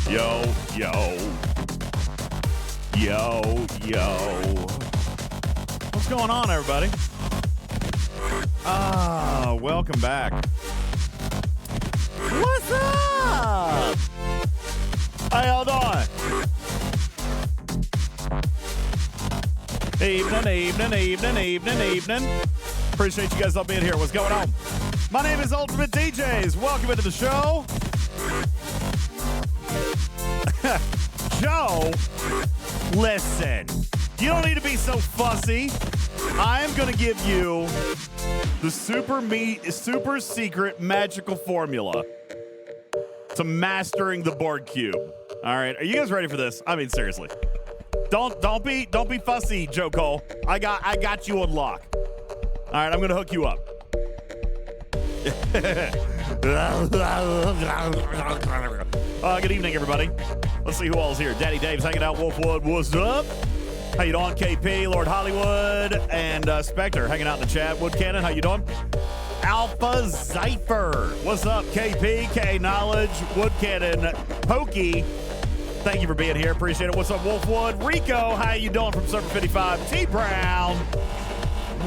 Yo, yo. Yo, yo. What's going on, everybody? Welcome back. What's up? How y'all doing? Evening. Appreciate you guys all being here. What's going on? My name is UltimatDJz. Welcome into the show. Joe, listen. You don't need to be so fussy. I'm going to give you the super secret magical formula to mastering the board cube. All right, are you guys ready for this? I mean, seriously. Don't be fussy, Joe Cole. I got you on lock. All right, I'm going to hook you up. Good evening, everybody. Let's see who all's here. Daddy Dave's hanging out. Wolfwood, what's up? How you doing, KP, Lord Hollywood, and Spectre hanging out in the chat. Wood Cannon, how you doing? Alpha Zypher, what's up, KP, K Knowledge, Wood Cannon, Pokey. Thank you for being here. Appreciate it. What's up, Wolfwood? Rico, how you doing from Server 55? T Brown,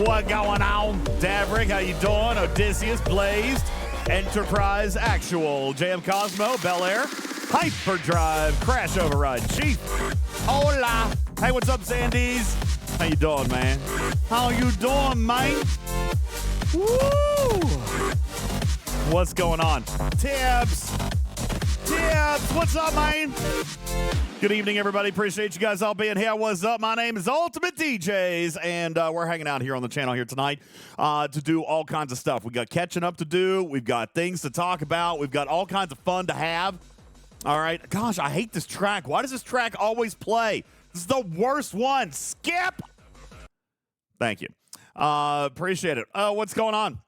what going on? Davrick, how you doing? Odysseus, Blazed, Enterprise, Actual, JM Cosmo, Bel Air, Hyperdrive, Crash Override, Chief, hola. Hey, what's up, Zandies? How you doing, man? How you doing, man? Woo! What's going on? Tibbs, what's up, man? Good evening, everybody. Appreciate you guys all being here. What's up? My name is UltimatDJz, and we're hanging out here on the channel here tonight to do all kinds of stuff. We got catching up to do. We've got things to talk about. We've got all kinds of fun to have. All right. Gosh, I hate this track. Why does this track always play? This is the worst one. Skip. Thank you. Appreciate it. What's going on?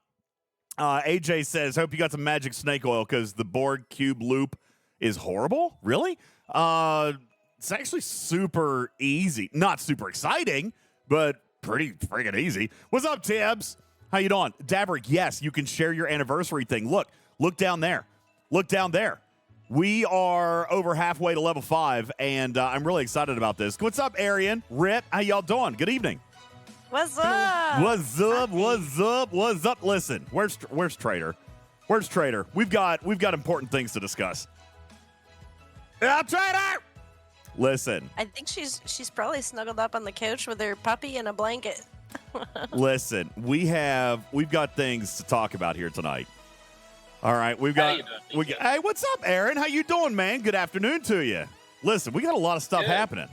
AJ says, hope you got some magic snake oil because the board cube loop is horrible. Really? It's actually super easy. Not super exciting, but pretty friggin' easy. What's up, Tibbs? How you doing? Davrick, yes, you can share your anniversary thing. Look down there. Look down there. We are over halfway to level 5, and I'm really excited about this. What's up, Arian? Rip, how y'all doing? Good evening. What's up? What's up? What's up? What's up? Listen, where's Trader? Where's Trader? We've got important things to discuss. Yeah, Trader! Listen. I think she's probably snuggled up on the couch with her puppy and a blanket. Listen, we've got things to talk about here tonight. All right, hey, what's up, Aaron? How you doing, man? Good afternoon to you. Listen, we got a lot of stuff happening.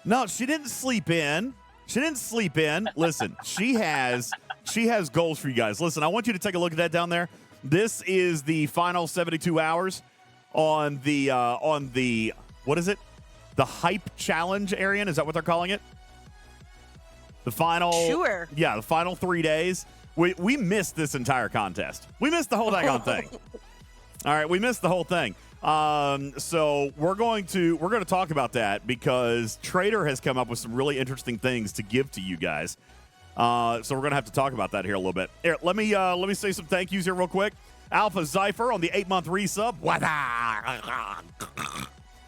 No, she didn't sleep in. Listen, she has goals for you guys. Listen, I want you to take a look at that down there. This is the final 72 hours on the what is it? The hype challenge, Arian? Is that what they're calling it? The final Yeah, the final 3 days. We missed this entire contest. We missed the whole daggone thing. All right, we missed the whole thing. So we're going to talk about that because Trader has come up with some really interesting things to give to you guys. So we're going to have to talk about that here a little bit. Here, let me say some thank yous here real quick. Alpha Zypher on the 8-month resub.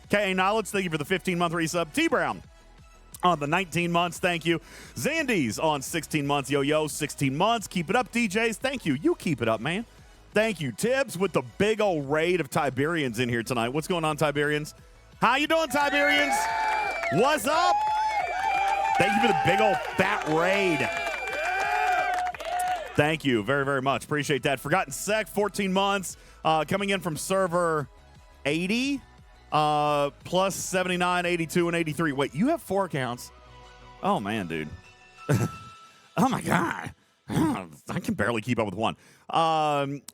K.A. Knowledge, thank you for the 15-month resub. T Brown on the 19 months, thank you. Zandies on 16 months. Yo, 16 months. Keep it up, DJs. Thank you. You keep it up, man. Thank you. Tibbs with the big old raid of Tiberians in here tonight. What's going on, Tiberians? How you doing, Tiberians? What's up? Thank you for the big old fat raid. Thank you very, very much. Appreciate that. Forgotten Sec, 14 months. Coming in from server 80. Plus 79, 82, and 83. Wait, you have 4 accounts? Oh, man, dude. Oh, my God. I can barely keep up with one.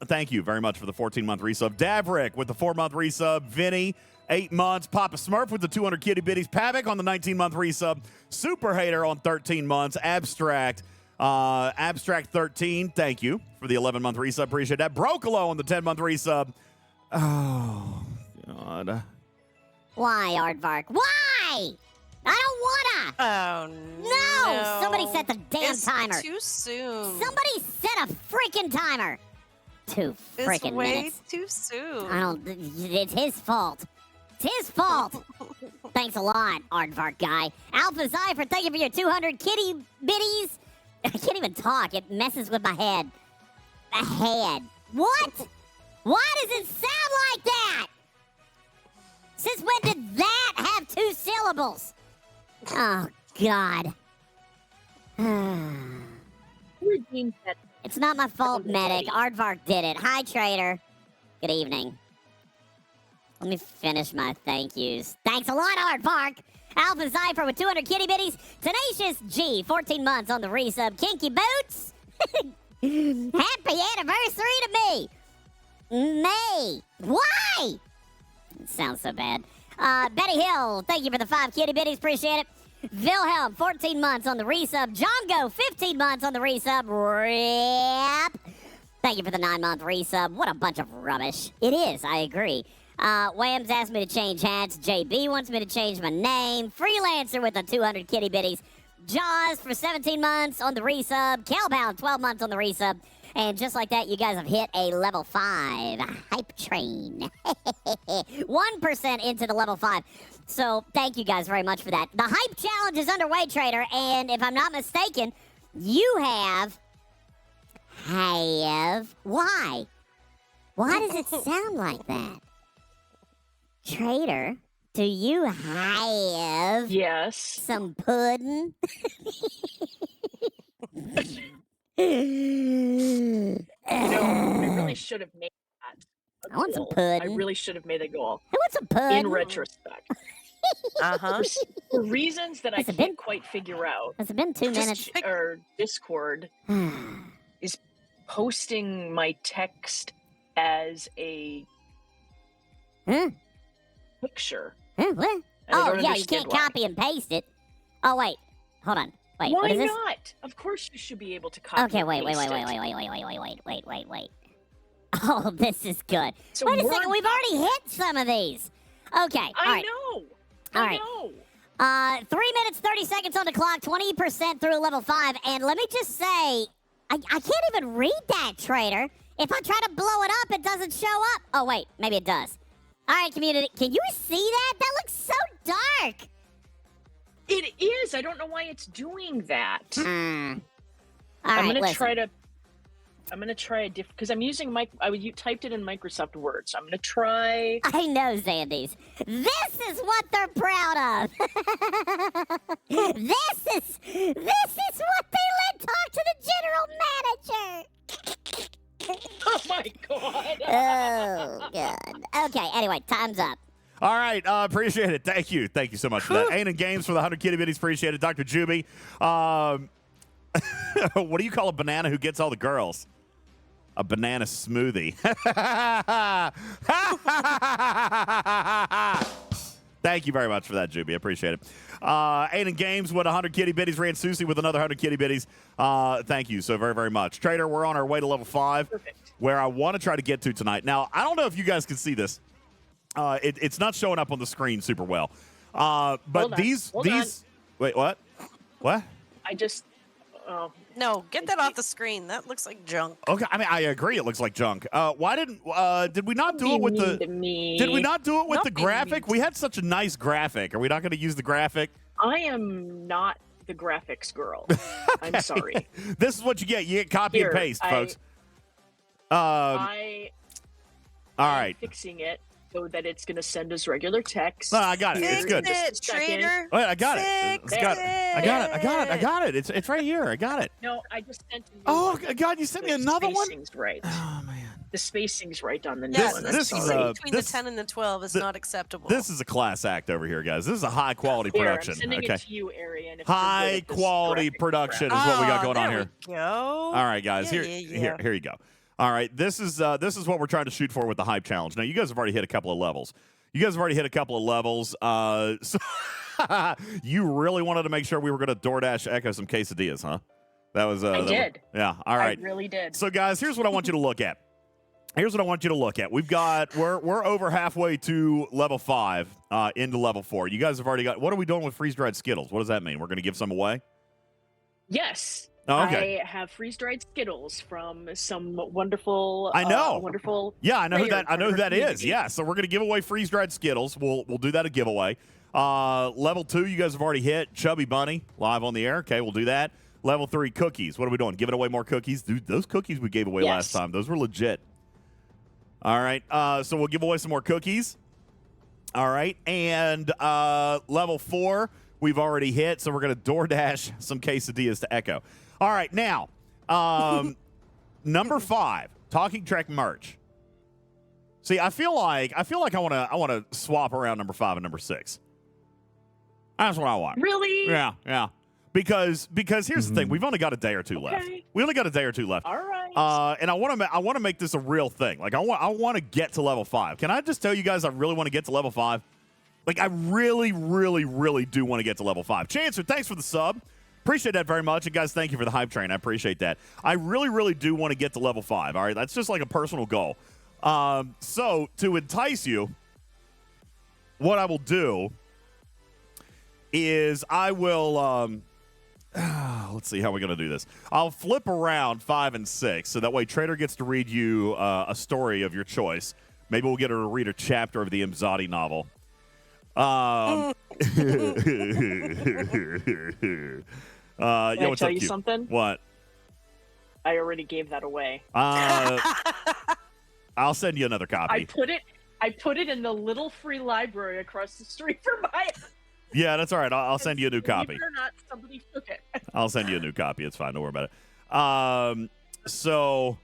Thank you very much for the 14-month resub. Davrick with the 4-month resub. Vinny, 8 months. Papa Smurf with the 200 kitty bitties. Pavic on the 19-month resub. Super Hater on 13 months. Abstract 13. Thank you for the 11-month resub. Appreciate that. Brokolo on the 10-month resub. Oh, God. Why, Aardvark? Why? I don't wanna! Oh, no! Somebody set the damn it's timer. Too soon. Somebody set a freaking timer. 2 freaking minutes. It's way too soon. I don't. It's his fault. It's his fault. Thanks a lot, Aardvark guy. Alpha Cypher, thank you for your 200 kitty bitties. I can't even talk. It messes with my head. My head. What? Why does it sound like that? Since when did that have 2 syllables? Oh, God. It's not my fault, Medic. Aardvark did it. Hi, Trader. Good evening. Let me finish my thank yous. Thanks a lot, Aardvark. Alpha Cypher with 200 kitty bitties. Tenacious G, 14 months on the resub. Kinky Boots. Happy anniversary to me. May. Why? It sounds so bad. Betty Hill, thank you for the 5 kitty bitties. Appreciate it. Wilhelm, 14 months on the resub. Jongo, 15 months on the resub. Rip. Thank you for the 9-month resub. What a bunch of rubbish. It is, I agree. Whams asked me to change hats. JB wants me to change my name. Freelancer with the 200 kitty bitties. Jaws for 17 months on the resub. Calbound, 12 months on the resub. And just like that, you guys have hit a level 5 hype train. 1% into the level 5. So thank you guys very much for that. The hype challenge is underway, Trader. And if I'm not mistaken, you have... Why? Why does it sound like that? Trader, do you have... Yes. Some pudding? I really should have made that a I want some goal. pudding. I really should have made the goal. I want some pudding. In retrospect. For reasons that I can't quite figure out. Has it been 2 minutes? Or Discord is posting my text as a picture. What? Oh, yeah, you can't copy and paste it. Oh, wait. Hold on. Wait, why what is this? not? Of course you should be able to copy Okay, and wait. Oh, this is good. So wait a second, we've already hit some of these. Okay, I know. I know. 3 minutes, 30 seconds on the clock, 20% through level 5. And let me just say, I can't even read that, Trader. If I try to blow it up, it doesn't show up. Oh, wait, maybe it does. All right, community, can you see that? That looks so dark. It is. I don't know why it's doing that. All I'm right, gonna try to. I'm gonna try a different because I'm using you typed it in Microsoft Word, so I'm gonna try. I know, Zandies. This is what they're proud of. This is what they let talk to the general manager. Oh my god. Oh god. Okay. Anyway, time's up. All right, appreciate it. Thank you so much for that. Ain't in Games for the 100 kitty bitties. Appreciate it, Dr. Juby. What do you call a banana who gets all the girls? A banana smoothie. Thank you very much for that, Juby. Appreciate it. Ain't in Games with 100 kitty bitties. Ran Susie with another 100 kitty bitties. Thank you so very, very much. Trader, we're on our way to level 5, where I want to try to get to tonight. Now, I don't know if you guys can see this. It's not showing up on the screen super well. But these. Wait, what? What? I just. No, get that off the screen. That looks like junk. Okay, I mean, I agree. It looks like junk. Why did we not do it with the? Did we not do it with the graphic? We had such a nice graphic. Are we not going to use the graphic? I am not the graphics girl. Okay. I'm sorry. This is what you get. You get copy and paste, folks. All right. Fixing it so that it's going to send us regular text. No, I got it. It's good. Trader. Wait, I got it. I got it. It's right here. I got it. No, I just sent it. Oh, God, you sent me another one? Right. Oh, man. The spacing's right on the new Yes, one. This is between the 10 and the 12 is not acceptable. This is a class act over here, guys. This is a high-quality production. I'm sending it to you, Arian. High-quality production is what we got going on here. Go. All right, guys. Here you go. All right, this is what we're trying to shoot for with the hype challenge. Now, you guys have already hit a couple of levels. So you really wanted to make sure we were going to DoorDash Echo some quesadillas, huh? That was. I did. Yeah. All right. I really did. So, guys, here's what I want you to look at. We're over halfway to level 5 into level 4. You guys have already got. What are we doing with freeze dried Skittles? What does that mean? We're going to give some away? Yes. Oh, okay. I have freeze-dried Skittles from some wonderful. I know. Wonderful. Yeah, I know who player that. I know who from our that is. community. Yeah, so we're gonna give away freeze-dried Skittles. We'll do that a giveaway. Level 2, you guys have already hit. Chubby Bunny live on the air. Okay, we'll do that. Level 3, cookies. What are we doing? Giving away more cookies? Dude, those cookies we gave away last time, those were legit. All right, so we'll give away some more cookies. All right, and level 4, we've already hit, so we're going to DoorDash some quesadillas to Echo. All right, now, number 5, Talking Trek merch. See, I feel like I want to swap around number 5 and number 6. That's what I want. Really? Yeah. Because here's the thing, we've only got a day or two left. We only got a day or two left. All right. And I want to make this a real thing. Like I want to get to level 5. Can I just tell you guys I really want to get to level 5? Like I really, really, really do want to get to level 5. Chancer, thanks for the sub. Appreciate that very much. And guys, thank you for the hype train. I appreciate that. I really, really do want to get to level 5. All right, that's just like a personal goal. So to entice you, what I will do is I will. Let's see how we're going to do this. I'll flip around 5 and 6, so that way Trader gets to read you a story of your choice. Maybe we'll get her to read a chapter of the Imzadi novel. Can I tell you something? What? I already gave that away. I'll send you another copy. I put it in the little free library across the street from my. Yeah, that's all right. I'll send you a new copy. Believe it or not, somebody took it. I'll send you a new copy. It's fine. Don't worry about it. So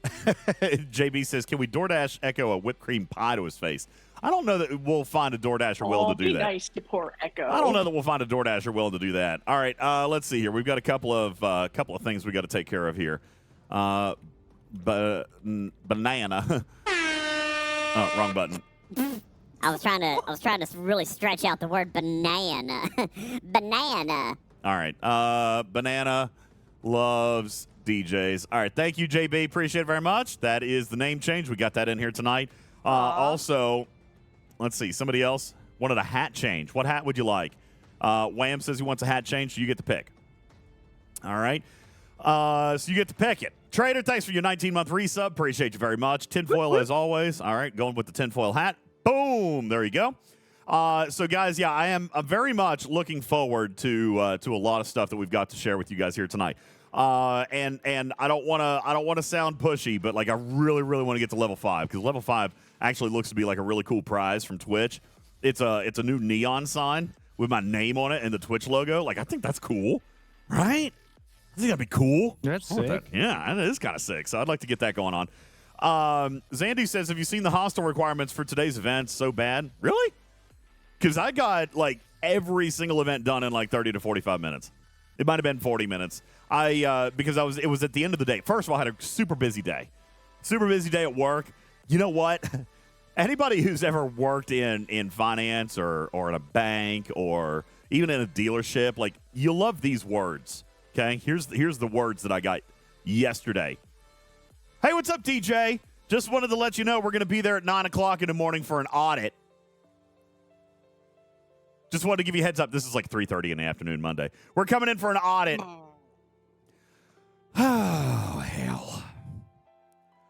JB says, can we DoorDash Echo a whipped cream pie to his face? I don't know that we'll find a DoorDasher willing to do that. Be nice to poor Echo. I don't know that we'll find a DoorDasher willing to do that. All right, let's see here. We've got a couple of things we got to take care of here. Banana. Oh, wrong button. I was trying to really stretch out the word banana. Banana. All right. Banana loves DJs. All right. Thank you, JB. Appreciate it very much. That is the name change. We got that in here tonight. Also, let's see. Somebody else wanted a hat change. What hat would you like? Wham says he wants a hat change, so you get to pick. All right. So you get to pick it. Trader, thanks for your 19-month resub. Appreciate you very much. Tinfoil as always. All right. Going with the tinfoil hat. Boom! There you go. So, guys, yeah, I'm very much looking forward to a lot of stuff that we've got to share with you guys here tonight. And I don't want to sound pushy, but like I really, really want to get to level 5 because level 5 actually looks to be like a really cool prize from Twitch. It's a new neon sign with my name on it and the Twitch logo. Like I think that's cool, right? I think that'd be cool. That's sick. Yeah, it is kind of sick. So I'd like to get that going on. Zandy says, have you seen the hostel requirements for today's event? So bad? Really? Because I got like every single event done in like 30 to 45 minutes. It might have been 40 minutes. Because it was at the end of the day. First of all, I had a super busy day. Super busy day at work. You know what? Anybody who's ever worked in finance or in a bank or even in a dealership, like you'll love these words. Okay? Here's the words that I got yesterday. Hey, what's up, DJ? Just wanted to let you know we're going to be there at 9 o'clock in the morning for an audit. Just wanted to give you a heads up. This is like 3:30 in the afternoon Monday. We're coming in for an audit. Oh, hell.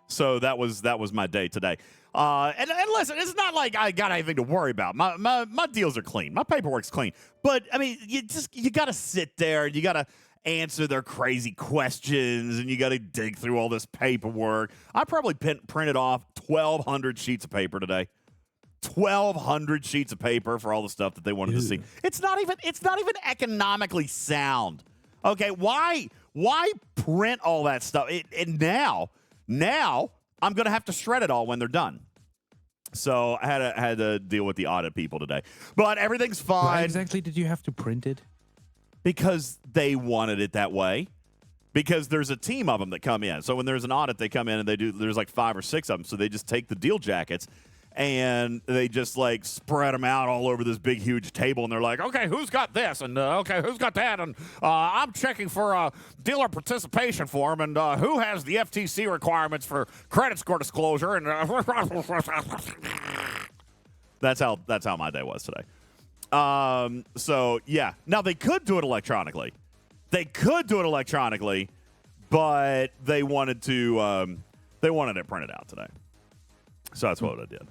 So that was my day today. And listen, it's not like I got anything to worry about. My deals are clean. My paperwork's clean. But, I mean, you got to sit there and you got to answer their crazy questions, and you got to dig through all this paperwork. I probably printed off 1,200 sheets of paper today. 1,200 sheets of paper for all the stuff that they wanted to see. It's not even economically sound. Okay, why print all that stuff? And now I'm going to have to shred it all when they're done. So I had to deal with the audit people today. But everything's fine. Why exactly did you have to print it? Because they wanted it that way. Because there's a team of them that come in. So when there's an audit, they come in and there's like 5 or 6 of them. So they just take the deal jackets and they just like spread them out all over this big, huge table. And they're like, okay, who's got this? And okay, who's got that? And I'm checking for a dealer participation form. And who has the FTC requirements for credit score disclosure? And that's how my day was today. So yeah, now they could do it electronically. They could do it electronically, but they wanted it printed out today. So that's what I did.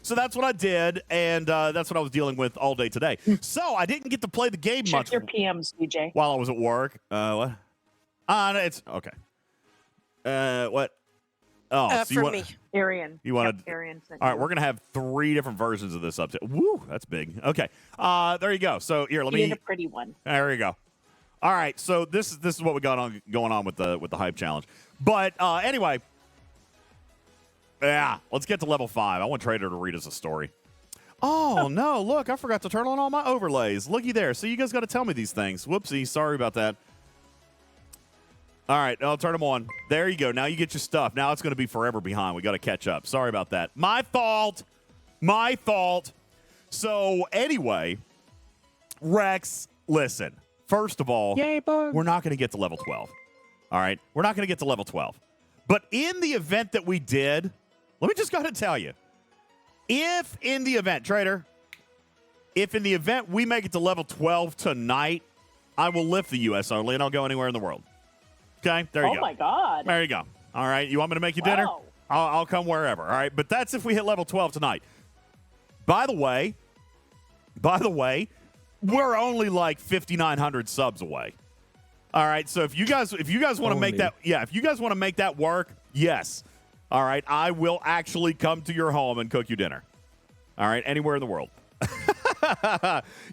So that's what I did, and that's what I was dealing with all day today. So I didn't get to play the game Check much your PMs, DJ. while I was at work. What? No, it's okay. What? Oh, so you for want me. Arian. You wanted- Yep, Arian sent All right, you. we're gonna have 3 different versions of this update. Woo, that's big. Okay, there you go. So here, let You me. need a pretty one. There you go. All right, so this is what we got going on with the hype challenge. But anyway, yeah, let's get to level 5. I want Trader to read us a story. Oh no! Look, I forgot to turn on all my overlays. Looky there. So you guys got to tell me these things. Whoopsie, sorry about that. All right, I'll turn them on. There you go. Now you get your stuff. Now it's going to be forever behind. We got to catch up. Sorry about that. My fault. My fault. So anyway, Rex, listen. First of all, we're not going to get to level 12. All right? We're not going to get to level 12. But in the event that we did, let me just go ahead and tell you. If in the event, Trader, if in the event we make it to level 12 tonight, I will lift the U.S. only and I'll go anywhere in the world. Okay? There you go. Oh, my God. There you go. All right. You want me to make you dinner? Wow. I'll come wherever. All right. But that's if we hit level 12 tonight. By the way, we're only like 5,900 subs away. All right. So if you guys want to make that, if you guys want to make that work, yes. All right. I will actually come to your home and cook you dinner. All right. Anywhere in the world.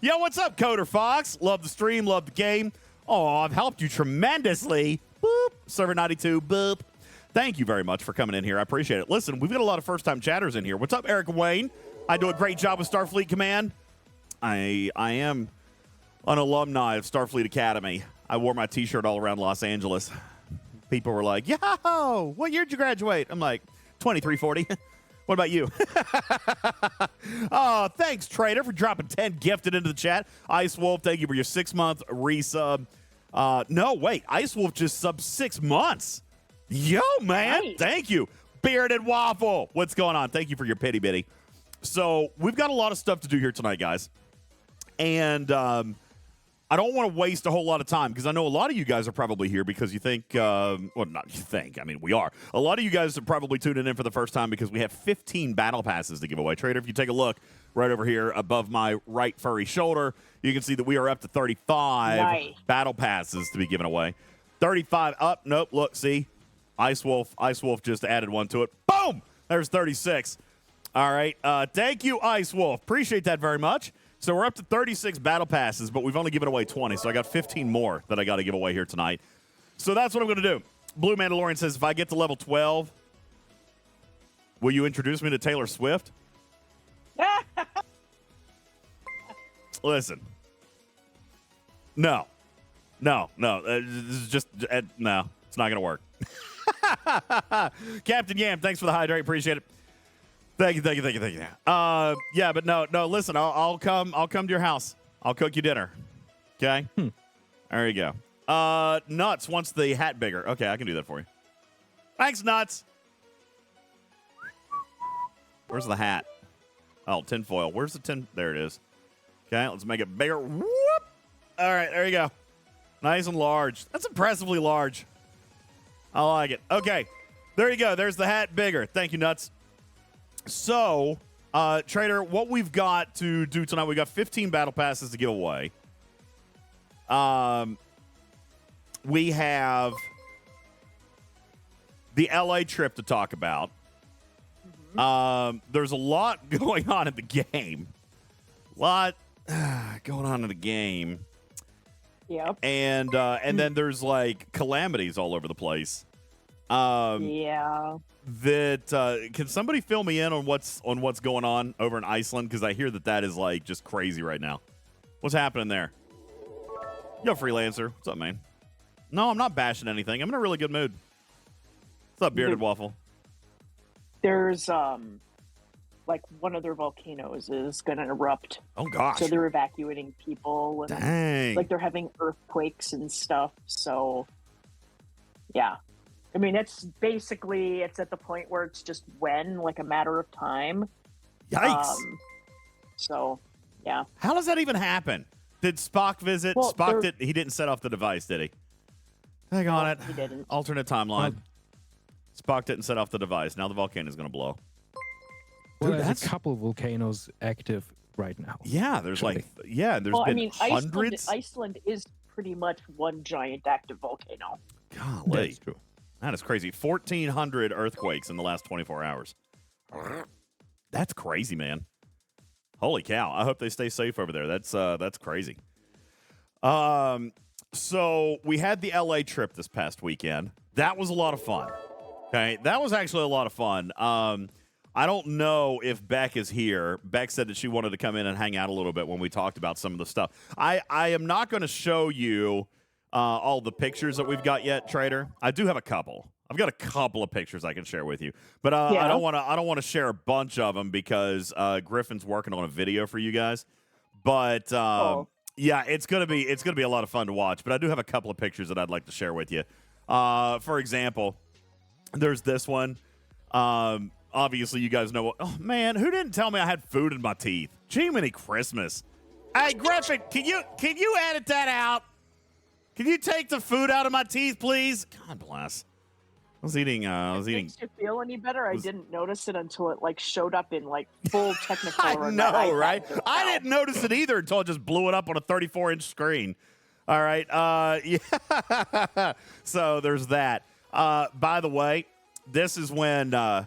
Yo, what's up, Coder Fox? Love the stream. Love the game. Oh, I've helped you tremendously. Boop. Server 92. Boop. Thank you very much for coming in here. I appreciate it. Listen, we've got a lot of first-time chatters in here. What's up, Eric and Wayne? I do a great job with Starfleet Command. I am an alumni of Starfleet Academy. I wore my T-shirt all around Los Angeles. People were like, yo, what year did you graduate? I'm like, 2340. What about you? Oh, thanks, Trader, for dropping 10 gifted into the chat. Ice Wolf, thank you for your 6-month resub. No, wait. Ice Wolf just subbed 6 months. Yo, man. Nice. Thank you. Bearded Waffle. What's going on? Thank you for your pity bitty. So we've got a lot of stuff to do here tonight, guys. And I don't want to waste a whole lot of time because I know a lot of you guys are probably here because you think, well, not you think, I mean, we are. A lot of you guys are probably tuning in for the first time because we have 15 battle passes to give away. Trader, if you take a look right over here above my right furry shoulder, you can see that we are up to 35 battle passes to be given away. 35 up. Nope. Look, see? Ice Wolf just added one to it. Boom! There's 36. All right. Thank you, Ice Wolf. Appreciate that very much. So we're up to 36 battle passes, but we've only given away 20, so I got 15 more that I got to give away here tonight. So that's what I'm going to do. Blue Mandalorian says, if I get to level 12, will you introduce me to Taylor Swift? Listen. No. This is just, no, it's not going to work. Captain Yam, thanks for the hydrate. Appreciate it. Thank you. Yeah, but no. Listen, I'll come to your house. I'll cook you dinner. Okay. There you go. Nuts wants the hat bigger. Okay, I can do that for you. Thanks, Nuts. Where's the hat? Oh, tinfoil. Where's the tin? There it is. Okay, let's make it bigger. Whoop. All right, there you go. Nice and large. That's impressively large. I like it. Okay, there you go. There's the hat bigger. Thank you, Nuts. So, Trader, what we've got to do tonight, we got 15 battle passes to give away. We have the LA trip to talk about. There's a lot going on in the game. Yep. And then there's like calamities all over the place. Yeah. That can somebody fill me in on what's going on over in Iceland, because I hear that is like just crazy right now. What's happening there? Yo, freelancer, what's up, man? No, I'm not bashing anything. I'm in a really good mood. What's up, bearded waffle? There's like one of their volcanoes is going to erupt. Oh gosh! So they're evacuating people, and dang, like they're having earthquakes and stuff. So yeah. I mean, it's at the point where it's just like a matter of time. Yikes. So, yeah. How does that even happen? Did Spock visit? Well, He didn't set off the device, did he? Hang on it. He didn't. Alternate timeline. Spock didn't set off the device. Now the volcano is going to blow. Well, Dude, there's a couple of volcanoes active right now. Yeah, there's Actually. there's been hundreds. Iceland is pretty much one giant active volcano. Golly. That's true. That is crazy. 1,400 earthquakes in the last 24 hours. That's crazy, man. Holy cow. I hope they stay safe over there. That's crazy. So we had the LA trip this past weekend. That was a lot of fun. Okay. That was actually a lot of fun. I don't know if Beck is here. Beck said that she wanted to come in and hang out a little bit when we talked about some of the stuff. I am not going to show you all the pictures that we've got yet, Trader. I do have a couple. I've got a couple of pictures I can share with you, but I don't want to share a bunch of them because Griffin's working on a video for you guys. But yeah, it's gonna be a lot of fun to watch. But I do have a couple of pictures that I'd like to share with you. For example, there's this one. Obviously, you guys know what. Oh man, who didn't tell me I had food in my teeth? Jiminy Christmas! Hey Griffin, can you edit that out? Can you take the food out of my teeth, please? God bless. I was eating. Makes you feel any better? I didn't notice it until it showed up in full technicolor. I know, right? I didn't notice it either until I just blew it up on a 34-inch screen. All right. Yeah. So there's that. By the way, this is when I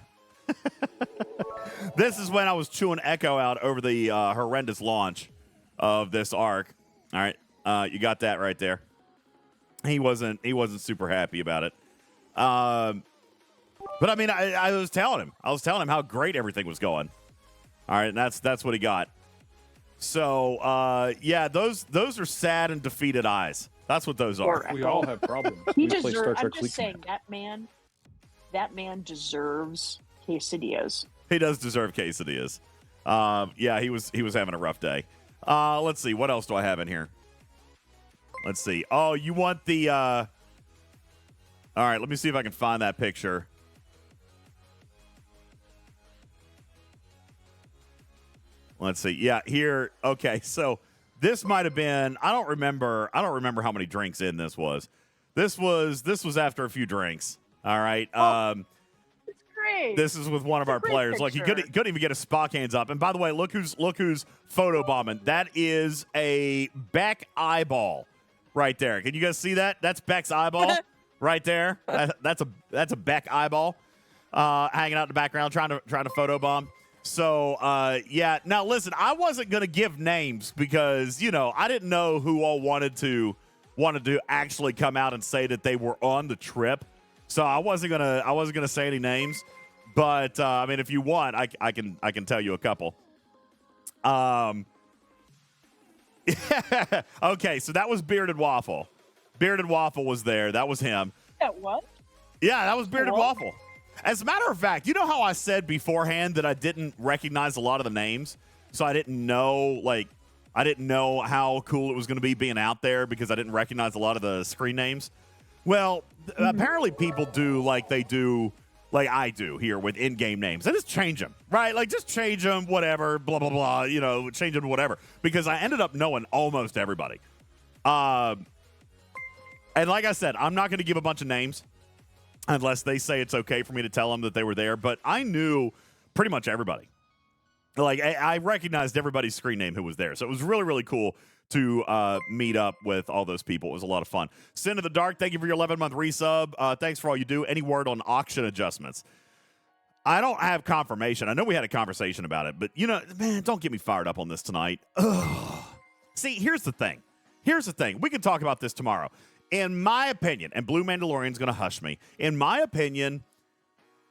was chewing Echo out over the horrendous launch of this arc. All right. You got that right there. He wasn't super happy about it. But I mean, I was telling him how great everything was going. All right, and that's what he got. So yeah, those are sad and defeated eyes. That's what those are. We all have problems. He We play deserves. Star I'm Trek just saying Fleetcommand. that man deserves quesadillas. He does deserve quesadillas. Yeah, he was having a rough day. Let's see, what else do I have in here? Let's see. Oh, you want the all right, let me see if I can find that picture. Let's see. Yeah, here. Okay, so this might have been. I don't remember how many drinks in this was. This was after a few drinks. All right. It's great. This is with one of our players. Look, he couldn't even get his Spock hands up. And by the way, look who's photobombing. That is a Beck eyeball right there. Can you guys see that? That's Beck's eyeball. Right there, that's a Beck eyeball hanging out in the background, trying to photobomb. So yeah. Now listen, I wasn't gonna give names because I didn't know who all wanted to actually come out and say that they were on the trip. So I wasn't gonna say any names. But I mean, if you want, I can tell you a couple. Okay, so that was Bearded Waffle. Bearded Waffle was there. That was him. What? Yeah, that was Bearded What? Waffle. As a matter of fact, you know how I said beforehand that I didn't recognize a lot of the names? So I didn't know how cool it was going to be being out there because I didn't recognize a lot of the screen names. Well, apparently people do like they do, like I do here with in-game names. I just change them, right? Like just change them, whatever, blah, blah, blah, change them to whatever. Because I ended up knowing almost everybody. And like I said, I'm not going to give a bunch of names unless they say it's okay for me to tell them that they were there. But I knew pretty much everybody. Like, I recognized everybody's screen name who was there. So it was really, really cool to meet up with all those people. It was a lot of fun. Sin of the Dark, thank you for your 11-month resub. Thanks for all you do. Any word on auction adjustments? I don't have confirmation. I know we had a conversation about it. But, man, don't get me fired up on this tonight. Ugh. See, here's the thing. We can talk about this tomorrow. In my opinion, and Blue Mandalorian's going to hush me. In my opinion,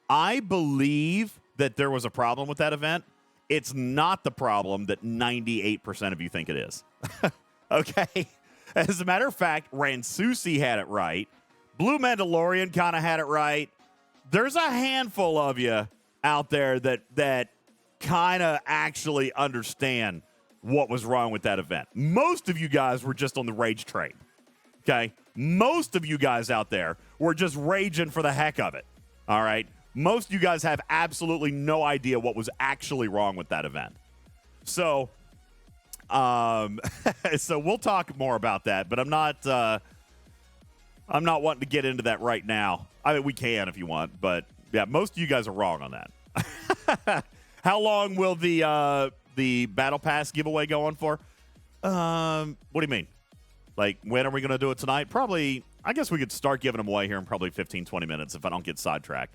I believe that there was a problem with that event. It's not the problem that 98% of you think it is. Okay? As a matter of fact, Ransusi had it right. Blue Mandalorian kind of had it right. There's a handful of you out there that kind of actually understand what was wrong with that event. Most of you guys were just on the rage train. Okay? Most of you guys out there were just raging for the heck of it. All right? Most of you guys have absolutely no idea what was actually wrong with that event. So, So we'll talk more about that, but I'm not wanting to get into that right now. I mean, we can if you want, but yeah, most of you guys are wrong on that. How long will the Battle Pass giveaway go on for? What do you mean? Like, when are we going to do it tonight? Probably, I guess we could start giving them away here in probably 15, 20 minutes if I don't get sidetracked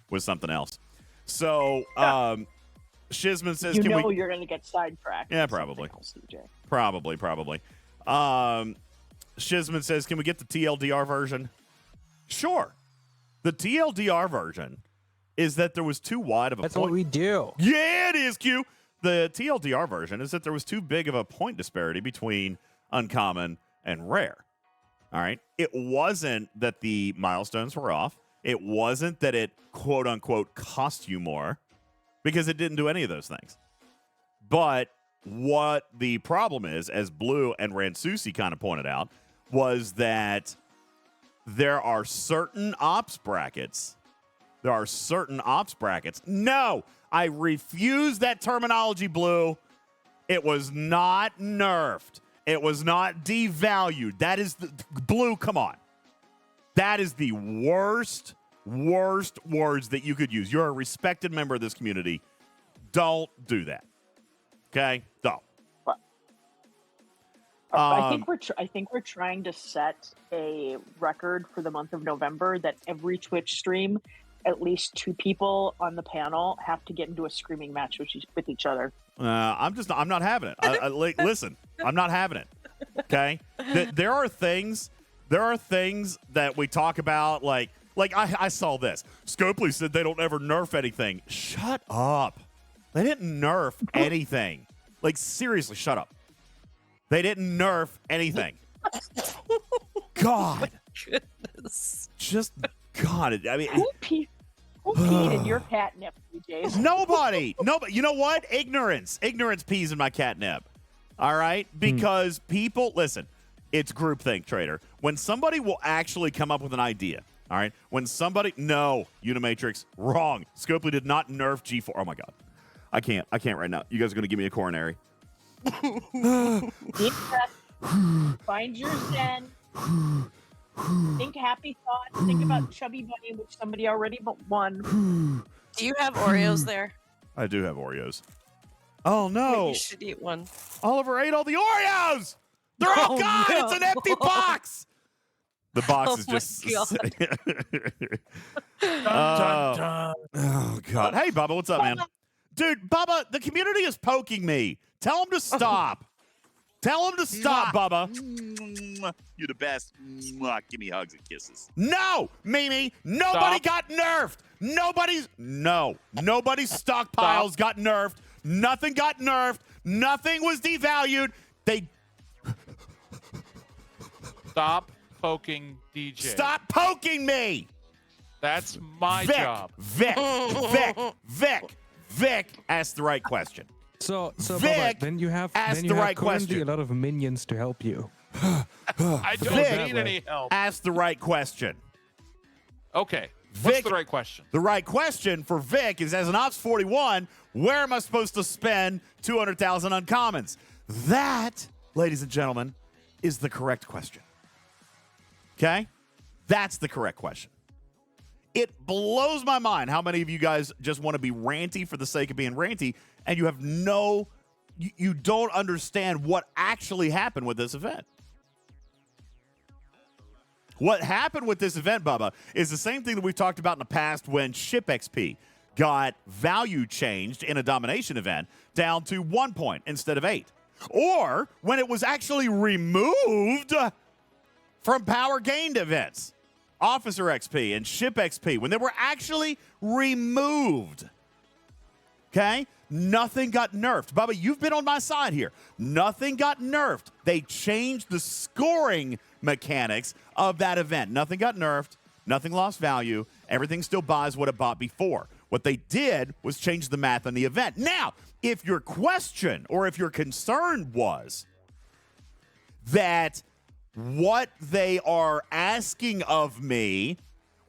with something else. So, Shizman says, you're going to get sidetracked. Yeah, probably. Else, DJ. Probably. Shizman says, can we get the TLDR version? Sure. The TLDR version is that there was too wide of a That's point. what we do. Yeah, it is, Q. The TLDR version is that there was too big of a point disparity between uncommon and rare. All right? It wasn't that the milestones were off. It wasn't that it, quote-unquote, cost you more, because it didn't do any of those things. But what the problem is, as Blue and Ransusi kind of pointed out, was that there are certain ops brackets. No, I refuse that terminology, Blue. It was not nerfed. It was not devalued. That is Blue, come on. That is the worst words that you could use. You're a respected member of this community. Don't do that. Okay? Don't. I think we're trying to set a record for the month of November that every Twitch stream, at least 2 people on the panel have to get into a screaming match with each other. I'm not having it. Listen, I'm not having it. Okay? There are things that we talk about, like I saw this. Scopely said they don't ever nerf anything. Shut up. They didn't nerf anything. Like, seriously, shut up. They didn't nerf anything. God. Goodness. Just, God. I mean, Who peed in your catnip, DJs? Nobody. You know what? Ignorance pees in my catnip. All right? Because people, listen, it's groupthink, Trader. When somebody will actually come up with an idea, all right? No, Unimatrix, wrong. Scopely did not nerf G4. Oh, my God. I can't right now. You guys are going to give me a coronary. Find your zen. Think happy thoughts. Think about Chubby Bunny, which somebody already won. Do you have Oreos there? I do have Oreos. Oh, no. You should eat one. Oliver ate all the Oreos. They're all gone. no. It's an empty box. The box is just. Oh, God. Hey, Bubba, what's up, man? Dude, Bubba, the community is poking me. Tell them to stop. Tell them to stop, Bubba. You're the best. Give me hugs and kisses. No, Mimi. Nobody got nerfed. Nobody's stockpiles got nerfed. Nothing got nerfed. Nothing was devalued. They Stop poking DJ. Stop poking me. That's my job. Vic asked the right question. So Vic Bubba, then you have asked then you the have right currently question. a lot of minions to help you. I don't Vic need any help. asked the right question. Okay. Vic, What's the right question? The right question for Vic is, as an Ops 41, where am I supposed to spend 200,000 uncommons? That, ladies and gentlemen, is the correct question. Okay? That's the correct question. It blows my mind how many of you guys just want to be ranty for the sake of being ranty, and you have you don't understand what actually happened with this event. What happened with this event, Bubba, is the same thing that we've talked about in the past when Ship XP got value changed in a domination event down to 1 point instead of 8. Or when it was actually removed from power gained events, Officer XP and Ship XP, when they were actually removed. Okay? Nothing got nerfed. Bubba, you've been on my side here. Nothing got nerfed. They changed the scoring mechanics of that event. Nothing got nerfed. Nothing lost value. Everything still buys what it bought before. What they did was change the math on the event. Now, if your question or if your concern was that what they are asking of me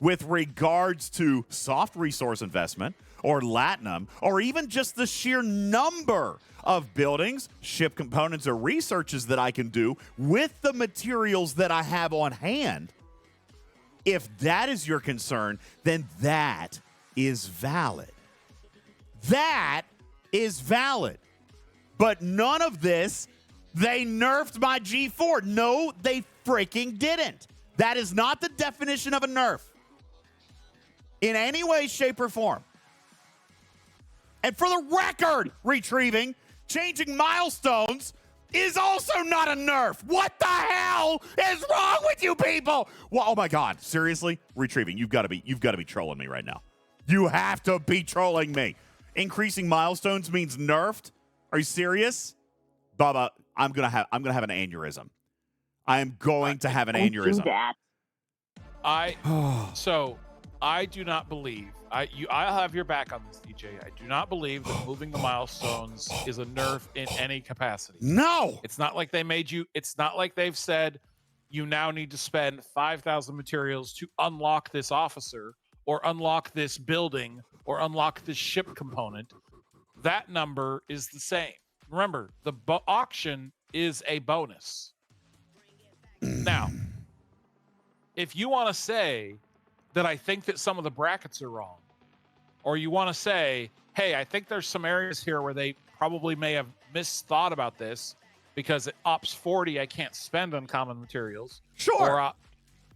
with regards to soft resource investment or Latinum, or even just the sheer number of buildings, ship components, or researches that I can do with the materials that I have on hand. If that is your concern, then that is valid. That is valid. But none of this, they nerfed my G4. No, they freaking didn't. That is not the definition of a nerf in any way, shape, or form. And for the record, retrieving, changing milestones is also not a nerf. What the hell is wrong with you people? Well, oh my God, seriously? Retrieving, you've got to be trolling me right now. You have to be trolling me. Increasing milestones means nerfed? Are you serious? Bubba, I'm gonna have an aneurysm. I am going to have an aneurysm. Do that. I do not believe I'll have your back on this, DJ. I do not believe that moving the milestones is a nerf in any capacity. No, it's not like they made you. It's not like they've said you now need to spend 5,000 materials to unlock this officer or unlock this building or unlock this ship component. That number is the same. Remember, the auction is a bonus. Now, if you want to say that I think that some of the brackets are wrong, or you want to say, hey, I think there's some areas here where they probably may have misthought about this because at Ops 40, I can't spend uncommon materials. Sure.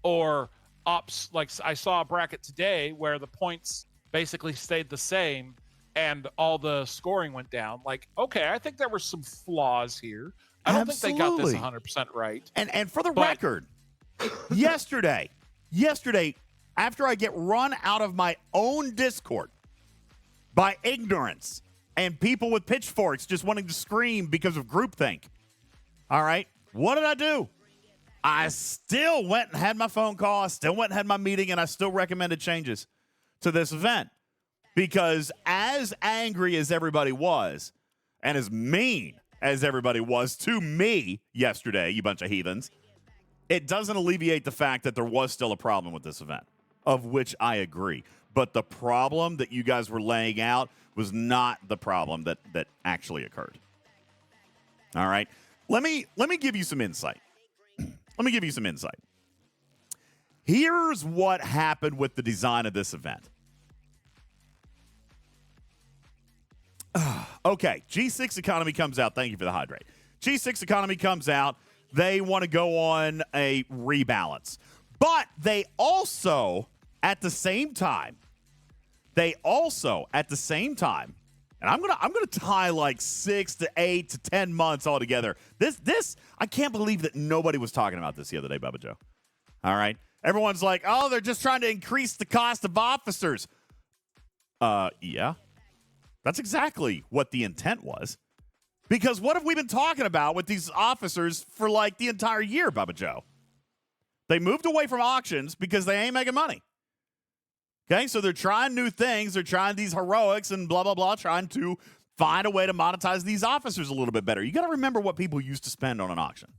Or Ops, like I saw a bracket today where the points basically stayed the same and all the scoring went down. Like, okay, I think there were some flaws here. I don't think they got this 100% right. And for the record, yesterday, after I get run out of my own Discord by ignorance and people with pitchforks just wanting to scream because of groupthink, all right, what did I do? I still went and had my phone call, I still went and had my meeting, and I still recommended changes to this event. Because as angry as everybody was, and as mean as everybody was to me yesterday, you bunch of heathens, it doesn't alleviate the fact that there was still a problem with this event, of which I agree. But the problem that you guys were laying out was not the problem that actually occurred. All right? Let me give you some insight. Let me give you some insight. Here's what happened with the design of this event. Okay, G6 economy comes out. Thank you for the hydrate. G6 economy comes out. They want to go on a rebalance. But they also, at the same time, and I'm gonna tie like 6 to 8 to 10 months all together. This I can't believe that nobody was talking about this the other day, Bubba Joe. All right, everyone's like, oh, they're just trying to increase the cost of officers. Yeah, that's exactly what the intent was. Because what have we been talking about with these officers for like the entire year, Bubba Joe? They moved away from auctions because they ain't making money. Okay, so they're trying new things. They're trying these heroics and blah, blah, blah, trying to find a way to monetize these officers a little bit better. You got to remember what people used to spend on an auction.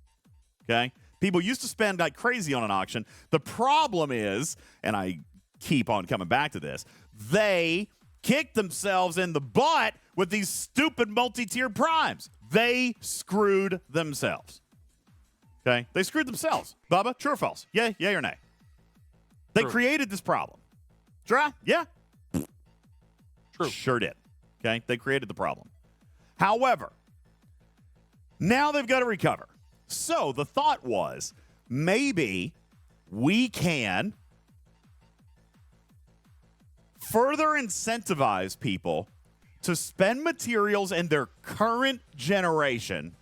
Okay? People used to spend like crazy on an auction. The problem is, and I keep on coming back to this, they kicked themselves in the butt with these stupid multi-tiered primes. They screwed themselves. Okay? They screwed themselves. Bubba, true or false? Yay or nay? They created this problem. Try? Yeah. True. Sure did. Okay? They created the problem. However, now they've got to recover. So the thought was maybe we can further incentivize people to spend materials in their current generation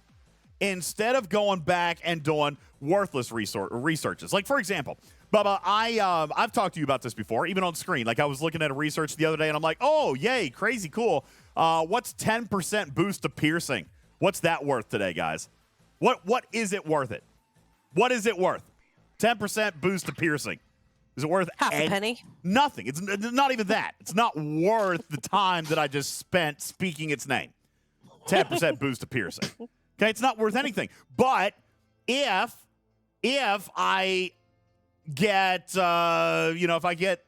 instead of going back and doing worthless researches. Like, for example, Bubba, I've talked to you about this before, even on screen. Like, I was looking at a research the other day, and I'm like, oh, yay, crazy cool. What's 10% boost to piercing? What's that worth today, guys? What is it worth it? What is it worth? 10% boost to piercing. Is it worth half a penny? Nothing. It's not even that. It's not worth the time that I just spent speaking its name. 10% boost to piercing. Okay, it's not worth anything. But if I get, if I get,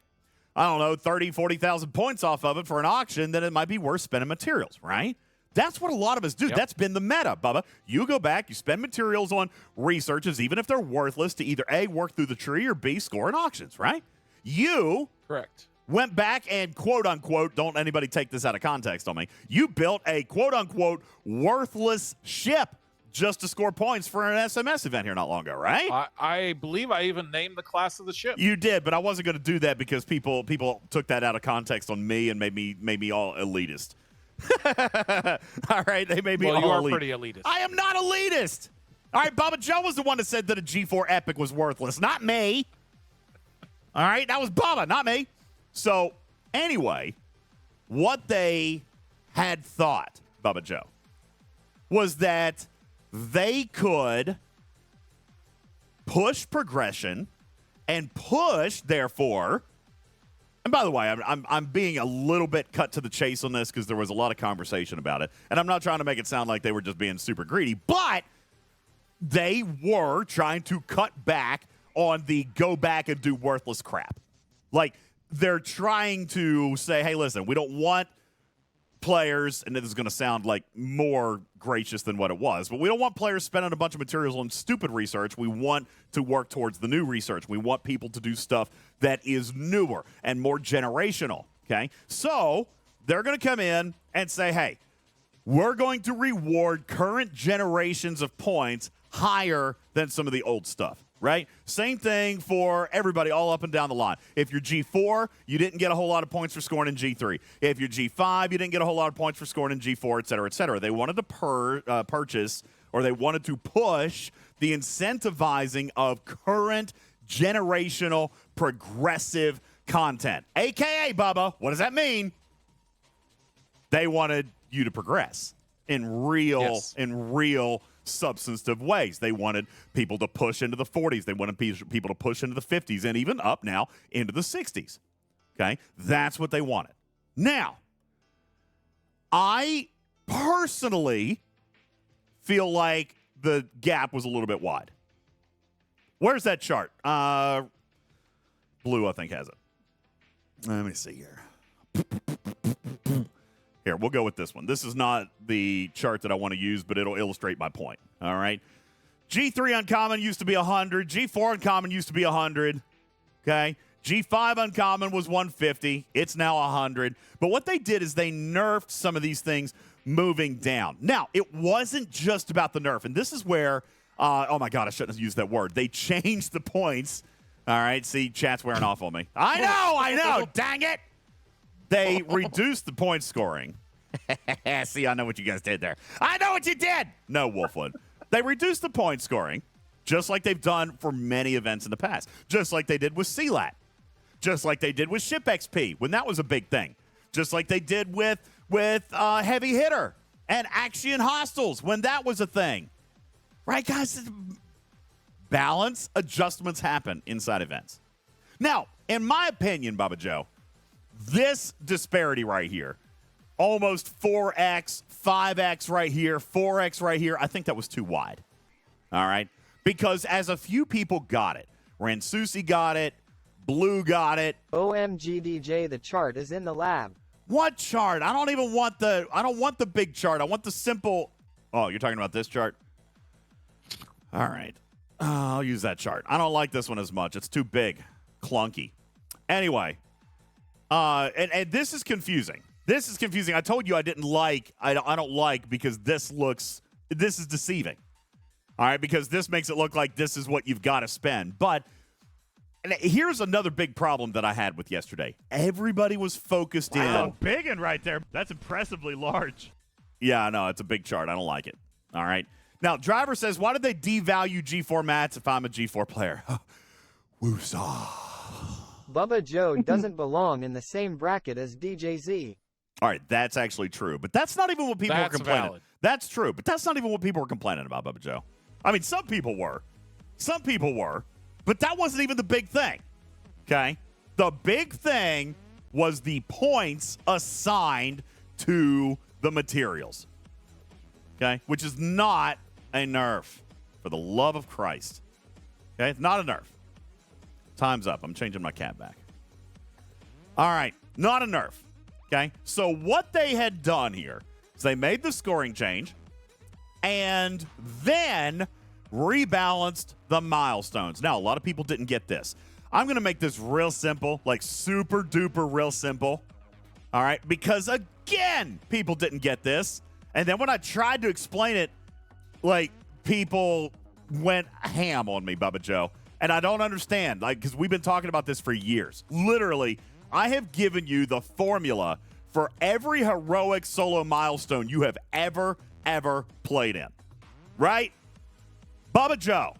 I don't know, 30, 40,000 points off of it for an auction, then it might be worth spending materials, right? That's what a lot of us do. Yep. That's been the meta, Bubba. You go back, you spend materials on researches, even if they're worthless, to either A, work through the tree, or B, score in auctions, right? You Correct. went back and, quote-unquote, don't anybody take this out of context on me, you built a, quote-unquote, worthless ship just to score points for an SMS event here not long ago, right? I believe I even named the class of the ship. You did, but I wasn't going to do that because people took that out of context on me and made me all elitist. All right, they made me all you are elite. pretty elitist. I am not elitist. All right, Bubba Joe was the one that said that a G4 Epic was worthless, not me. All right, that was Bubba, not me. So, anyway, what they had thought, Bubba Joe, was that they could push progression and push, therefore. And by the way, I'm being a little bit cut to the chase on this because there was a lot of conversation about it. And I'm not trying to make it sound like they were just being super greedy, but they were trying to cut back on the go back and do worthless crap. Like, they're trying to say, hey, listen, we don't want players, and this is going to sound like more gracious than what it was, but we don't want players spending a bunch of materials on stupid research. We want to work towards the new research. We want people to do stuff that is newer and more generational, okay? So they're going to come in and say, hey, we're going to reward current generations of points higher than some of the old stuff, right? Same thing for everybody all up and down the line. If you're G4, you didn't get a whole lot of points for scoring in G3. If you're G5, you didn't get a whole lot of points for scoring in G4, et cetera, et cetera. They wanted to purchase, or they wanted to push the incentivizing of current generational progressive content. AKA, Bubba, what does that mean? They wanted you to progress in real substantive ways. They wanted people to push into the 40s. They wanted people to push into the 50s and even up now into the 60s. Okay? That's what they wanted. Now, I personally feel like the gap was a little bit wide. Where's that chart? Blue, I think, has it. Let me see here. Here, we'll go with this one. This is not the chart that I want to use, but it'll illustrate my point. All right? G3 uncommon used to be 100. G4 uncommon used to be 100. Okay? G5 uncommon was 150. It's now 100. But what they did is they nerfed some of these things moving down. Now, it wasn't just about the nerf. And this is where, oh my God, I shouldn't have used that word. They changed the points. All right? See, chat's wearing off on me. I know. Dang it. They reduced the point scoring. See, I know what you guys did there. I know what you did. No, Wolfwood. They reduced the point scoring, just like they've done for many events in the past. Just like they did with CLAT. Just like they did with Ship XP, when that was a big thing. Just like they did with Heavy Hitter and Action Hostiles, when that was a thing. Right, guys? Balance adjustments happen inside events. Now, in my opinion, Baba Joe, this disparity right here, almost 4x, 5x right here, 4x right here, I think that was too wide. All right? Because as a few people got it, Ransusi got it, Blue got it. OMGDJ, the chart is in the lab. What chart? I don't want the big chart. I want the simple. Oh, you're talking about this chart? All right. I'll use that chart. I don't like this one as much. It's too big. Clunky. Anyway. And this is confusing. This is confusing. I told you I don't like because this is deceiving. All right, because this makes it look like this is what you've got to spend. But here's another big problem that I had with yesterday. Everybody was focused in. Big one right there. That's impressively large. Yeah, I know. It's a big chart. I don't like it. All right. Now, Driver says, why did they devalue G4 mats if I'm a G4 player? Woosah. Bubba Joe doesn't belong in the same bracket as DJZ. All right, that's actually true. But that's not even what people were complaining. Valid. That's true. But that's not even what people were complaining about, Bubba Joe. I mean, some people were. But that wasn't even the big thing. Okay? The big thing was the points assigned to the materials. Okay? Which is not a nerf. For the love of Christ. Okay? It's not a nerf. Time's up. I'm changing my cat back. All right. Not a nerf. Okay. So what they had done here is they made the scoring change and then rebalanced the milestones. Now, a lot of people didn't get this. I'm going to make this real simple, like super duper real simple. All right. Because again, people didn't get this. And then when I tried to explain it, like people went ham on me, Bubba Joe. And I don't understand, like, because we've been talking about this for years. Literally, I have given you the formula for every heroic solo milestone you have ever played in. Right? Bubba Joe,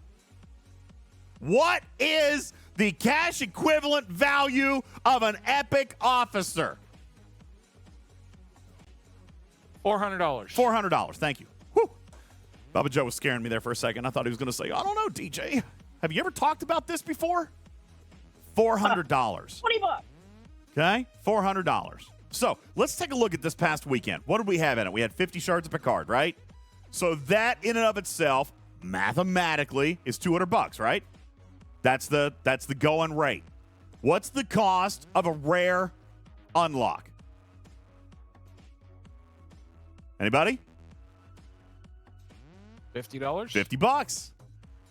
what is the cash equivalent value of an epic officer? $400. $400. Thank you. Whew. Bubba Joe was scaring me there for a second. I thought he was going to say, I don't know, DJ. Have you ever talked about this before? $400. $20. Okay? $400. So let's take a look at this past weekend. What did we have in it? We had 50 shards of Picard, right? So that in and of itself, mathematically, is $200, right? That's the going rate. What's the cost of a rare unlock? Anybody? $50? $50.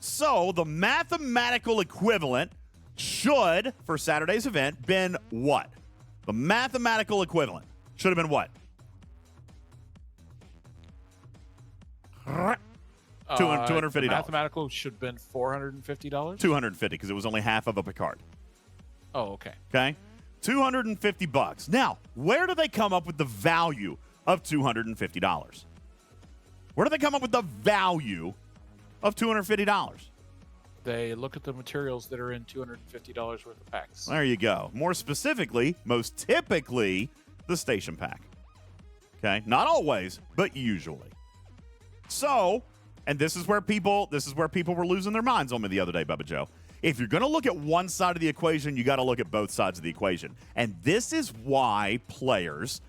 So the mathematical equivalent should, for Saturday's event, been what? The mathematical equivalent should have been what? $250. Mathematical should have been $450? $250 because it was only half of a Picard. Oh, okay. Okay? $250. Now, where do they come up with the value of $250? Where do they come up with the value of $250? They look at the materials that are in $250 worth of packs. There you go. More specifically, most typically, the station pack. Okay? Not always, but usually. So, and this is where people were losing their minds on me the other day, Bubba Joe. If you're going to look at one side of the equation, you got to look at both sides of the equation. And this is why players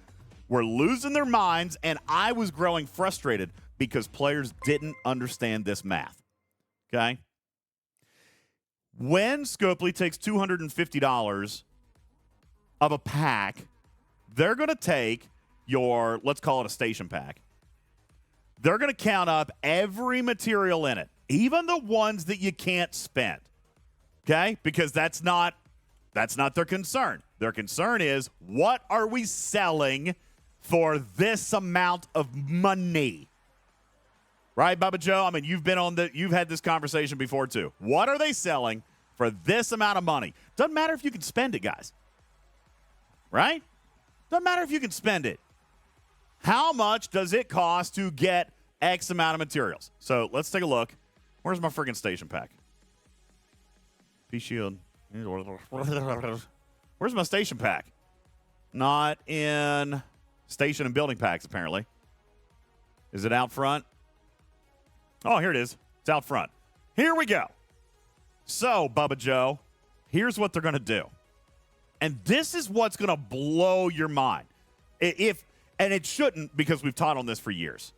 were losing their minds, and I was growing frustrated because players didn't understand this math. Okay? When Scopely takes $250 of a pack, they're going to take your, let's call it a station pack. They're going to count up every material in it, even the ones that you can't spend. Okay? Because that's not their concern. Their concern is, what are we selling for this amount of money? Right, Bubba Joe? I mean, you've had this conversation before too. What are they selling for this amount of money? Doesn't matter if you can spend it, guys. Right? Doesn't matter if you can spend it. How much does it cost to get X amount of materials? So let's take a look. Where's my friggin' station pack? P-Shield. Where's my station pack? Not in station and building packs, apparently. Is it out front? Oh, here it is. It's out front. Here we go. So, Bubba Joe, here's what they're going to do. And this is what's going to blow your mind. And it shouldn't, because we've taught on this for years.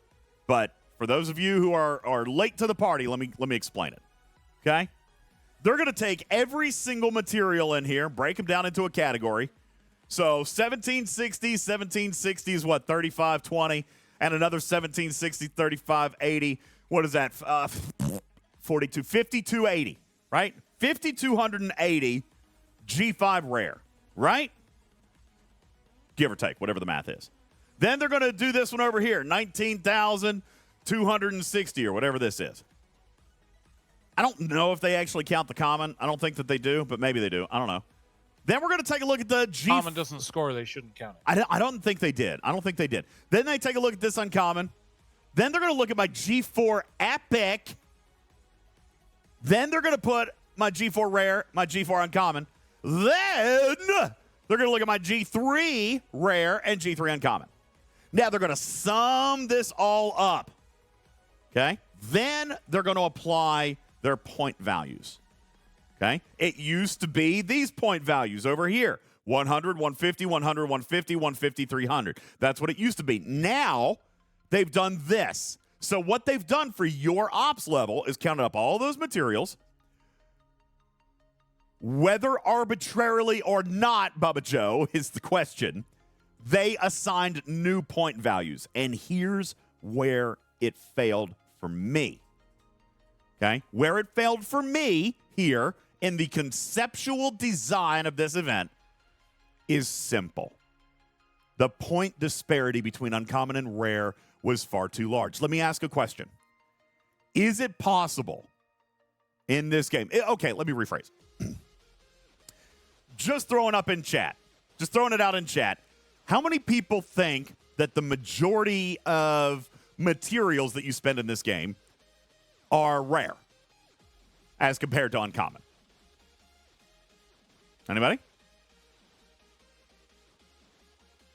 But for those of you who are late to the party, let me explain it. Okay? They're going to take every single material in here, break them down into a category. So 1760 is what? 3520, and another 1760, 3580. What is that? 42, 5280, right? 5280 G5 rare, right? Give or take, whatever the math is. Then they're going to do this one over here, 19,260 or whatever this is. I don't know if they actually count the common. I don't think that they do, but maybe they do. I don't know. Then we're going to take a look at the G. Common doesn't score. They shouldn't count it. I don't think they did. Then they take a look at this uncommon. Then they're going to look at my G4 epic. Then they're going to put my G4 rare, my G4 uncommon. Then they're going to look at my G3 rare and G3 uncommon. Now they're going to sum this all up. Okay? Then they're going to apply their point values. Okay? It used to be these point values over here. 100, 150, 100, 150, 150, 300. That's what it used to be. Now, they've done this. So what they've done for your ops level is counted up all those materials, Whether arbitrarily or not, Bubba Joe, is the question, they assigned new point values. And here's where it failed for me. Okay? Where it failed for me here in the conceptual design of this event is simple. The point disparity between uncommon and rare was far too large. Let me ask a question. Is it possible in this game? Okay, let me rephrase. Just throwing it out in chat. How many people think that the majority of materials that you spend in this game are rare as compared to uncommon? Anybody?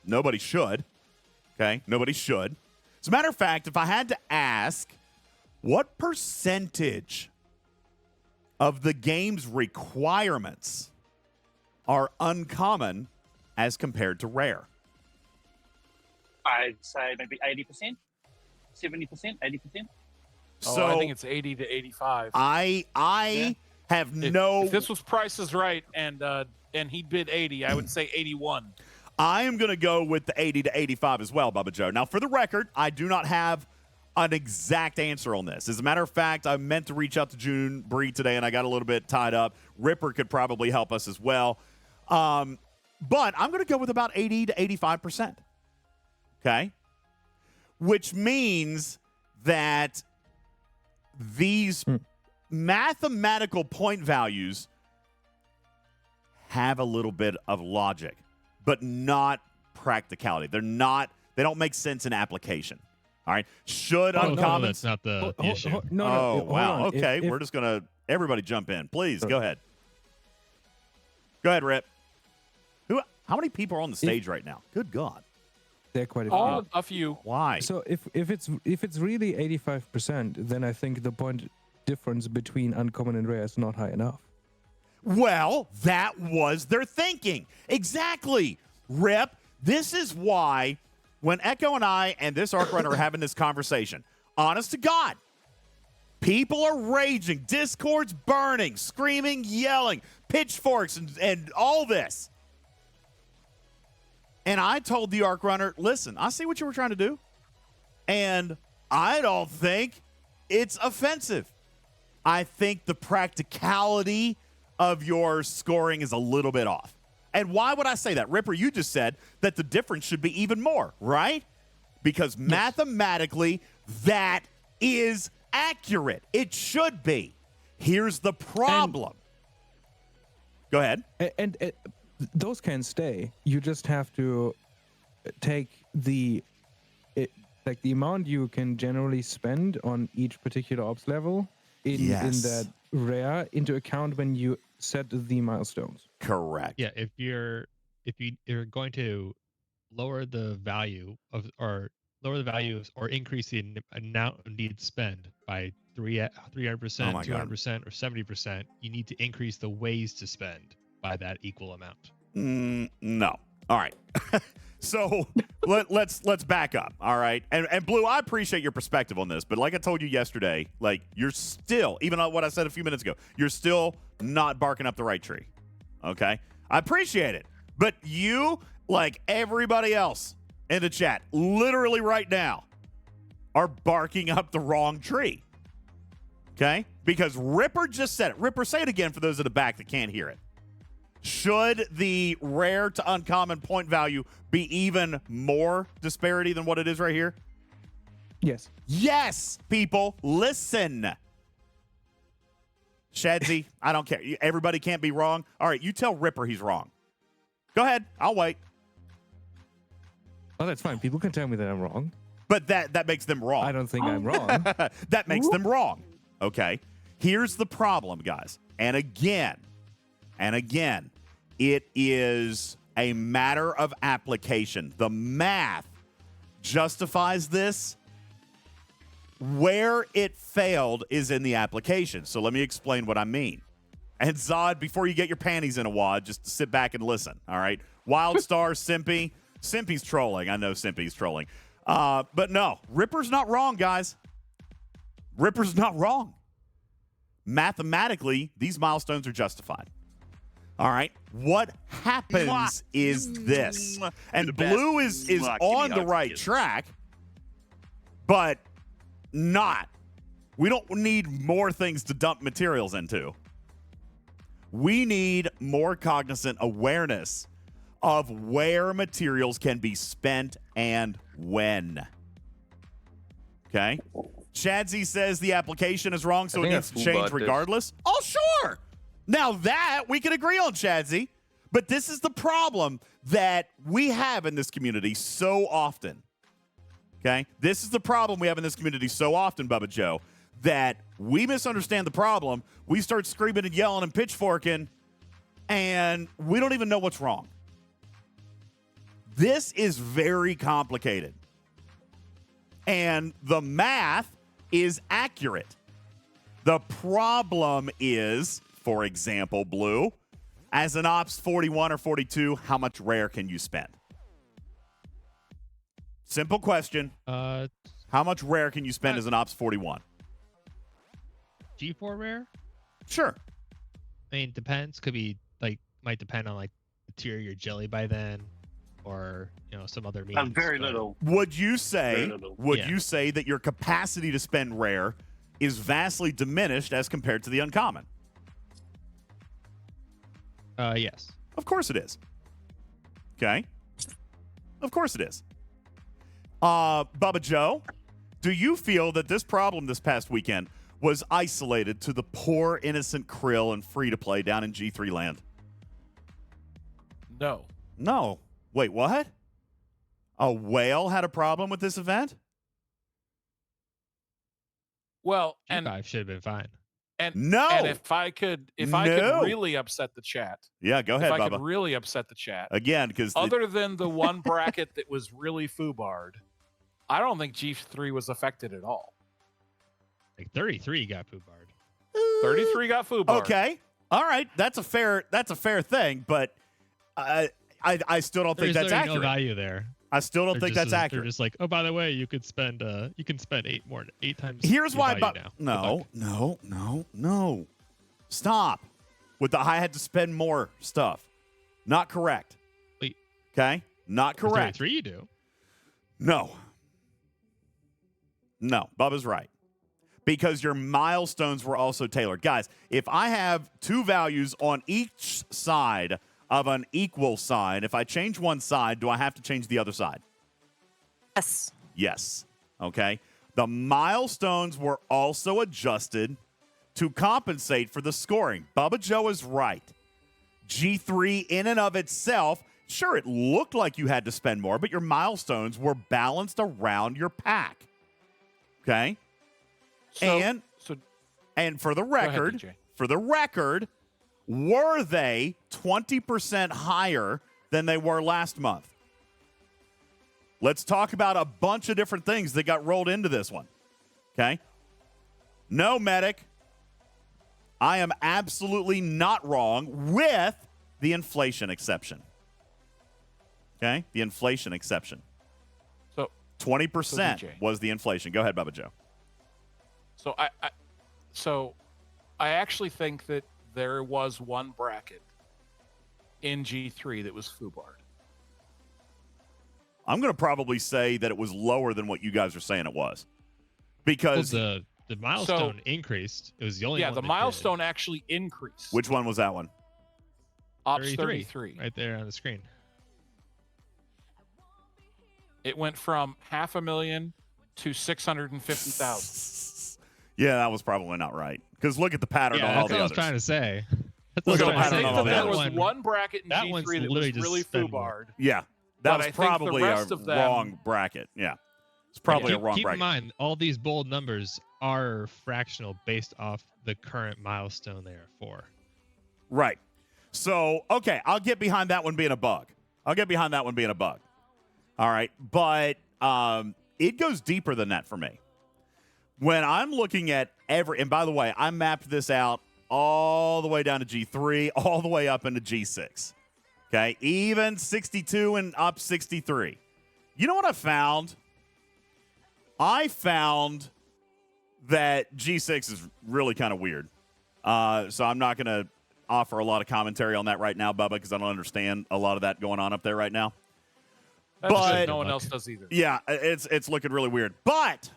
Nobody should. Okay? Nobody should. As a matter of fact, if I had to ask, what percentage of the game's requirements are uncommon as compared to rare? I'd say maybe 80%, 70%, 80%. So I think it's 80 to 85. I have no. If this was Price is Right and he bid 80, I would say 81. I am going to go with the 80 to 85 as well, Bubba Joe. Now, for the record, I do not have an exact answer on this. As a matter of fact, I meant to reach out to June Bree today, and I got a little bit tied up. Ripper could probably help us as well. But I'm going to go with about 80 to 85%. Okay? Which means that these mathematical point values have a little bit of logic, but not practicality. They don't make sense in application. All right. Should uncommon. No, that's not the issue. No, wow. Okay. We're just going to, everybody jump in. Please, go ahead. Go ahead, Rip. How many people are on the stage right now? Good God. There are quite a few. A few. Why? So if it's really 85%, then I think the point difference between uncommon and rare is not high enough. Well, that was their thinking. Exactly. Rip, this is why when Echo and I and this Arc Runner are having this conversation, honest to God, people are raging, Discord's burning, screaming, yelling, pitchforks, and all this. And I told the Arc Runner, listen, I see what you were trying to do, and I don't think it's offensive. I think the practicality of your scoring is a little bit off. And why would I say that? Ripper, you just said that the difference should be even more, right? Because mathematically, that is accurate. It should be. Here's the problem. Go ahead. And those can stay. You just have to take the amount you can generally spend on each particular ops level in that rare into account when you set the milestones. Correct. Yeah, if you're going to lower the value of or increase the amount of need to spend by 300%, 200%, or 70%, you need to increase the ways to spend by that equal amount. No. All right. So let's back up. All right. And Blue, I appreciate your perspective on this, but like I told you yesterday, like you're still, even on what I said a few minutes ago, you're still not barking up the right tree. Okay. I appreciate it. But you, like everybody else in the chat, literally right now, are barking up the wrong tree. Okay? Because Ripper just said it. Ripper, say it again for those in the back that can't hear it. Should the rare to uncommon point value be even more disparity than what it is right here? Yes. Yes, people, listen. Shadsy, I don't care. Everybody can't be wrong. All right, you tell Ripper he's wrong. Go ahead. I'll wait. Oh, that's fine. People can tell me that I'm wrong. But that makes them wrong. I don't think I'm wrong. That makes them wrong. Okay. Here's the problem, guys. And again, it is a matter of application. The math justifies this. Where it failed is in the application. So let me explain what I mean. And Zod, before you get your panties in a wad, just sit back and listen, all right? Wildstar, Simpy. Simpy's trolling. I know Simpy's trolling. But no, Ripper's not wrong, guys. Ripper's not wrong. Mathematically, these milestones are justified. All right. What happens is this. You're And the best. blue is Give me on the hugs, right kisses. track, but not. We don't need more things to dump materials into. We need more cognizant awareness of where materials can be spent and when. Okay? Chadsy says the application is wrong, so it think needs to that's change Full Bot regardless. Oh, sure. Now that we can agree on, Chadsy. But this is the problem that we have in this community so often. Okay? This is the problem we have in this community so often, Bubba Joe, that we misunderstand the problem. We start screaming and yelling and pitchforking, and we don't even know what's wrong. This is very complicated. And the math is accurate. The problem is, for example, Blue, as an Ops 41 or 42, how much rare can you spend? Simple question. How much rare can you spend as an Ops 41? G4 rare? Sure. I mean, depends. Could be might depend on material jelly by then, or some other means. Very little. Would you say? Very little. Would you say that your capacity to spend rare is vastly diminished as compared to the uncommon? Yes. Of course it is. Okay. Of course it is. Bubba Joe, do you feel that this problem this past weekend was isolated to the poor, innocent krill and free-to-play down in G3 land? No. No. Wait, what? A whale had a problem with this event? Well, G5 should have been fine. And No. And if I could No. really upset the chat. Yeah, go ahead, If I Bubba. could really upset the chat. Again, because Other than the one bracket that was really foobarred, I don't think G3 was affected at all. 33 got foobarred. 33 got foobarred. Okay. All right. That's a fair thing, but I still don't think There's that's literally accurate. no value there. I still don't think that's They're accurate. just like, oh, by the way, you could spend 8 times. Here's your why. value now. No. Stop. With the I had to spend more stuff. Not correct. Wait. Okay. Not For correct. 33 you do. No. Bubba's right. Because your milestones were also tailored. Guys, if I have two values on each side of an equal sign, if I change one side, do I have to change the other side? Yes. Yes. Okay. The milestones were also adjusted to compensate for the scoring. Bubba Joe is right. G3 in and of itself, sure, it looked like you had to spend more, but your milestones were balanced around your pack. Okay? And for the record, were they 20% higher than they were last month? Let's talk about a bunch of different things that got rolled into this one. Okay? No, Medic. I am absolutely not wrong with the inflation exception. Okay? The inflation exception. So 20% DJ. was the inflation. Go ahead, Bubba Joe. So I actually think that there was one bracket in G3 that was foobarred. I'm going to probably say that it was lower than what you guys are saying it was. Because the milestone increased. It was the only one. The milestone actually increased. Which one was that one? Ops 33. Right there on the screen. It went from 500,000 to 650,000. Yeah, that was probably not right. Because look at the pattern on all the others. That's what I was trying to say. Look at the I pattern think on all that the there others. was one bracket in that G3 one's that was literally just really spend more. foobarred. Yeah, But that I was think the probably a rest of them- wrong bracket. Yeah, it's probably a wrong keep bracket. in mind, all these bold numbers are fractional based off the current milestone they are for. Right. So, okay, I'll get behind that one being a bug. All right, but it goes deeper than that for me. When I'm looking at and by the way, I mapped this out all the way down to G3, all the way up into G6. Okay, even 62 and up 63. You know what I found? I found that G6 is really kind of weird. So I'm not gonna offer a lot of commentary on that right now, Bubba, because I don't understand a lot of that going on up there right now. That's But good. No one else does either. Yeah, it's looking really weird. But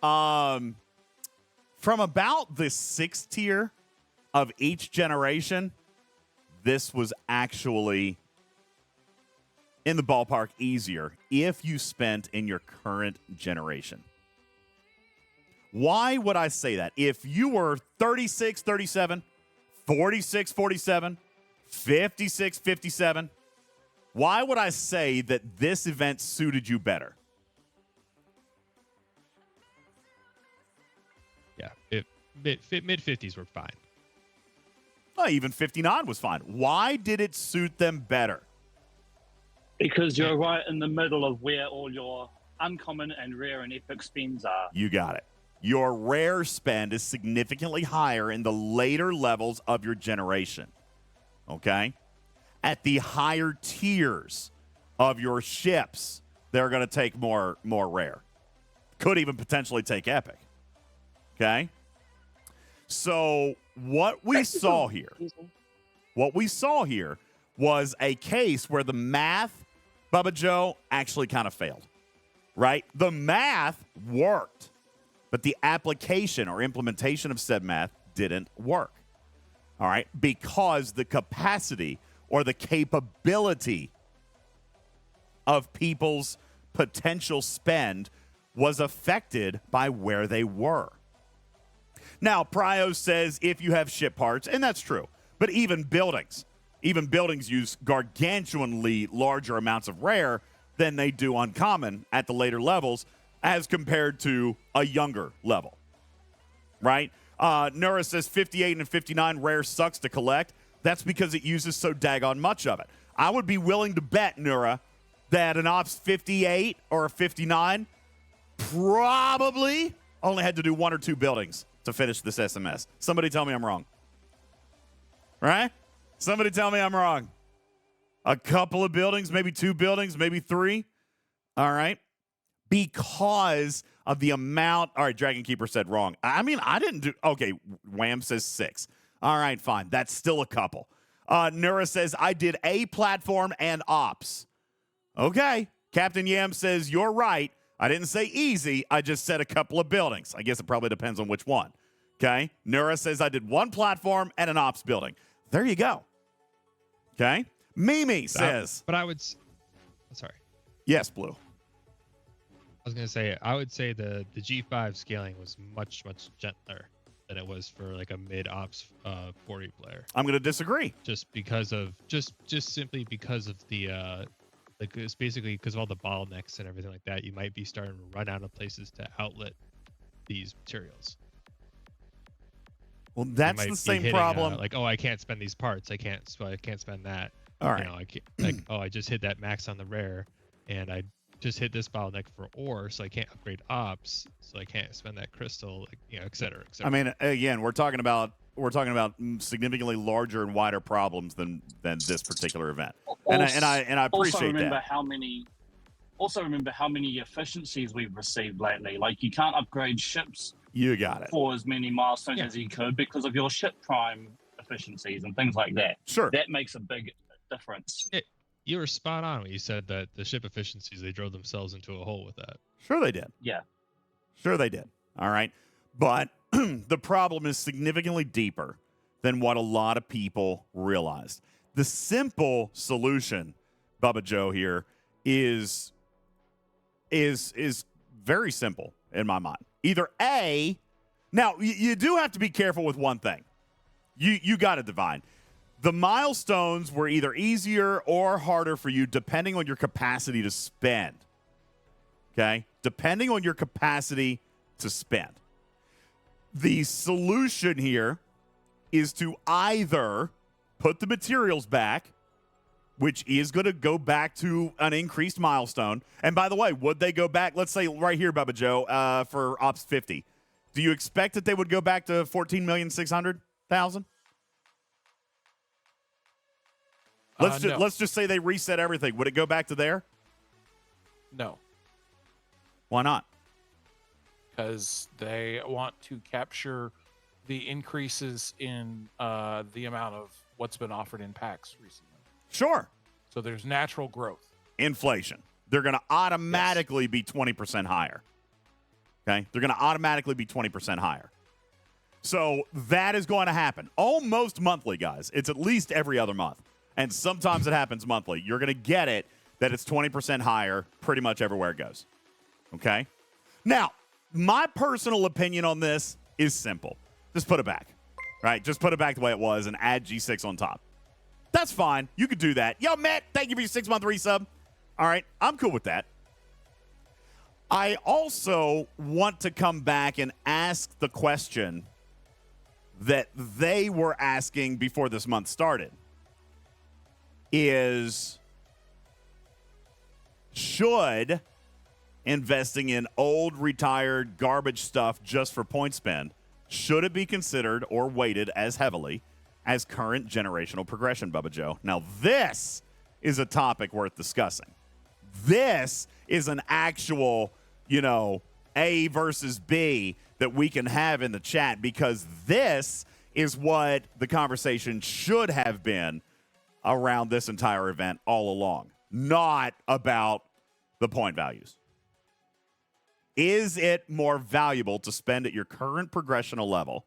from about the 6th tier of each generation, this was actually in the ballpark easier if you spent in your current generation. Why would I say that? If you were 36, 37, 46, 47, 56, 57, why would I say that this event suited you better? Yeah, mid 50s were fine. Oh, even 59 was fine. Why did it suit them better? Because you're right in the middle of where all your uncommon and rare and epic spends are. You got it. Your rare spend is significantly higher in the later levels of your generation. Okay? At the higher tiers of your ships, they're going to take more rare. Could even potentially take epic. Okay? So what we saw here was a case where the math, Bubba Joe, actually kind of failed. Right? The math worked, but the application or implementation of said math didn't work. All right? Because the capacity or the capability of people's potential spend was affected by where they were. Now, Prio says if you have ship parts, and that's true, but even buildings use gargantuanly larger amounts of rare than they do uncommon at the later levels as compared to a younger level, right? Nura says 58 and 59 rare sucks to collect. That's because it uses so daggone much of it. I would be willing to bet, Nura, that an Ops 58 or a 59 probably only had to do 1 or 2 buildings to finish this SMS. Somebody tell me I'm wrong. Right? Somebody tell me I'm wrong. A couple of buildings, maybe 2 buildings, maybe 3. All right. Because of the amount. All right, Dragon Keeper said wrong. I mean, I didn't do. Okay, Wham says 6. All right, fine. That's still a couple. Nura says, I did a platform and ops. Okay. Captain Yam says, you're right. I didn't say easy. I just said a couple of buildings. I guess it probably depends on which one. Okay. Nura says, I did 1 platform and an ops building. There you go. Okay. Mimi says. But I would. Sorry. Yes, Blue. I was going to say, I would say the G5 scaling was much, much gentler than it was for like a mid-ops 40 player. I'm going to disagree. Just because of, just simply because of the, like it's basically because of all the bottlenecks and everything like that, you might be starting to run out of places to outlet these materials. Well, that's the same problem. Like, oh, I can't spend these parts. I can't spend that. All right. You know, I can't, like, oh, I just hit that max on the rare, and I just hit this bottleneck for ore, so I can't upgrade ops, so I can't spend that crystal, like, you know, et cetera, et cetera. I mean, again, we're talking about significantly larger and wider problems than this particular event, and I appreciate that. Also remember how many efficiencies we've received lately. Like, you can't upgrade ships. You got it. For as many milestones as you could because of your ship prime efficiencies and things like that. Sure. That makes a big difference. You were spot on when you said that the ship efficiencies, they drove themselves into a hole with that. Sure they did. Yeah. Sure they did. All right. But the problem is significantly deeper than what a lot of people realized. The simple solution, Bubba Joe here, is very simple in my mind. Either A, now you do have to be careful with one thing. You got it, Divine. The milestones were either easier or harder for you depending on your capacity to spend. Okay? Depending on your capacity to spend. The solution here is to either put the materials back, which is going to go back to an increased milestone. And by the way, would they go back? Let's say right here, Bubba Joe, for Ops 50. Do you expect that they would go back to 14,600,000? No. Let's just say they reset everything. Would it go back to there? No. Why not? Because they want to capture the increases in the amount of what's been offered in packs recently. Sure. So there's natural growth. Inflation. They're going to automatically be 20% higher. Okay? They're going to automatically be 20% higher. So that is going to happen almost monthly, guys. It's at least every other month. And sometimes it happens monthly. You're going to get it that it's 20% higher pretty much everywhere it goes. Okay? Now, my personal opinion on this is simple. Just put it back. Right? Just put it back the way it was and add G6 on top. That's fine. You could do that. Yo, Matt, thank you for your 6-month resub. All right? I'm cool with that. I also want to come back and ask the question that they were asking before this month started is, should investing in old, retired, garbage stuff just for point spend, should it be considered or weighted as heavily as current generational progression, Bubba Joe? Now, this is a topic worth discussing. This is an actual, A versus B that we can have in the chat, because this is what the conversation should have been around this entire event all along, not about the point values. Is it more valuable to spend at your current progressional level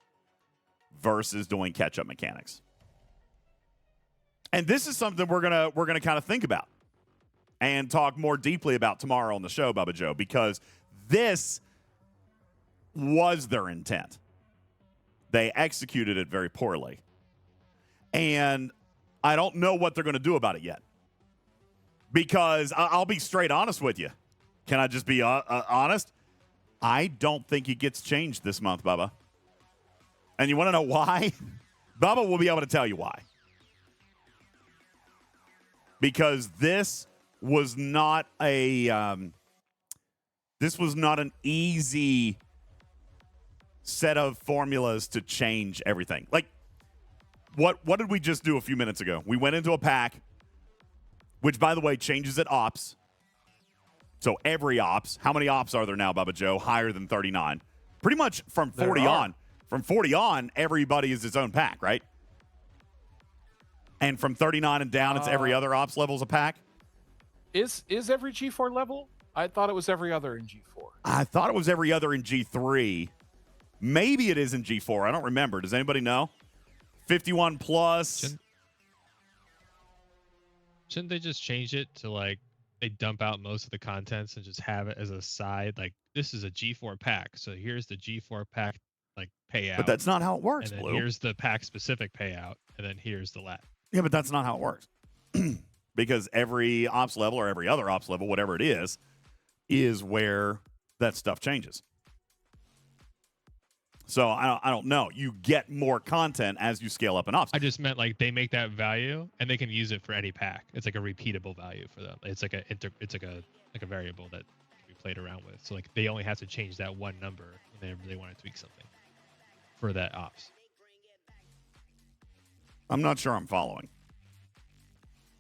versus doing catch-up mechanics? And this is something we're gonna kind of think about and talk more deeply about tomorrow on the show, Bubba Joe, because this was their intent. They executed it very poorly. And I don't know what they're going to do about it yet. Because I'll be straight honest with you. Can I just be honest? I don't think it gets changed this month, Bubba. And you want to know why? Bubba will be able to tell you why. Because this was not an easy set of formulas to change everything. Like, what did we just do a few minutes ago? We went into a pack, which, by the way, changes at ops. So every ops, how many ops are there now, Bubba Joe? Higher than 39. Pretty much from 40 on. From 40 on, everybody is its own pack, right? And from 39 and down, it's every other ops level's a pack. Is every G4 level? I thought it was every other in G4. I thought it was every other in G3. Maybe it is in G4. I don't remember. Does anybody know? 51 plus. Shouldn't they just change it to, like, they dump out most of the contents and just have it as a side? Like, this is a G4 pack, so here's the G4 pack, like, payout. But that's not how it works, and then Blue. here's the pack-specific payout, and then here's the lat. Yeah, but that's not how it works. Because every ops level or every other ops level, whatever it is where that stuff changes. So I don't know. You get more content as you scale up in ops. I just meant, like, they make that value and they can use it for any pack. It's like a repeatable value for them. It's like a variable that can be played around with. So, like, they only have to change that one number when they really want to tweak something for that ops. I'm not sure I'm following.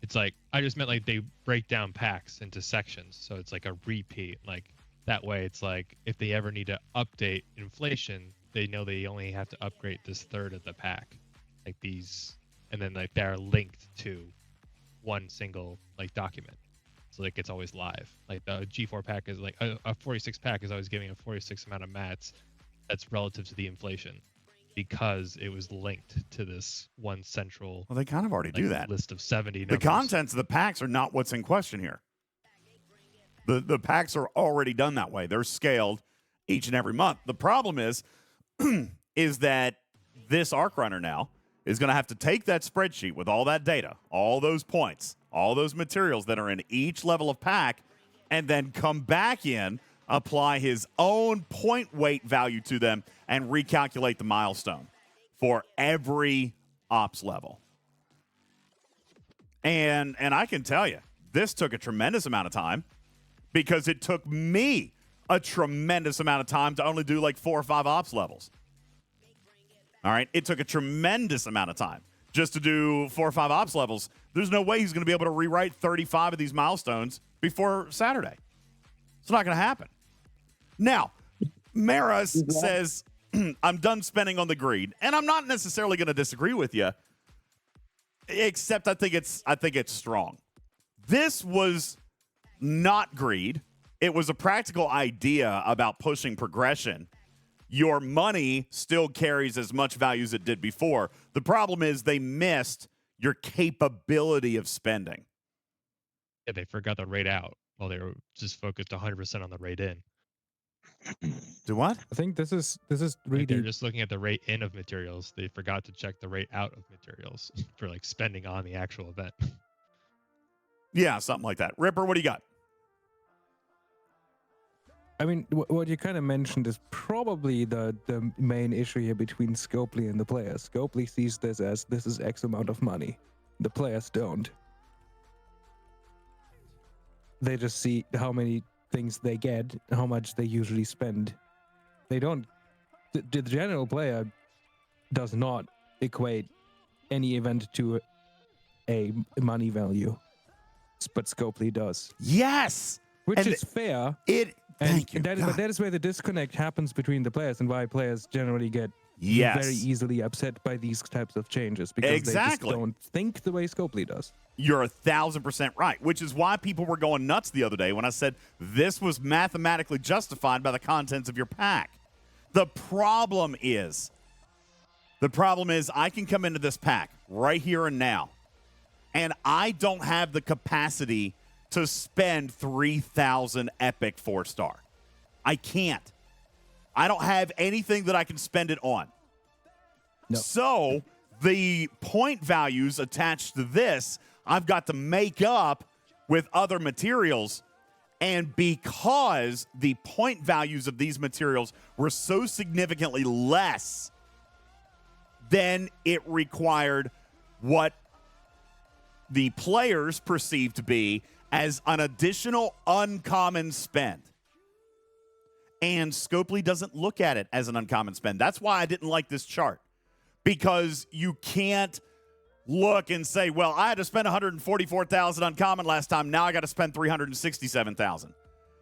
It's like, I just meant, like, they break down packs into sections, so it's like a repeat. Like, that way it's like, if they ever need to update inflation, they know they only have to upgrade this third of the pack. Like, these, and then, like, they're linked to one single, like, document. So, like, it's always live. Like, the G4 pack is like, a 46 pack is always giving a 46 amount of mats that's relative to the inflation, because it was linked to this one central. Well, they kind of already do that. List of 70 numbers. The contents of the packs are not what's in question here. The packs are already done that way. They're scaled each and every month. The problem is that this Arc Runner now is going to have to take that spreadsheet with all that data, all those points, all those materials that are in each level of pack, and then come back in, apply his own point weight value to them, and recalculate the milestone for every ops level. And I can tell you, this took a tremendous amount of time, because it took me a tremendous amount of time to only do like 4 or 5 ops levels. All right? It took a tremendous amount of time just to do 4 or 5 ops levels. There's no way he's going to be able to rewrite 35 of these milestones before Saturday. It's not going to happen. Now, Maris says, I'm done spending on the greed. And I'm not necessarily going to disagree with you, except I think it's strong. This was not greed. It was a practical idea about pushing progression. Your money still carries as much value as it did before. The problem is they missed your capability of spending. Yeah, they forgot the rate out while they were just focused 100% on the rate in. Do what? I think this is really Like they're just looking at the rate in of materials. They forgot to check the rate out of materials for like spending on the actual event. Yeah, something like that. Ripper, what do you got? I mean, what you kind of mentioned is probably the main issue here between Scopely and the players. Scopely sees this as this is X amount of money. The players don't. They just see how many things they get, how much they usually spend. They don't. The general player does not equate any event to a money value, but Scopely does. Yes! Which is fair. Thank you. But that is where the disconnect happens between the players and why players generally get very easily upset by these types of changes because they just don't think the way Scopely does. You're 1,000% right, which is why people were going nuts the other day when I said this was mathematically justified by the contents of your pack. The problem is I can come into this pack right here and now, and I don't have the capacity to spend 3,000 epic 4-star. I can't. I don't have anything that I can spend it on. No. So the point values attached to this, I've got to make up with other materials. And because the point values of these materials were so significantly less, then it required what the players perceived to be as an additional uncommon spend. And Scopely doesn't look at it as an uncommon spend. That's why I didn't like this chart. Because you can't look and say, well, I had to spend 144,000 uncommon last time. Now I got to spend 367,000.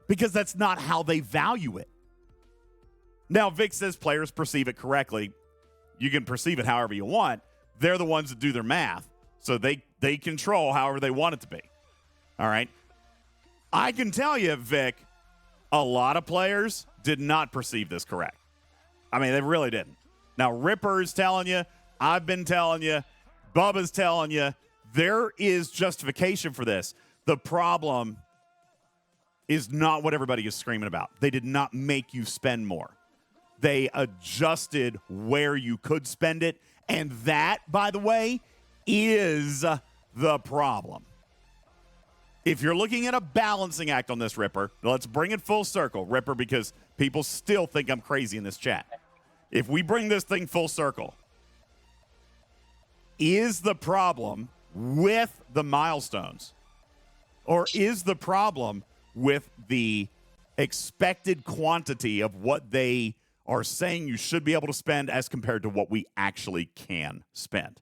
Because that's not how they value it. Now, Vic says players perceive it correctly. You can perceive it however you want. They're the ones that do their math. So they control however they want it to be. All right. I can tell you, Vic, a lot of players did not perceive this correct. I mean, they really didn't. Now, Ripper's telling you, I've been telling you, Bubba's telling you, there is justification for this. The problem is not what everybody is screaming about. They did not make you spend more. They adjusted where you could spend it. And that, by the way, is the problem. If you're looking at a balancing act on this, Ripper, let's bring it full circle, Ripper, because people still think I'm crazy in this chat. If we bring this thing full circle, is the problem with the milestones, or is the problem with the expected quantity of what they are saying you should be able to spend as compared to what we actually can spend?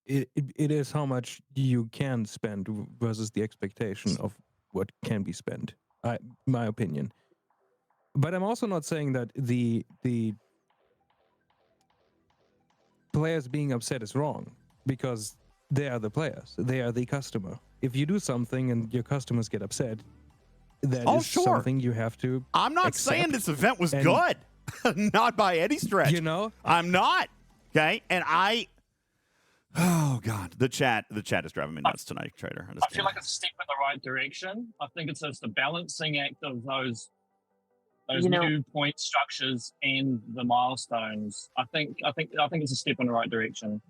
It is how much you can spend versus the expectation of what can be spent. My opinion. But I'm also not saying that the players being upset is wrong, because they are the players. They are the customer. If you do something and your customers get upset, that is something you have to I'm not saying this event was good. Not by any stretch. You know? I'm not. Okay? And oh God, the chat is driving me nuts tonight, Trader. I feel like it's a step in the right direction. I think it's the balancing act of those new point structures and the milestones. I think it's a step in the right direction.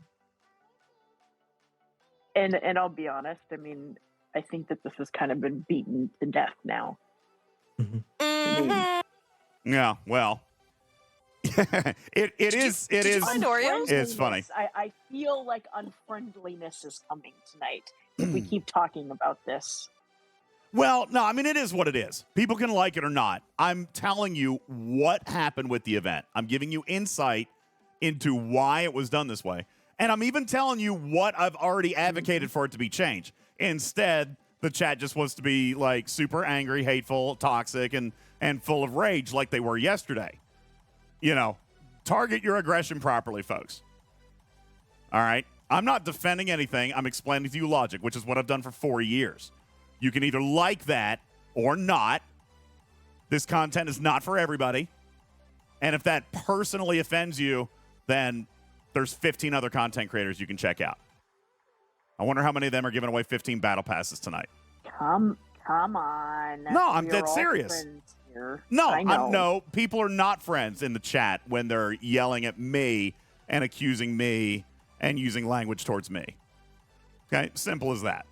And I'll be honest, I mean, I think that this has kind of been beaten to death now. Yeah, well. it is it's funny. I feel like unfriendliness is coming tonight if we keep talking about this. Well, no, I mean, it is what it is. People can like it or not. I'm telling you what happened with the event. I'm giving you insight into why it was done this way. And I'm even telling you what I've already advocated for it to be changed. Instead, the chat just wants to be like super angry, hateful, toxic, and full of rage like they were yesterday. You know, target your aggression properly, folks. All right? I'm not defending anything. I'm explaining to you logic, which is what I've done for 4 years. You can either like that or not. This content is not for everybody. And if that personally offends you, then there's 15 other content creators you can check out. I wonder how many of them are giving away 15 battle passes tonight. Come on. No, I'm We're dead all serious. friends here. No, I know. no, people are not friends in the chat when they're yelling at me and accusing me and using language towards me. Okay? Simple as that.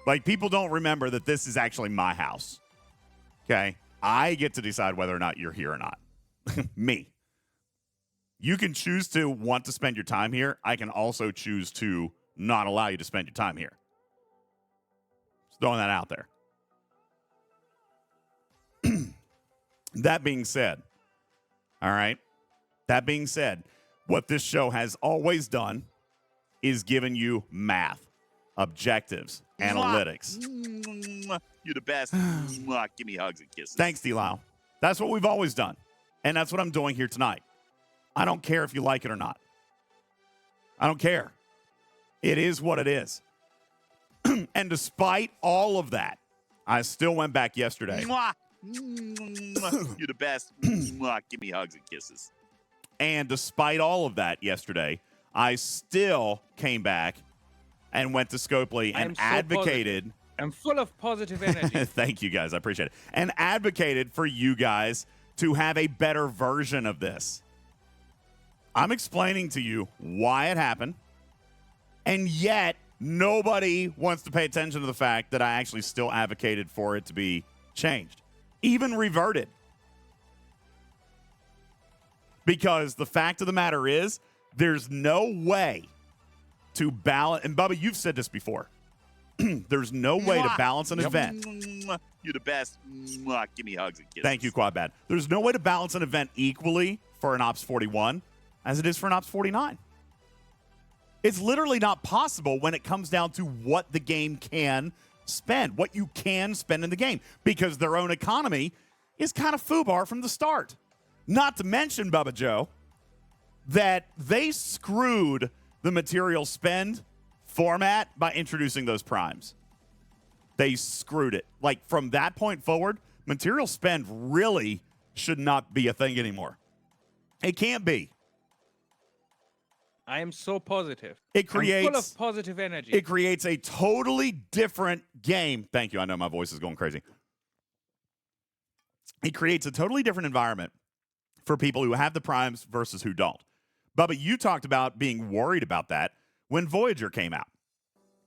Like, people don't remember that this is actually my house. Okay? I get to decide whether or not you're here or not. Me. You can choose to want to spend your time here. I can also choose to not allow you to spend your time here. Just throwing that out there. That being said, all right? That being said, what this show has always done is given you math, objectives, analytics. You're the best. Give me hugs and kisses. Thanks, D-Lau. That's what we've always done. And that's what I'm doing here tonight. I don't care if you like it or not. I don't care. It is what it is. And despite all of that, I still went back yesterday. You're the best. Give me hugs and kisses. And despite all of that yesterday, I still came back and went to Scopely and advocated. I'm full of positive energy. Thank you, guys. I appreciate it. And advocated for you guys to have a better version of this. I'm explaining to you why it happened, and yet nobody wants to pay attention to the fact that I actually still advocated for it to be changed, even reverted. Because the fact of the matter is, there's no way to balance, and Bubba, you've said this before, there's no way to balance an event. You're the best. Give me hugs and kisses. Thank you, Quad Bad. There's no way to balance an event equally for an Ops 41 as it is for an Ops 49. It's literally not possible when it comes down to what the game can spend, what you can spend in the game, because their own economy is kind of foobar from the start. Not to mention, Bubba Joe, that they screwed the material spend format by introducing those primes. They screwed it. Like, from that point forward, material spend really should not be a thing anymore. It can't be. I am so positive. It creates I'm full of positive energy. It creates a totally different game. Thank you. I know my voice is going crazy. It creates a totally different environment for people who have the primes versus who don't. Bubba, you talked about being worried about that when Voyager came out.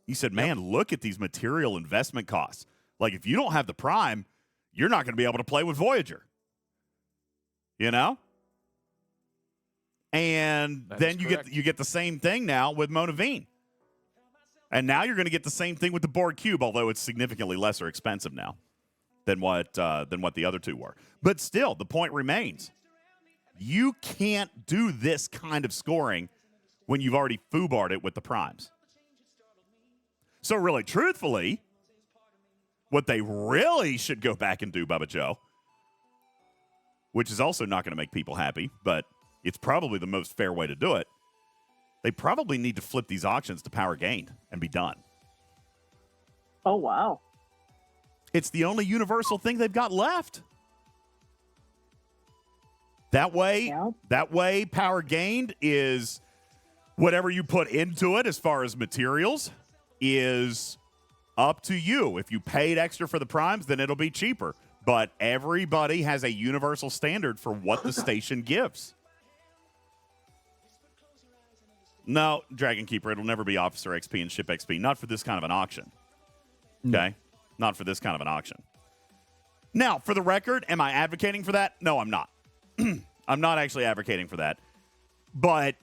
You said, man, look at these material investment costs. Like, if you don't have the prime, you're not going to be able to play with Voyager. You know? And then you get the same thing now with Monavine. And now you're going to get the same thing with the Borg Cube, although it's significantly lesser expensive now than what the other two were. But still, the point remains. You can't do this kind of scoring when you've already foobarred it with the primes. So really, truthfully, what they really should go back and do, Bubba Joe, which is also not going to make people happy, but it's probably the most fair way to do it, they probably need to flip these auctions to power gained and be done. Oh, wow. It's the only universal thing they've got left. That way, power gained is whatever you put into it as far as materials is up to you. If you paid extra for the primes, then it'll be cheaper. But everybody has a universal standard for what the station gives. No, Dragon Keeper, it'll never be Officer XP and Ship XP. Not for this kind of an auction. Okay? Not for this kind of an auction. Now, for the record, am I advocating for that? No, I'm not. I'm not actually advocating for that. But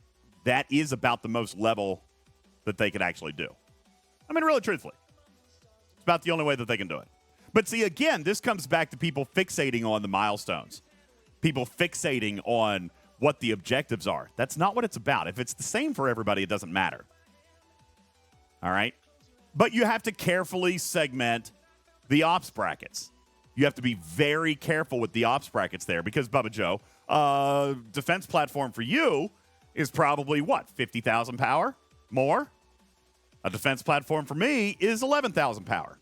that is about the most level that they could actually do. I mean, really, truthfully. It's about the only way that they can do it. But see, again, this comes back to people fixating on the milestones. People fixating on what the objectives are. That's not what it's about. If it's the same for everybody, it doesn't matter. All right? But you have to carefully segment the ops brackets. You have to be very careful with the ops brackets there because, Bubba Joe, defense platform for you is probably, what, 50,000 power? More? A defense platform for me is 11,000 power.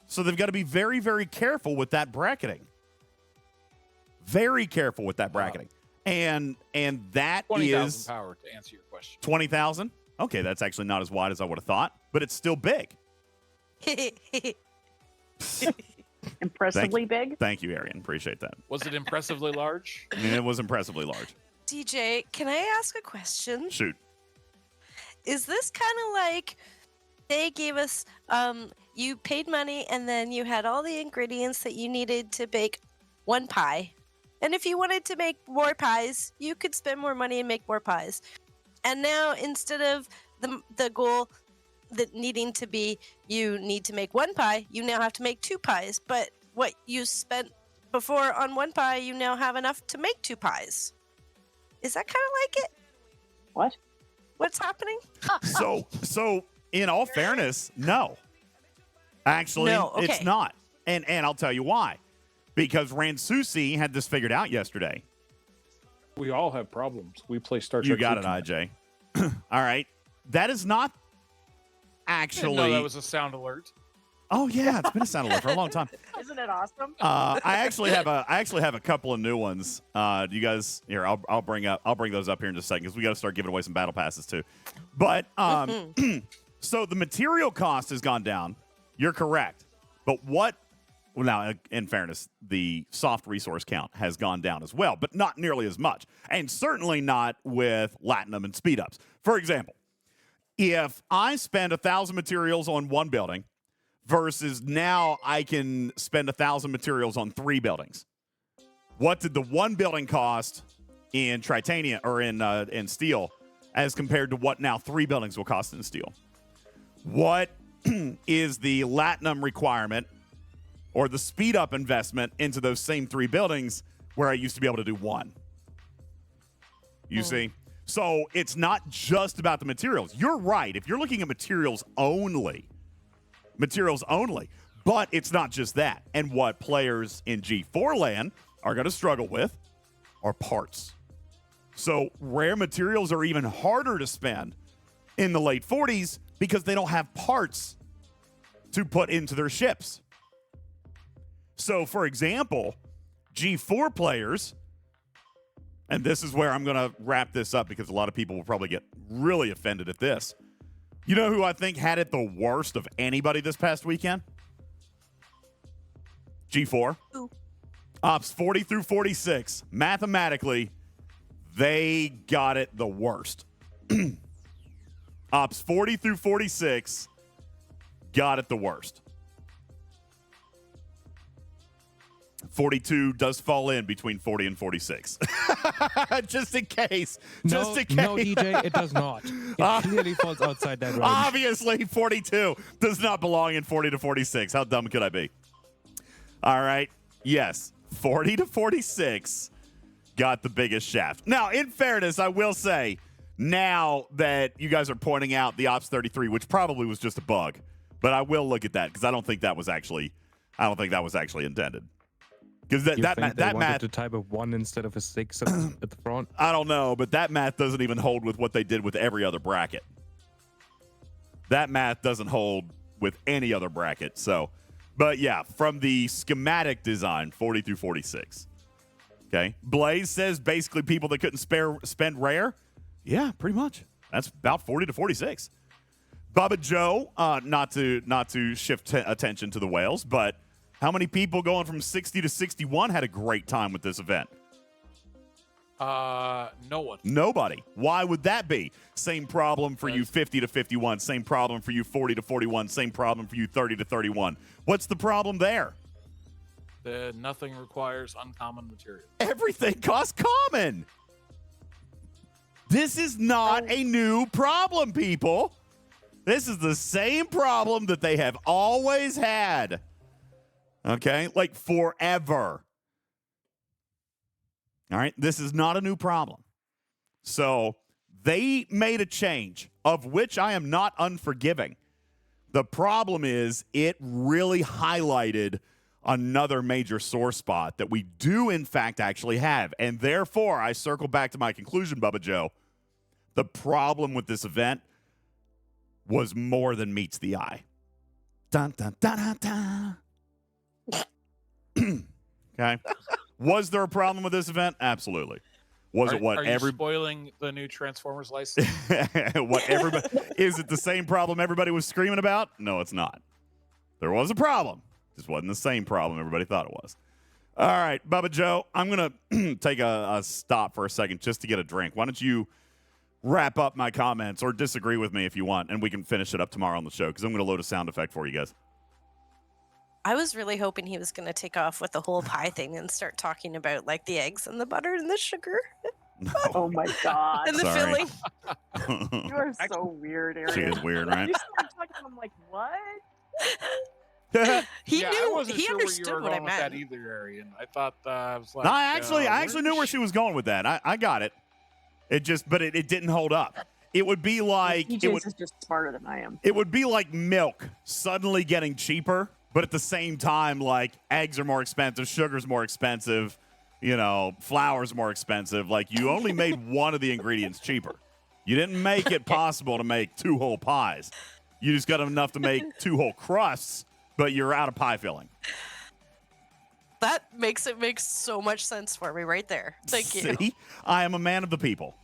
So they've got to be very, very careful with that bracketing. Very careful with that bracketing. And that 20,000 is power to answer your question. 20,000? Okay, that's actually not as wide as I would have thought, but it's still big. Impressively big? Thank you, Arian. Appreciate that. Was it impressively large? It was impressively large. DJ, can I ask a question? Shoot. Is this kind of like they gave us, you paid money and then you had all the ingredients that you needed to bake one pie. And if you wanted to make more pies, you could spend more money and make more pies. And now instead of the goal that needing to be you need to make one pie, you now have to make two pies. But what you spent before on one pie, you now have enough to make two pies. Is that kind of like it? What? What's happening? So in all fairness, no. Actually, No, okay. It's not. And I'll tell you why. Because Ransusi had this figured out yesterday. We all have problems. We play Star Trek. You got it, IJ. All right. That is not actually. No, that was a sound alert. Oh yeah, it's been a sound alert for a long time. Isn't it awesome? I actually have a couple of new ones. You guys here, I'll bring those up here in just a second because we got to start giving away some battle passes too. But so the material cost has gone down. You're correct. But what? Well, now, in fairness, the soft resource count has gone down as well, but not nearly as much, and certainly not with Latinum and speed ups. For example, if I spend 1,000 materials on one building versus now I can spend 1,000 materials on 3 buildings, what did the one building cost in Tritania or in steel as compared to what now 3 buildings will cost in steel? What is the Latinum requirement or the speed up investment into those same 3 buildings where I used to be able to do 1? You see? So it's not just about the materials. You're right. If you're looking at materials only, but it's not just that. And what players in G4 land are going to struggle with are parts. So rare materials are even harder to spend in the late 40s because they don't have parts to put into their ships. So, for example, G4 players, and this is where I'm going to wrap this up because a lot of people will probably get really offended at this. You know who I think had it the worst of anybody this past weekend? G4. Who? Ops 40 through 46. Mathematically, they got it the worst. Ops 40 through 46 got it the worst. 42 does fall in between 40 and 46. Just in case. No, DJ, it does not. It clearly falls outside that range. Obviously, 42 does not belong in 40 to 46. How dumb could I be? All right. Yes, 40 to 46 got the biggest shaft. Now, in fairness, I will say, now that you guys are pointing out the Ops 33, which probably was just a bug, but I will look at that because I don't think that was actually intended. Because that math to type a 1 instead of a 6 at the front. I don't know, but that math doesn't even hold with what they did with every other bracket. That math doesn't hold with any other bracket. So, but yeah, from the schematic design, 40 through 46. Okay, Blaze says basically people that couldn't spend rare. Yeah, pretty much. That's about 40 to 46. Bubba Joe, not to shift attention to the whales, but how many people going from 60 to 61 had a great time with this event? No one. Nobody. Why would that be? Same problem for you 50 to 51. Same problem for you 40 to 41. Same problem for you 30 to 31. What's the problem there? Nothing requires uncommon material. Everything costs common. This is not a new problem, people. This is the same problem that they have always had. Okay? Like forever. All right? This is not a new problem. So they made a change, of which I am not unforgiving. The problem is it really highlighted another major sore spot that we do, in fact, actually have. And therefore, I circle back to my conclusion, Bubba Joe. The problem with this event was more than meets the eye. Dun, dun, dun, dun, dun. Okay. Was there a problem with this event? Absolutely. Was it what are you spoiling the new Transformers license? what everybody is it the same problem everybody was screaming about? No, it's not. There was a problem. Just wasn't the same problem everybody thought it was. All right, Bubba Joe, I'm gonna take a stop for a second just to get a drink. Why don't you wrap up my comments or disagree with me if you want, and we can finish it up tomorrow on the show because I'm gonna load a sound effect for you guys. I was really hoping he was going to take off with the whole pie thing and start talking about like the eggs and the butter and the sugar. No. Oh my god. And the Sorry. filling. You are so weird, Aaron. She is weird, right? You started talking, I'm like, what? He I knew. wasn't He sure understood where you were what I going with that meant. either, Arian. I thought I was like, No, I actually knew where she was going with that. I got it. But it didn't hold up. It would be like DJz is just smarter than I am. It would be like milk suddenly getting cheaper, but at the same time, like eggs are more expensive, sugar's more expensive, flour's more expensive. Like you only made one of the ingredients cheaper. You didn't make it possible to make 2 whole pies. You just got enough to make 2 whole crusts, but you're out of pie filling. That makes so much sense for me right there. Thank you. See, I am a man of the people.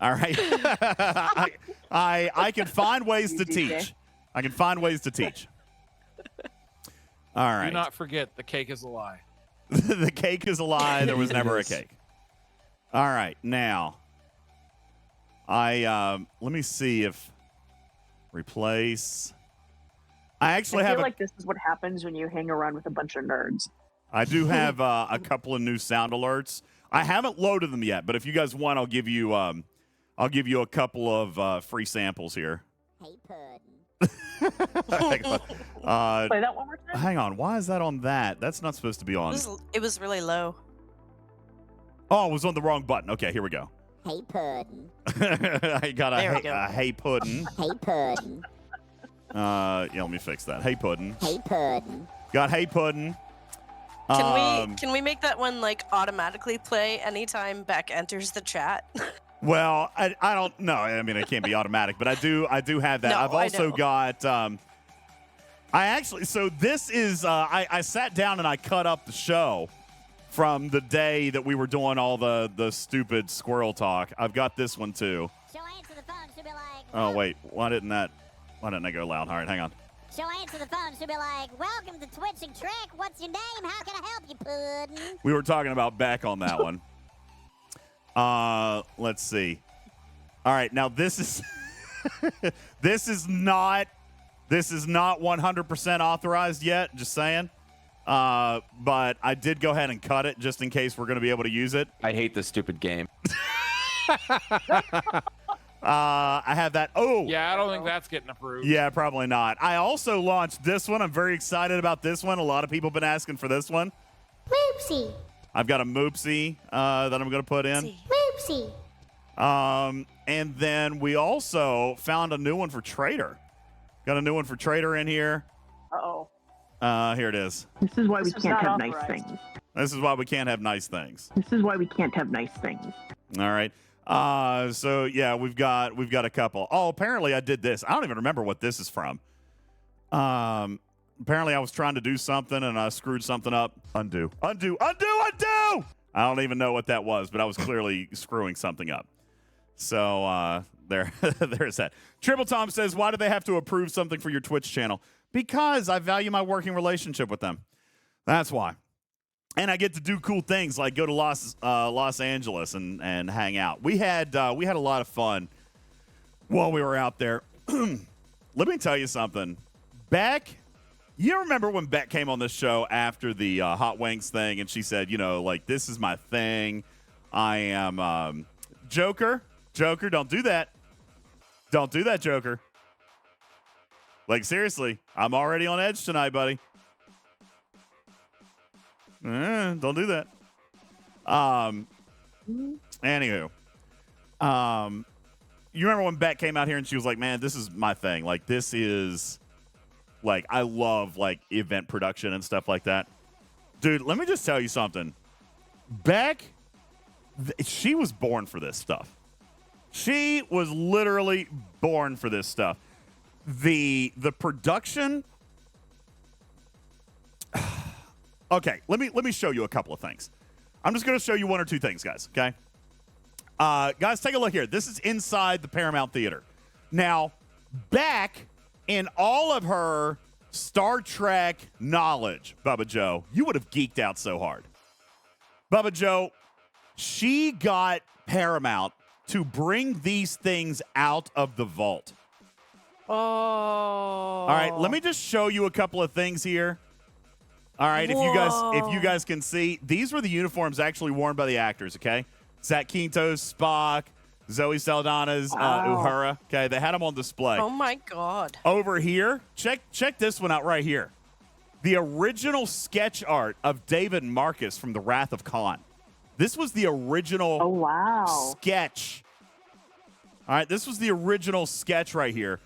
All right, I can find ways to teach. I can find ways to teach. All right. Do not forget, the cake is a lie. The cake is a lie. There was never a cake. All right, now let me see if replace. I feel like this is what happens when you hang around with a bunch of nerds. I do have a couple of new sound alerts. I haven't loaded them yet, but if you guys want, I'll give you a couple of free samples here. Hey, Puddin'. Play that one more time. Hang on. Why is that on that? That's not supposed to be on. It was really low. Oh, it was on the wrong button. Okay, here we go. Hey, Puddin'. I got There we go. a hey puddin'. Hey, Puddin'. Yeah, let me fix that. Hey puddin'. Hey, Puddin'. Got hey puddin'. Can we make that one like automatically play anytime Beck enters the chat? Well, I don't know. I mean, it can't be automatic, but I do have that. No, I've also got. So this is. I sat down and I cut up the show from the day that we were doing all the stupid squirrel talk. I've got this one too. She'll answer the phone. She'll be like, Oh wait, why didn't I go loud? All right, hang on. she'll answer the phone. She'll be like, welcome to Twitch and Trek. What's your name? How can I help you, Puddin'? We were talking about Beck on that one. Let's see. All right, now this is this is not 100% authorized yet, just saying. But I did go ahead and cut it just in case we're going to be able to use it. I hate this stupid game. I have that. Oh, Yeah, I don't think that's getting approved. yeah, probably not. I also launched this one. I'm very excited about this one. A lot of people have been asking for this one. Moopsie. I've got a Moopsie that I'm going to put in. Moopsie. And then we also found a new one for Trader. Got a new one for Trader in here. Uh-oh. Here it is. This is why we This was can't not have nice authorized. things. This is why we can't have nice things. This is why we can't have nice things. All right. So yeah, we've got a couple. Oh, apparently I did this. I don't even remember what this is from. Apparently I was trying to do something and I screwed something up. Undo. I don't even know what that was, but I was clearly screwing something up. So there's that. Triple Tom says, why do they have to approve something for your Twitch channel? Because I value my working relationship with them. That's why. And I get to do cool things like go to Los Angeles and hang out. We had a lot of fun while we were out there. Let me tell you something. Beck, you remember when Beck came on this show after the Hot Wings thing and she said, this is my thing. I am Joker, don't do that. Don't do that, Joker. Like, seriously, I'm already on edge tonight, buddy. Don't do that. Anywho, you remember when Beck came out here and she was like, man, this is my thing. Like, this is Like, I love, like, event production and stuff like that. Dude, let me just tell you something. Beck, she was born for this stuff. She was literally born for this stuff. The production. Okay, let me show you a couple of things. I'm just going to show you one or two things, guys, okay? Guys, take a look here. This is inside the Paramount Theater. Now, Beck, in all of her Star Trek knowledge, Bubba Joe, you would have geeked out so hard. Bubba Joe, she got Paramount to bring these things out of the vault. Oh. All right, let me just show you a couple of things here. All right, if you guys can see, these were the uniforms actually worn by the actors, okay? Zach Quinto's Spock, Zoe Saldana's Uhura. Okay, they had them on display. Oh my God. Over here, check this one out right here. The original sketch art of David Marcus from The Wrath of Khan. This was the original sketch. All right, this was the original sketch right here.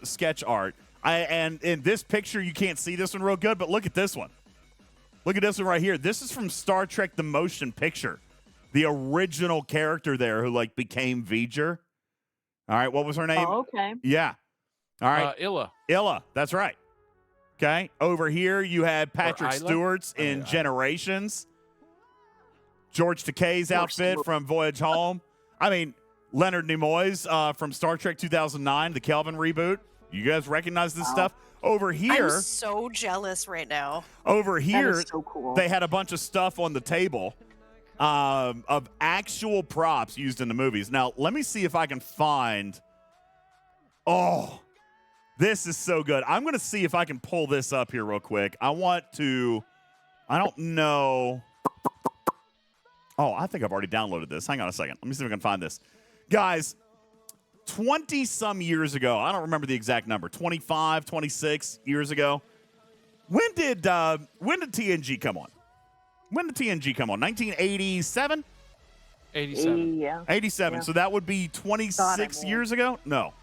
Sketch art. And in this picture, you can't see this one real good, but look at this one. Look at this one right here. This is from Star Trek The Motion Picture. The original character there who, like, became V'ger. All right, what was her name? Oh, okay. Yeah. All right. Illa. Illa, that's right. Okay. Over here, you had Patrick Isla? Stewart's in Generations. George Takei's outfit from Voyage Home. I mean, Leonard Nimoy's from Star Trek 2009, the Kelvin reboot. You guys recognize this stuff? Over here. I'm so jealous right now. Over here, so cool. They had a bunch of stuff on the table of actual props used in the movies. Now, let me see if I can find. Oh, this is so good. I'm going to see if I can pull this up here real quick. I don't know. Oh, I think I've already downloaded this. Hang on a second. Let me see if I can find this. Guys, 20-some years ago, I don't remember the exact number, 25, 26 years ago. When did TNG come on? When did TNG come on? 1987? 87. Yeah. 87. Yeah. So that would be 26 years ago? No,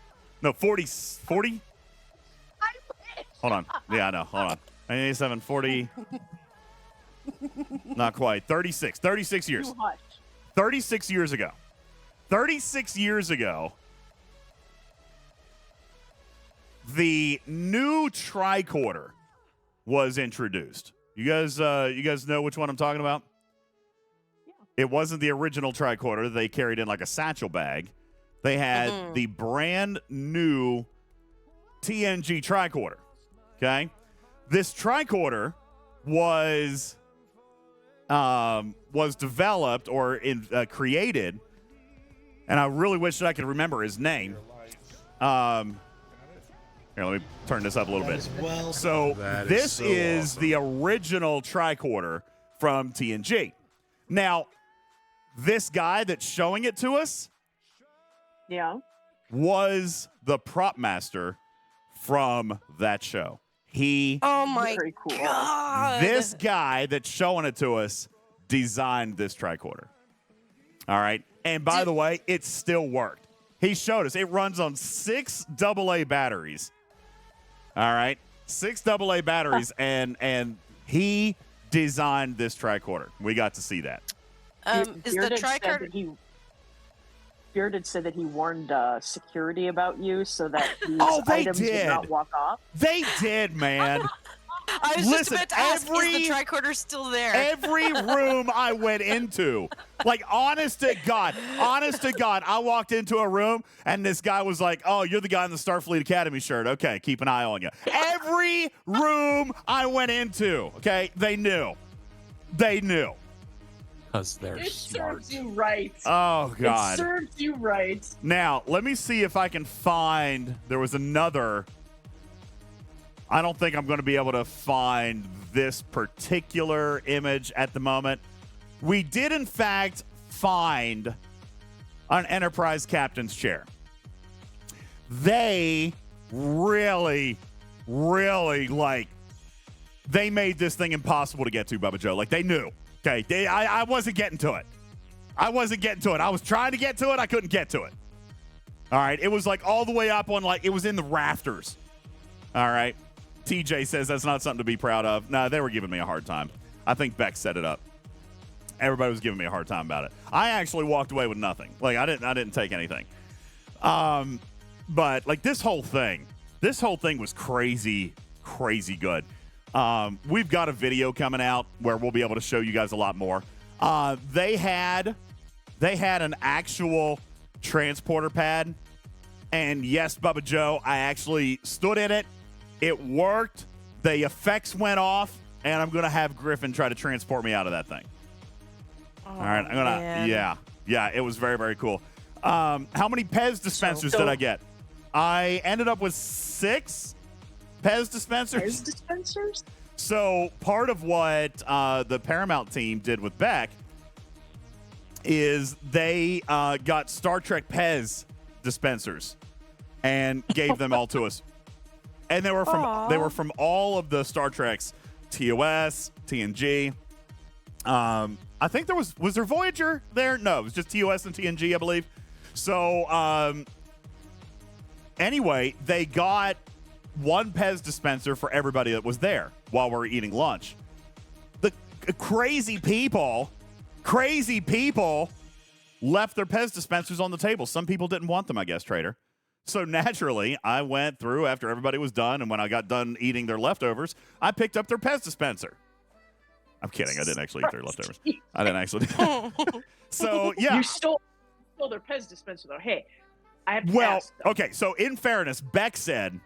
40? Hold on. Yeah, I know. Hold on. 87, 40. Not quite. 36 years. 36 years ago. 36 years ago, the new tricorder was introduced. You guys know which one I'm talking about? Yeah. It wasn't the original tricorder they carried in like a satchel bag. They had the brand new TNG tricorder. Okay? This tricorder was developed or created, and I really wish that I could remember his name. Here, let me turn this up a little bit. So this is the original tricorder from TNG. Now, this guy that's showing it to us was the prop master from that show. Oh my God. This guy that's showing it to us designed this tricorder. All right. And by the way, it still worked. He showed us. It runs on 6 AA batteries. All right. 6 AA batteries. And he designed this tricorder. We got to see that. Is the tricorder... Bearded said that he warned security about you so that these items did would not walk off. They did, man. I was just about to ask, is the tricorder still there? Every room I went into, like, honest to God, I walked into a room and this guy was like, "Oh, you're the guy in the Starfleet Academy shirt. Okay, keep an eye on you." Every room I went into, okay, they knew. Because they're smart. Serves you right. Oh, God. It serves you right. Now, let me see if I can find. There was another. I don't think I'm going to be able to find this particular image at the moment. We did, in fact, find an Enterprise captain's chair. They really, they made this thing impossible to get to, Bubba Joe. Like, they knew. Okay, I wasn't getting to it. I was trying to get to it. I couldn't get to it. All right, it was like all the way up on, like, it was in the rafters. All right. TJ says that's not something to be proud of. No, they were giving me a hard time. I think Beck set it up. Everybody was giving me a hard time about it. I actually walked away with nothing. Like I didn't take anything. But like this whole thing was crazy good. We've got a video coming out where we'll be able to show you guys a lot more. They had an actual transporter pad, and yes, Bubba Joe, I actually stood in it. It worked. The effects went off, and I'm gonna have Griffin try to transport me out of that thing. Oh, all right, I'm gonna. Yeah, it was very, very cool. How many Pez dispensers did I get? I ended up with 6 Pez dispensers. Pez dispensers? So part of what the Paramount team did with Beck is they got Star Trek Pez dispensers and gave them all to us. And they were from all of the Star Treks, TOS, TNG. I think was there Voyager there? No, it was just TOS and TNG, I believe. So anyway, they got 1 Pez dispenser for everybody that was there while we were eating lunch. The crazy people left their Pez dispensers on the table. Some people didn't want them, I guess, Trader. So naturally, I went through after everybody was done, and when I got done eating their leftovers, I picked up their Pez dispenser. I'm kidding. I didn't actually eat their leftovers. I didn't actually. So, yeah. You stole their Pez dispenser, though. Hey, I have to ask, though. Okay, so in fairness, Beck said,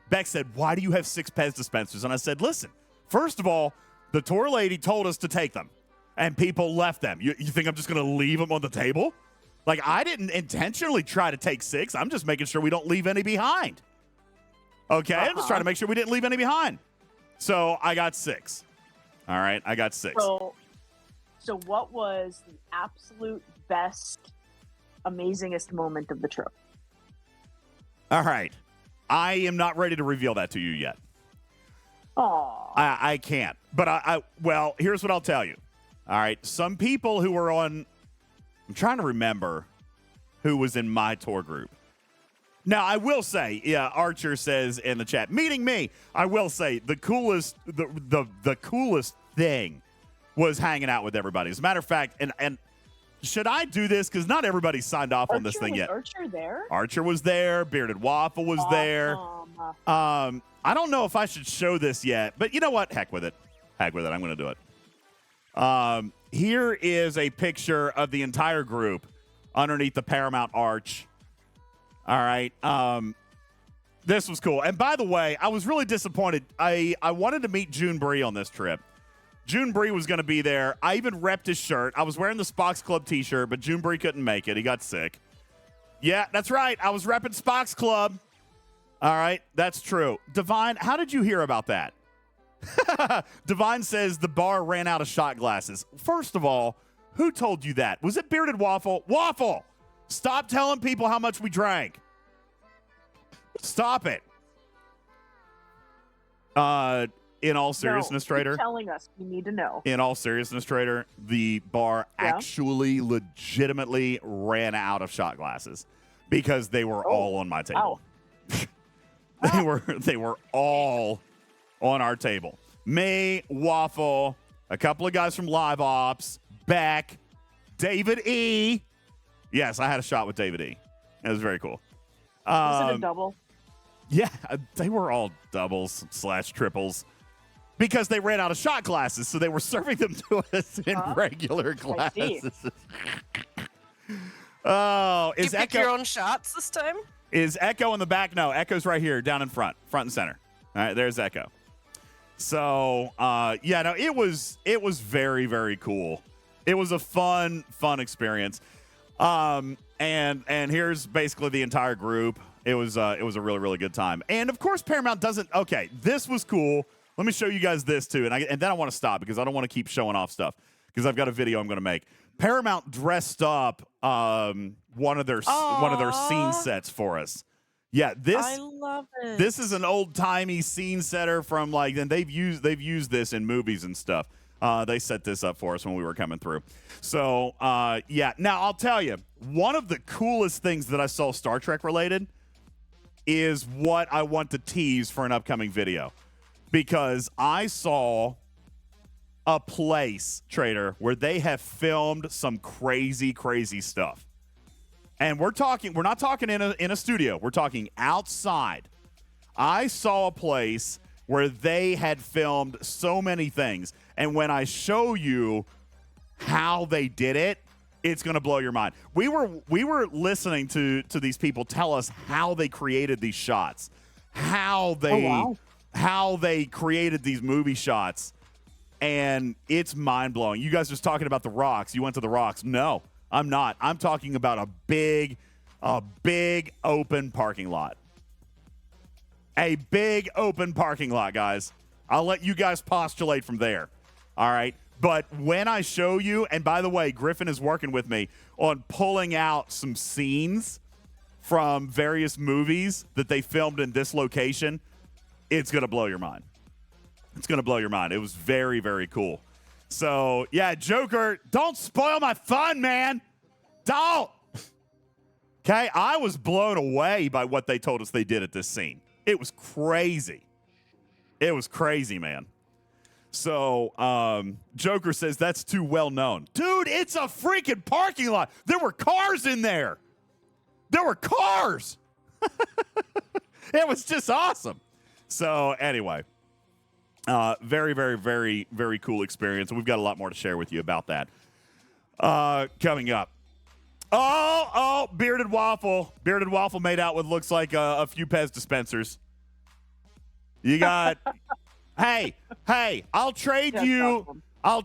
why do you have 6 Pez dispensers? And I said, listen, first of all, the tour lady told us to take them, and people left them. You think I'm just going to leave them on the table? Like, I didn't intentionally try to take 6. I'm just making sure we don't leave any behind. Okay? I'm just trying to make sure we didn't leave any behind. So I got 6. All right? I got 6. So what was the absolute best, amazingest moment of the trip? All right. I am not ready to reveal that to you yet. Aww. I can't. But well, here's what I'll tell you. All right. Some people who were on, I'm trying to remember who was in my tour group. Now, I will say, yeah, Archer says in the chat, meeting me, I will say the coolest thing was hanging out with everybody. As a matter of fact, and should I do this? Because not everybody signed off on this thing yet. Archer there? Archer was there. Bearded Waffle was there. I don't know if I should show this yet, but you know what? Heck with it. I'm going to do it. Here is a picture of the entire group underneath the Paramount arch. All right. This was cool. And by the way, I was really disappointed. I wanted to meet June Bree on this trip. June Bree was going to be there. I even repped his shirt. I was wearing the Spock's Club t-shirt, but June Bree couldn't make it. He got sick. Yeah, that's right. I was repping Spock's Club. All right, that's true. Divine, how did you hear about that? Divine says the bar ran out of shot glasses. First of all, who told you that? Was it Bearded Waffle? Waffle! Stop telling people how much we drank. Stop it. In all seriousness, Trader. Telling us, we need to know. In all seriousness, Trader, the bar actually legitimately ran out of shot glasses because they were all on my table. They were all on our table. Me, Waffle, a couple of guys from Live Ops, Beck, David E. Yes, I had a shot with David E. It was very cool. Was it a double? Yeah, they were all doubles / triples because they ran out of shot glasses, so they were serving them to us in regular glasses. Oh, is you pick Echo your own shots this time? Is Echo in the back? No, Echo's right here, down in front and center. All right, there's Echo. So, yeah, no, it was very, very cool. It was a fun experience. And here's basically the entire group. It was a really, really good time. And of course, Paramount doesn't. Okay, this was cool. Let me show you guys this too, and then I want to stop because I don't want to keep showing off stuff because I've got a video I'm going to make. Paramount dressed up one of their scene sets for us. Yeah, I love it. This is an old timey scene setter from and they've used this in movies and stuff. They set this up for us when we were coming through. So yeah. Now I'll tell you, one of the coolest things that I saw Star Trek related is what I want to tease for an upcoming video. because I saw a place, Trader, where they have filmed some crazy, crazy stuff. And we're not talking in a studio. We're talking outside. I saw a place where they had filmed so many things. And when I show you how they did it, it's going to blow your mind. We were listening to these people tell us how they created these shots, how they created these movie shots, and it's mind-blowing. You guys just talking about the rocks. You went to the rocks. No, I'm not. I'm talking about a big open parking lot. A big open parking lot, guys. I'll let you guys postulate from there. All right? But when I show you, and by the way, Griffin is working with me on pulling out some scenes from various movies that they filmed in this location, it's going to blow your mind. It's going to blow your mind. It was very, very cool. So, yeah, Joker, don't spoil my fun, man. Don't. Okay? I was blown away by what they told us they did at this scene. It was crazy. It was crazy, man. So, Joker says that's too well known. Dude, it's a freaking parking lot. There were cars in there. There were cars. It was just awesome. So, anyway, very, very, very, very cool experience. And we've got a lot more to share with you about that coming up. Oh, Bearded Waffle. Bearded Waffle made out with looks like a few Pez dispensers. You got... Hey, I'll trade you. Awesome. I'll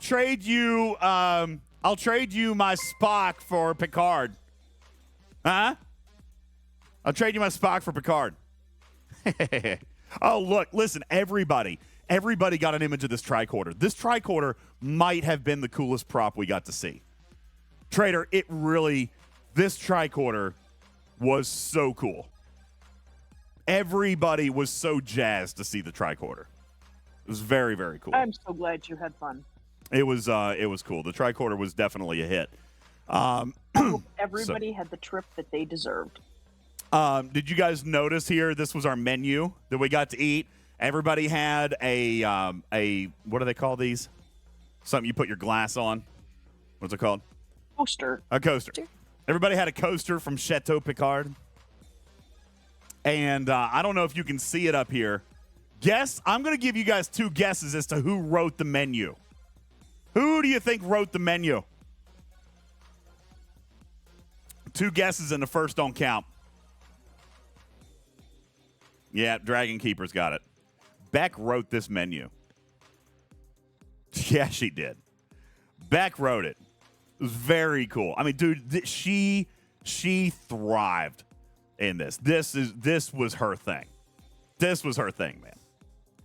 trade you my Spock for Picard. Huh? I'll trade you my Spock for Picard. Oh, look, listen, everybody got an image of this tricorder. This tricorder might have been the coolest prop we got to see. Trader, this tricorder was so cool. Everybody was so jazzed to see the tricorder. It was very, very cool. I'm so glad you had fun. It was cool. The tricorder was definitely a hit. Everybody had the trip that they deserved. Did you guys notice here? This was our menu that we got to eat. Everybody had a what do they call these? Something you put your glass on. What's it called? Coaster. A coaster. Everybody had a coaster from Chateau Picard. And I don't know if you can see it up here. I'm going to give you guys two guesses as to who wrote the menu. Who do you think wrote the menu? Two guesses and the first don't count. Yeah, Dragon Keeper's got it. Beck wrote this menu. Yeah, she did. Beck wrote it. It was very cool. I mean, dude, she thrived in this. This was her thing. This was her thing, man.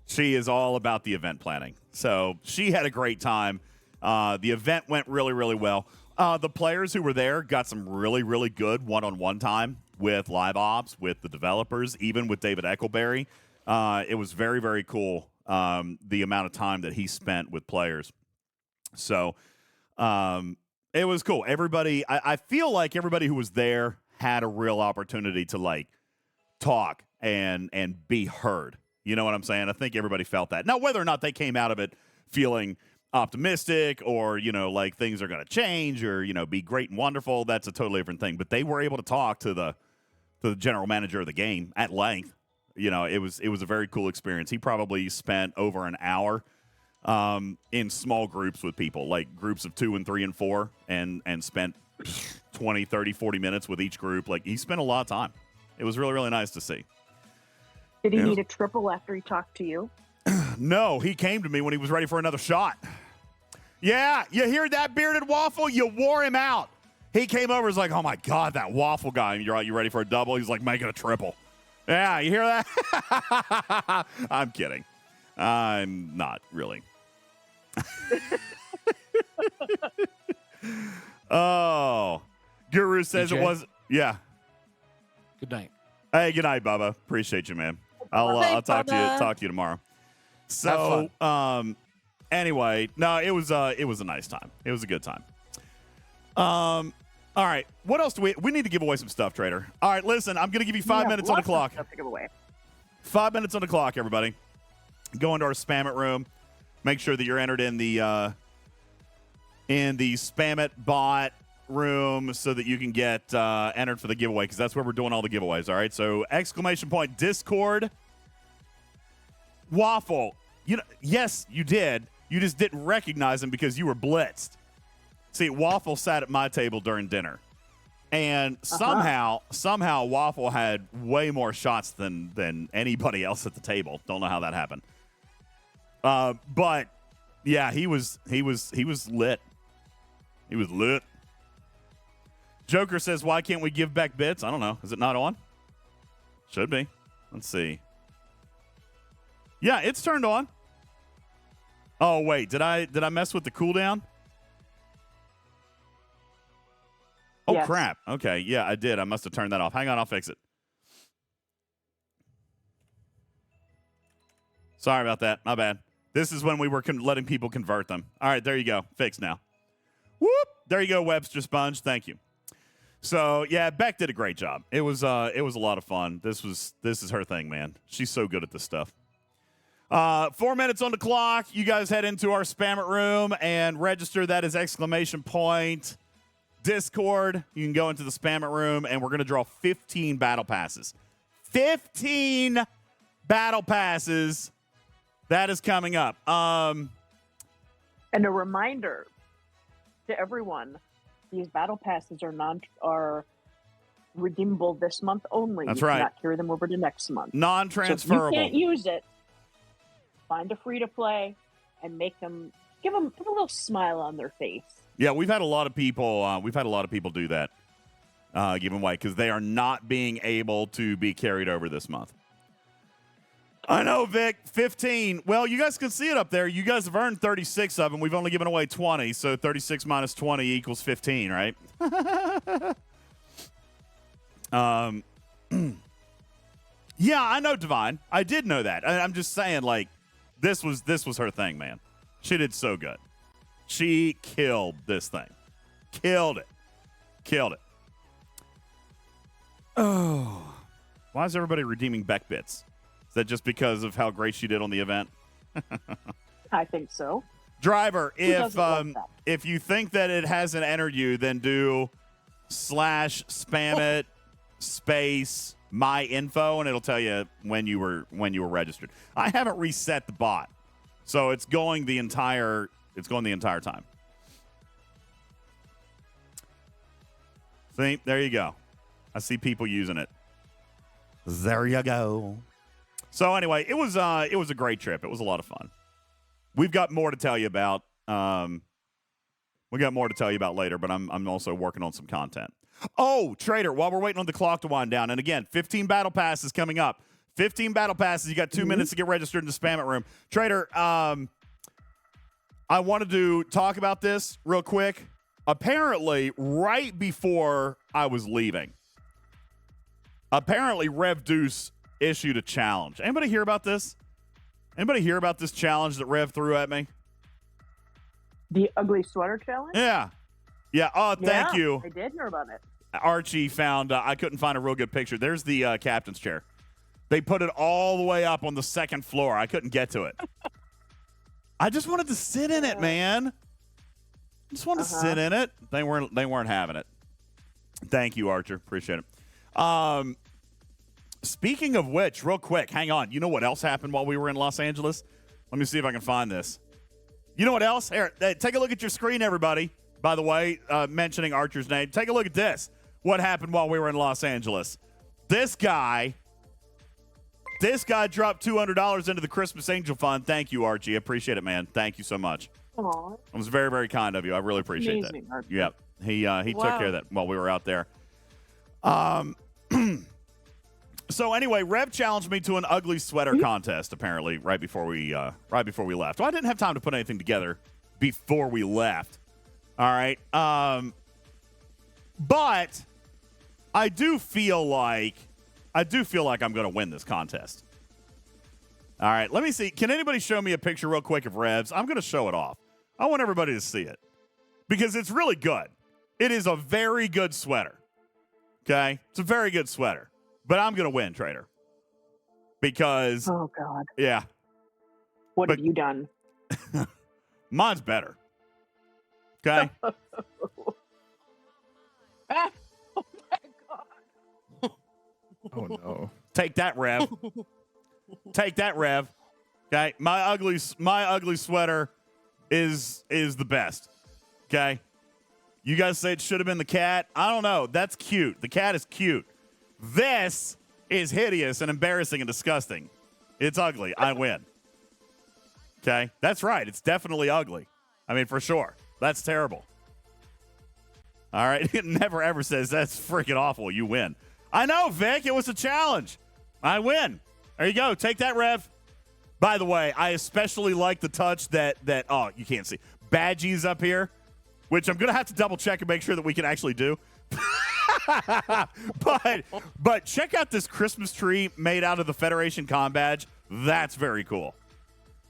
She is all about the event planning. So she had a great time. The event went really, really well. The players who were there got some really, really good one-on-one time with live ops, with the developers, even with David Eccleberry. It was very, very cool, the amount of time that he spent with players. So it was cool. Everybody, I feel like everybody who was there had a real opportunity to talk and be heard. You know what I'm saying? I think everybody felt that. Now, whether or not they came out of it feeling optimistic or, like things are going to change or, be great and wonderful, that's a totally different thing. But they were able to talk to the general manager of the game at length. It was a very cool experience. He probably spent over an hour in small groups with people, like groups of 2 and 3 and 4, and spent 20, 30, 40 minutes with each group. Like, he spent a lot of time. It was really, really nice to see. Did he need a triple after he talked to you? No, he came to me when he was ready for another shot. Yeah, you hear that, Bearded Waffle? You wore him out. He came over and was like, oh, my God, that Waffle guy. You're right, you ready for a double? He's like, make it a triple. Yeah, you hear that? I'm kidding. I'm not really. Oh. Guru says DJ? It was. Yeah. Good night. Hey, good night, Bubba. Appreciate you, man. I'll talk to you tomorrow. So, anyway, no, it was a nice time. It was a good time. All right. What else do we need to give away some stuff, Trader? All right, listen, I'm going to give you 5 minutes on the clock. 5 minutes on the clock, everybody. go into our Spam It room. Make sure that you're entered in the Spam It bot room so that you can get entered for the giveaway, because that's where we're doing all the giveaways. All right, so ! Discord. Waffle, yes, you did. You just didn't recognize him because you were blitzed. See, Waffle sat at my table during dinner, and somehow Waffle had way more shots than anybody else at the table. Don't know how that happened. But yeah, he was lit. He was lit. Joker says, "Why can't we give back bits?" I don't know. Is it not on? Should be. Let's see. Yeah, it's turned on. Oh wait, did I mess with the cooldown? Oh, yes. Crap. Okay, yeah, I did. I must have turned that off. Hang on, I'll fix it. Sorry about that. My bad. This is when we were letting people convert them. All right, there you go. Fixed now. Whoop! There you go, Webster Sponge. Thank you. So yeah, Beck did a great job. It was a lot of fun. This is her thing, man. She's so good at this stuff. 4 minutes on the clock. You guys head into our Spam It room and register. That is ! Discord. You can go into the Spam It room, and we're going to draw 15 battle passes. 15 battle passes. That is coming up. And a reminder to everyone, these battle passes are redeemable this month only. That's you right. cannot carry them over to next month. Non-transferable. So if you can't use it, find a free-to-play and give them a little smile on their face. Yeah, we've had a lot of people do that, give away, because they are not being able to be carried over this month. I know, Vic. 15. Well, you guys can see it up there. You guys have earned 36 of them. We've only given away 20, so 36 minus 20 equals 15, right? Yeah, I know, Divine. I did know that. I'm just saying, like, this was her thing, man. She did so good. She killed this thing. Killed it. Oh. Why is everybody redeeming Beck bits? Is that just because of how great she did on the event? I think so. Driver, if you think that it hasn't entered you, then do /spam it space my info, and it'll tell you when you were registered. I haven't reset the bot, so it's going the entire time. See, there you go. I see people using it. There you go. So anyway, it was a great trip. It was a lot of fun. We've got more to tell you about. Later, but I'm also working on some content. Oh, Trader, while we're waiting on the clock to wind down, and again, 15 battle passes coming up. 15 battle passes. You got 2 minutes to get registered in the Spam It room. Trader, I wanted to talk about this real quick. Apparently, right before I was leaving, Rev Deuce issued a challenge. Anybody hear about this? Anybody hear about this challenge that Rev threw at me? The ugly sweater challenge? Yeah. Oh, thank you. I did hear about it. Archie found, I couldn't find a real good picture. There's the captain's chair. They put it all the way up on the second floor. I couldn't get to it. I just wanted to sit in it, man. Just wanted to sit in it. They weren't having it. Thank you, Archer. Appreciate it. Speaking of which, real quick, hang on. You know what else happened while we were in Los Angeles? Let me see if I can find this. You know what else? Here, take a look at your screen, everybody. By the way, mentioning Archer's name. Take a look at this. What happened while we were in Los Angeles? This guy dropped $200 into the Christmas Angel Fund. Thank you, Archie. I appreciate it, man. Thank you so much. Aww. It was very, very kind of you. I really appreciate Amazing, that. Archie. Yep. He took care of that while we were out there. So anyway, Rev challenged me to an ugly sweater contest, apparently, right before we left. Well, I didn't have time to put anything together before we left. All right. But I do feel like I'm going to win this contest. All right. Let me see. Can anybody show me a picture real quick of Rev's? I'm going to show it off. I want everybody to see it because it's really good. It is a very good sweater. Okay? It's a very good sweater. But I'm going to win, Trader. Because oh god. Yeah. What have you done? Mine's better. Okay. Oh my god. Oh no. Take that, Rev. Take that, Rev. Okay. My ugly sweater is the best. Okay. You guys say it should have been the cat. I don't know. That's cute. The cat is cute. This is hideous and embarrassing and disgusting. It's ugly. I win. Okay. That's right. It's definitely ugly. I mean, for sure. That's terrible. All right. It never ever says that's freaking awful. You win. I know, Vic. It was a challenge. I win. There you go. Take that, Rev. By the way, I especially like the touch that oh, you can't see. Badgies up here, which I'm going to have to double check and make sure that we can actually do. but check out this Christmas tree made out of the Federation Com badge. That's very cool.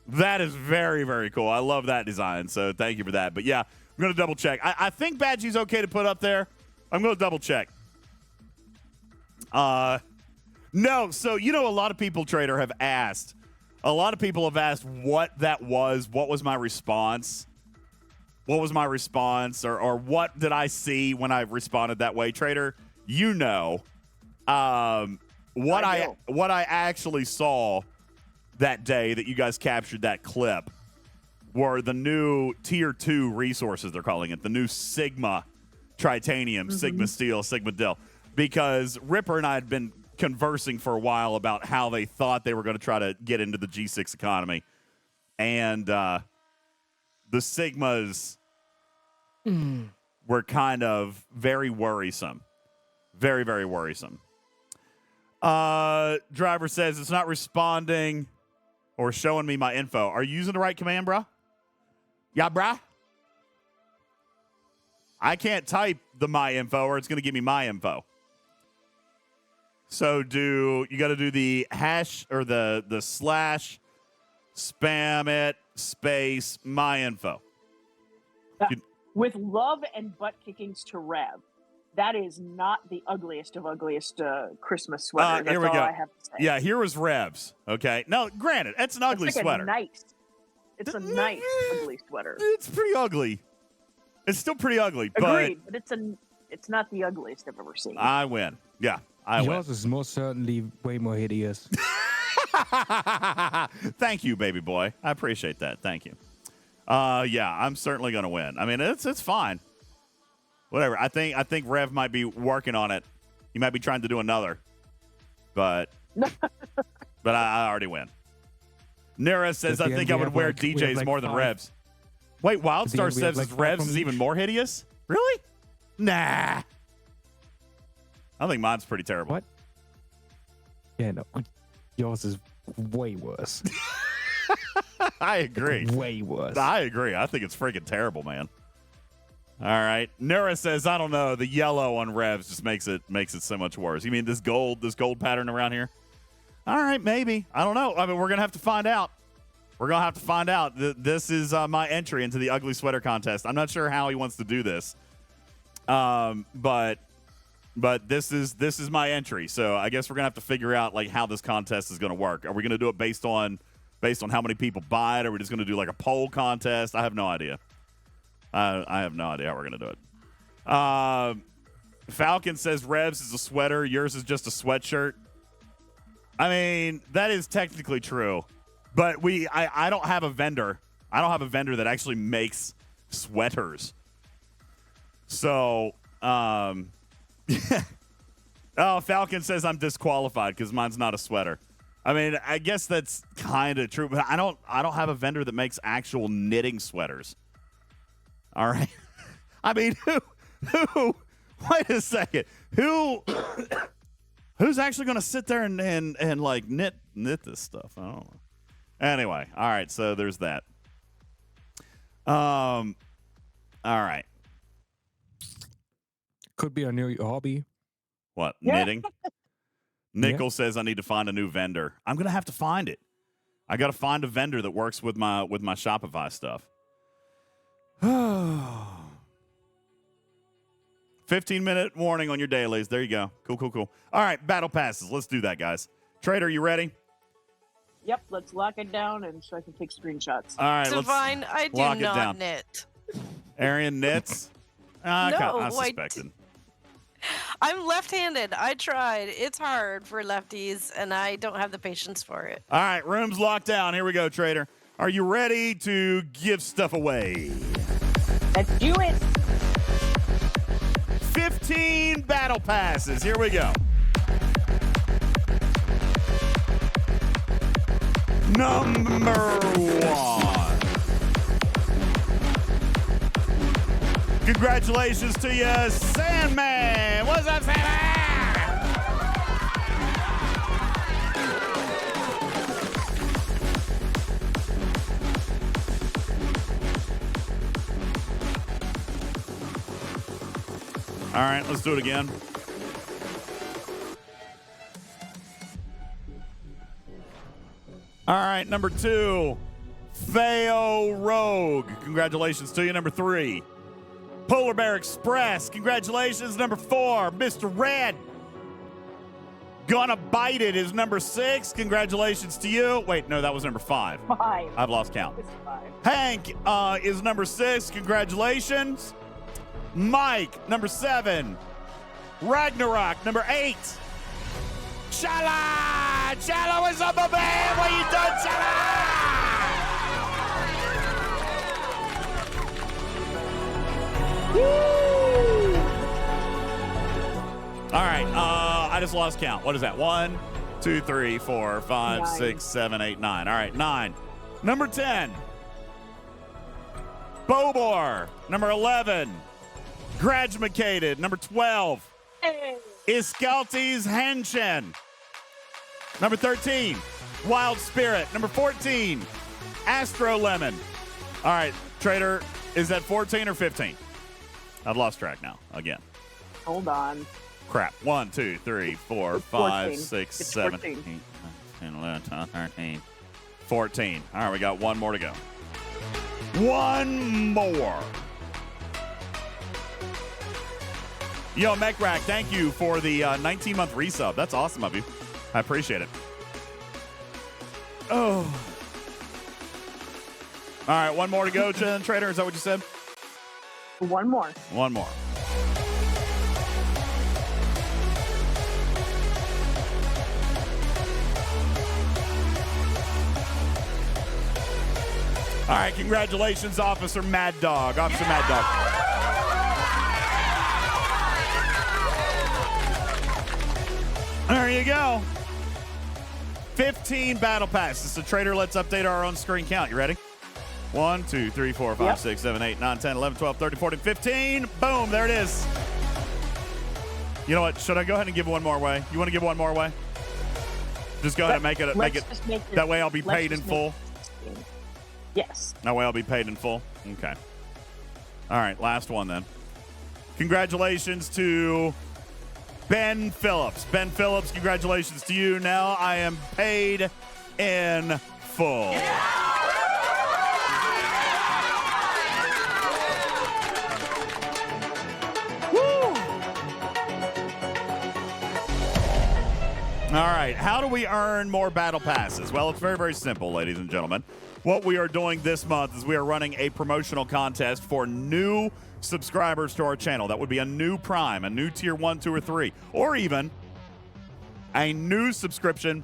That is very, very cool. I love that design. So thank you for that. But yeah, I'm going to double check. I think Badgie's okay to put up there. I'm going to double check. No. So, a lot of people, Trader, have asked. A lot of people have asked what that was. What was my response? What was my response? Or what did I see when I responded that way? Trader, what I actually saw that day that you guys captured that clip were the new tier 2 resources, they're calling it, the new Sigma Tritanium, Sigma Steel, Sigma Dill, because Ripper and I had been conversing for a while about how they thought they were going to try to get into the G6 economy, and the Sigmas were kind of very worrisome. Very, very worrisome. Driver says it's not responding or showing me my info. Are you using the right command, bruh? Yeah, bruh? I can't type the my info or it's going to give me my info. So you got to do the hash or the slash spam it space my info. With love and butt kickings to Rev. That is not the ugliest of ugliest Christmas sweaters. That's here we all go. I have to say. Yeah, here was Rev's. Okay. Now, granted, it's an ugly sweater. It's a nice ugly sweater. It's pretty ugly. It's still pretty ugly. Agreed, but it's not the ugliest I've ever seen. I win. Yeah, I win. Yours is most certainly way more hideous. Thank you, baby boy. I appreciate that. Thank you. Yeah, I'm certainly going to win. I mean, it's fine. Whatever. I think Rev might be working on it. He might be trying to do another. But I already win. Nira says, I think I would wear DJs more than Revs. Wait, Wildstar says Revs is even more hideous? Really? Nah. I think mine's pretty terrible. What? Yeah, no. Yours is way worse. I agree. Way worse. I agree. I think it's freaking terrible, man. All right. Nura says, I don't know. The yellow on Revs just makes it so much worse. You mean this gold pattern around here? All right, maybe. I don't know. I mean, we're going to have to find out. We're going to have to find out. This is my entry into the ugly sweater contest. I'm not sure how he wants to do this. But this is my entry. So I guess we're going to have to figure out like how this contest is going to work. Are we going to do it based on how many people buy it? Or are we just going to do like a poll contest? I have no idea. I have no idea how we're going to do it. Falcon says Revs is a sweater. Yours is just a sweatshirt. I mean, that is technically true. But I don't have a vendor. I don't have a vendor that actually makes sweaters. So, oh, Falcon says I'm disqualified because mine's not a sweater. I mean, I guess that's kind of true, but I don't have a vendor that makes actual knitting sweaters. All right. I mean, who? Wait a second. Who's actually going to sit there and like knit this stuff? I don't know. Anyway, all right. So there's that. All right. Could be a new hobby. What, knitting? Nickel says I need to find a new vendor. I'm gonna have to find it. I got to find a vendor that works with my Shopify stuff. 15-minute warning on your dailies. There you go. Cool. All right, battle passes. Let's do that, guys. Trader, you ready? Yep, let's lock it down and so I can take screenshots. All right, Divine, I do lock it not down. knit. Arian knits? I No, suspected. I'm left-handed. I tried. It's hard for lefties, and I don't have the patience for it. All right, room's locked down. Here we go, Trader. Are you ready to give stuff away? Let's do it. 15 battle passes. Here we go. Number 1. Congratulations to you, Sandman. What's up, Sandman? All right, let's do it again. All right, number 2, Theo Rogue. Congratulations to you. Number 3, Polar Bear Express. Congratulations. Number 4, Mr. Red. Gonna Bite It is number 6. Congratulations to you. Wait, no, that was number 5. 5. I've lost count. It's 5. Hank is number 6. Congratulations. Mike, number 7. Ragnarok, number 8. Chala! Chala, what's up, my man? What you done, Chala? Woo! All right, I just lost count. What is that? 1, 2, 3, 4, 5, 6, 7, 8, 9. All right, 9. Number 10. Bobor. Number 11. Gradumacated. Number 12. Iskaltes Henshin. Number 13, Wild Spirit. Number 14, Astro Lemon. All right, Trader, is that 14 or 15? I've lost track now, again. Hold on. Crap. 1, 2, 3, 4, It's 5, 14. 6, It's 7, 14. 8, 9, 10, 11, 12, 13, 14. All right, we got one more to go. One more. Yo, Mechrack, thank you for the 19-month resub. That's awesome of you. I appreciate it. Oh. All right, one more to go, Trader. Is that what you said? One more. One more. All right, congratulations, Officer Mad Dog. Officer Mad Dog. There you go. 15 battle passes. So, Trader, let's update our own screen count. You ready? 1, 2, 3, 4, 5, 6, 7, 8, 9, 10, 11, 12, 13, 14, 15. Boom, there it is. You know what? Should I go ahead and give one more away? You want to give one more away? Just go ahead and make it. That way I'll be paid in full. Yes. That way I'll be paid in full. Okay. All right, last one then. Congratulations to Ben Phillips. Ben Phillips, congratulations to you. Now I am paid in full. Woo! All right, how do we earn more battle passes? Well, it's very, very simple, ladies and gentlemen. What we are doing this month is we are running a promotional contest for new subscribers to our channel. That would be a new Prime, a new Tier 1, 2, or 3, or even a new subscription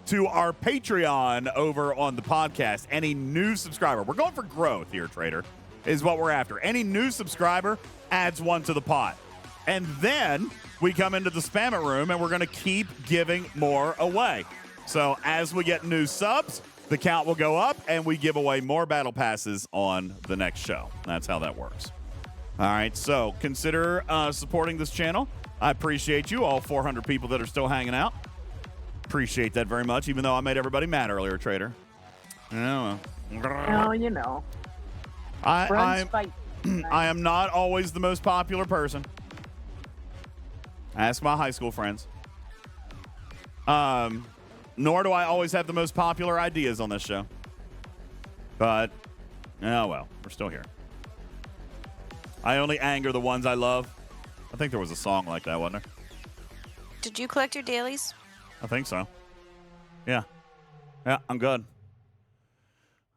to our Patreon over on the podcast. Any new subscriber. We're going for growth here, Trader, is what we're after. Any new subscriber adds one to the pot. And then we come into the Spam It room, and we're going to keep giving more away. So as we get new subs, the count will go up, and we give away more battle passes on the next show. That's how that works. All right, so consider supporting this channel. I appreciate you, all 400 people that are still hanging out. Appreciate that very much, even though I made everybody mad earlier, Trader. Oh, you know. I am not always the most popular person. Ask my high school friends. Nor do I always have the most popular ideas on this show. But, oh well, we're still here. I only anger the ones I love. I think there was a song like that, wasn't there? Did you collect your dailies? I think so. Yeah. Yeah, I'm good.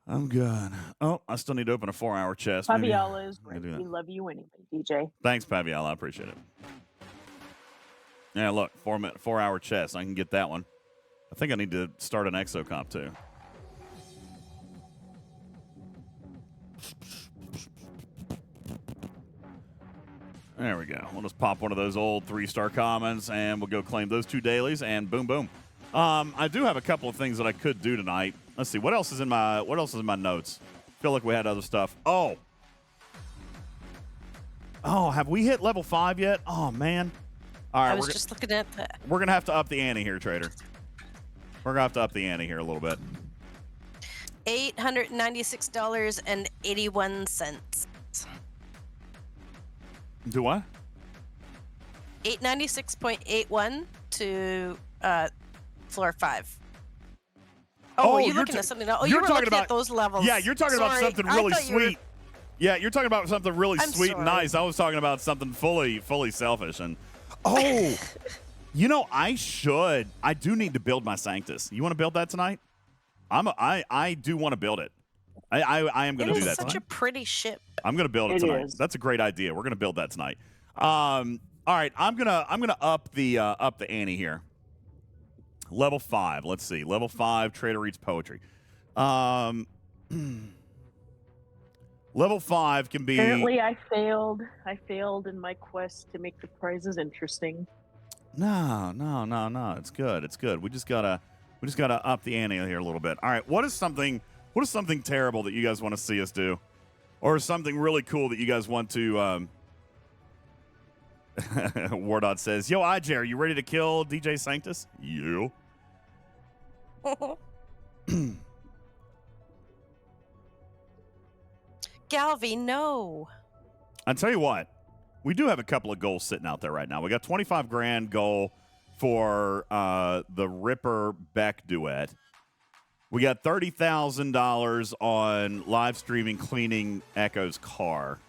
I'm good. Oh, I still need to open a 4-hour chest. Fabiola is Maybe right. do We that. love you anyway, DJ. Thanks, Paviola. I appreciate it. Yeah, look, 4-hour chest. I can get that one. I think I need to start an exocomp too. There we go. We'll just pop one of those old 3-star commons, and we'll go claim those 2 dailies, and boom, boom. I do have a couple of things that I could do tonight. Let's see. What else is in my notes? I feel like we had other stuff. Oh, have we hit level 5 yet? Oh, man. All right. I was just looking at that. We're going to have to up the ante here, Trader. We're going to have to up the ante here a little bit. $896.81. Do what? 896.81 to floor 5. Oh, were you looking at something else? Oh, you were looking at those levels. Yeah, you're talking about something really sweet. Yeah, you're talking about something really sweet and nice. I was talking about something fully selfish. And you know, I do need to build my Sanctus. You want to build that tonight? I do want to build it. I am going to do that. It's such a pretty ship. I'm going to build it tonight. That's a great idea. We're going to build that tonight. All right, I'm gonna up the ante here. Level 5. Let's see. Level 5. Trader reads poetry. Level 5 can be. Apparently, I failed. I failed in my quest to make the prizes interesting. No. It's good. It's good. We just gotta up the ante here a little bit. All right. What is something terrible that you guys want to see us do, or something really cool that you guys want to? Wardot says, "Yo, IJ, are you ready to kill DJ Sanctus?" You. Galvy, no. I'll tell you what, we do have a couple of goals sitting out there right now. We got 25 grand goal for the Ripper Beck duet. We got $30,000 on live streaming cleaning Echo's car.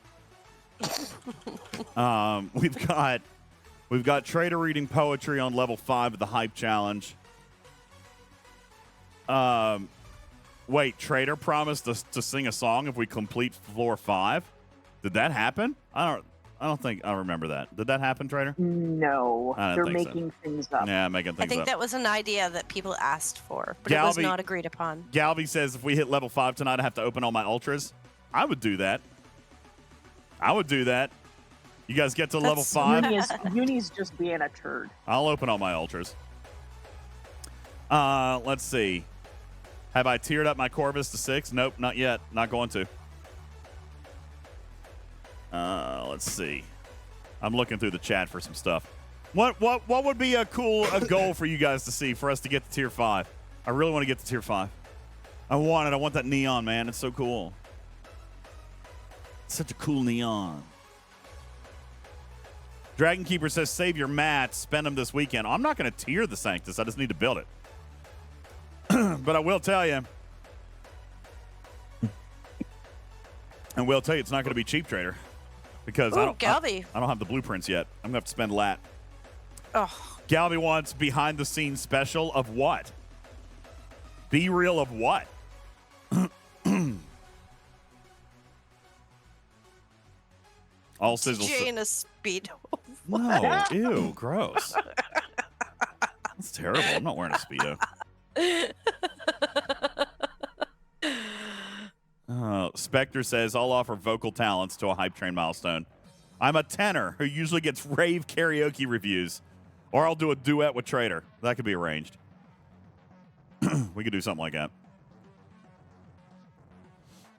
We've got Trader reading poetry on level 5 of the Hype Challenge. Wait, Trader promised us to sing a song if we complete floor 5. Did that happen? I don't think I remember that. Did that happen, Trader? No, they're think so. making things up. Yeah, making things up. I think that was an idea that people asked for, but it was not agreed upon. Galvy says if we hit level 5 tonight, I have to open all my ultras. I would do that. You guys get to level 5? Uni's just being a turd. I'll open all my ultras. Let's see. Have I tiered up my Corvus to 6? Nope, not yet. Not going to. Let's see. I'm looking through the chat for some stuff. What would be a goal for you guys to see for us to get to tier 5? I really want to get to tier 5. I want it. I want that neon, man. It's so cool. Such a cool neon. Dragon Keeper says, save your mats, spend them this weekend. I'm not going to tier the Sanctus. I just need to build it. But I will tell you, it's not going to be cheap, Trader, because I don't have the blueprints yet. I'm going to have to spend lat. Oh. Galvy wants behind-the-scenes special of what? Be real of what? All sizzle. DJ in a Speedo. No, ew, gross. That's terrible. I'm not wearing a Speedo. Spectre says, I'll offer vocal talents to a Hype Train milestone. I'm a tenor who usually gets rave karaoke reviews. Or I'll do a duet with Trader. That could be arranged. We could do something like that.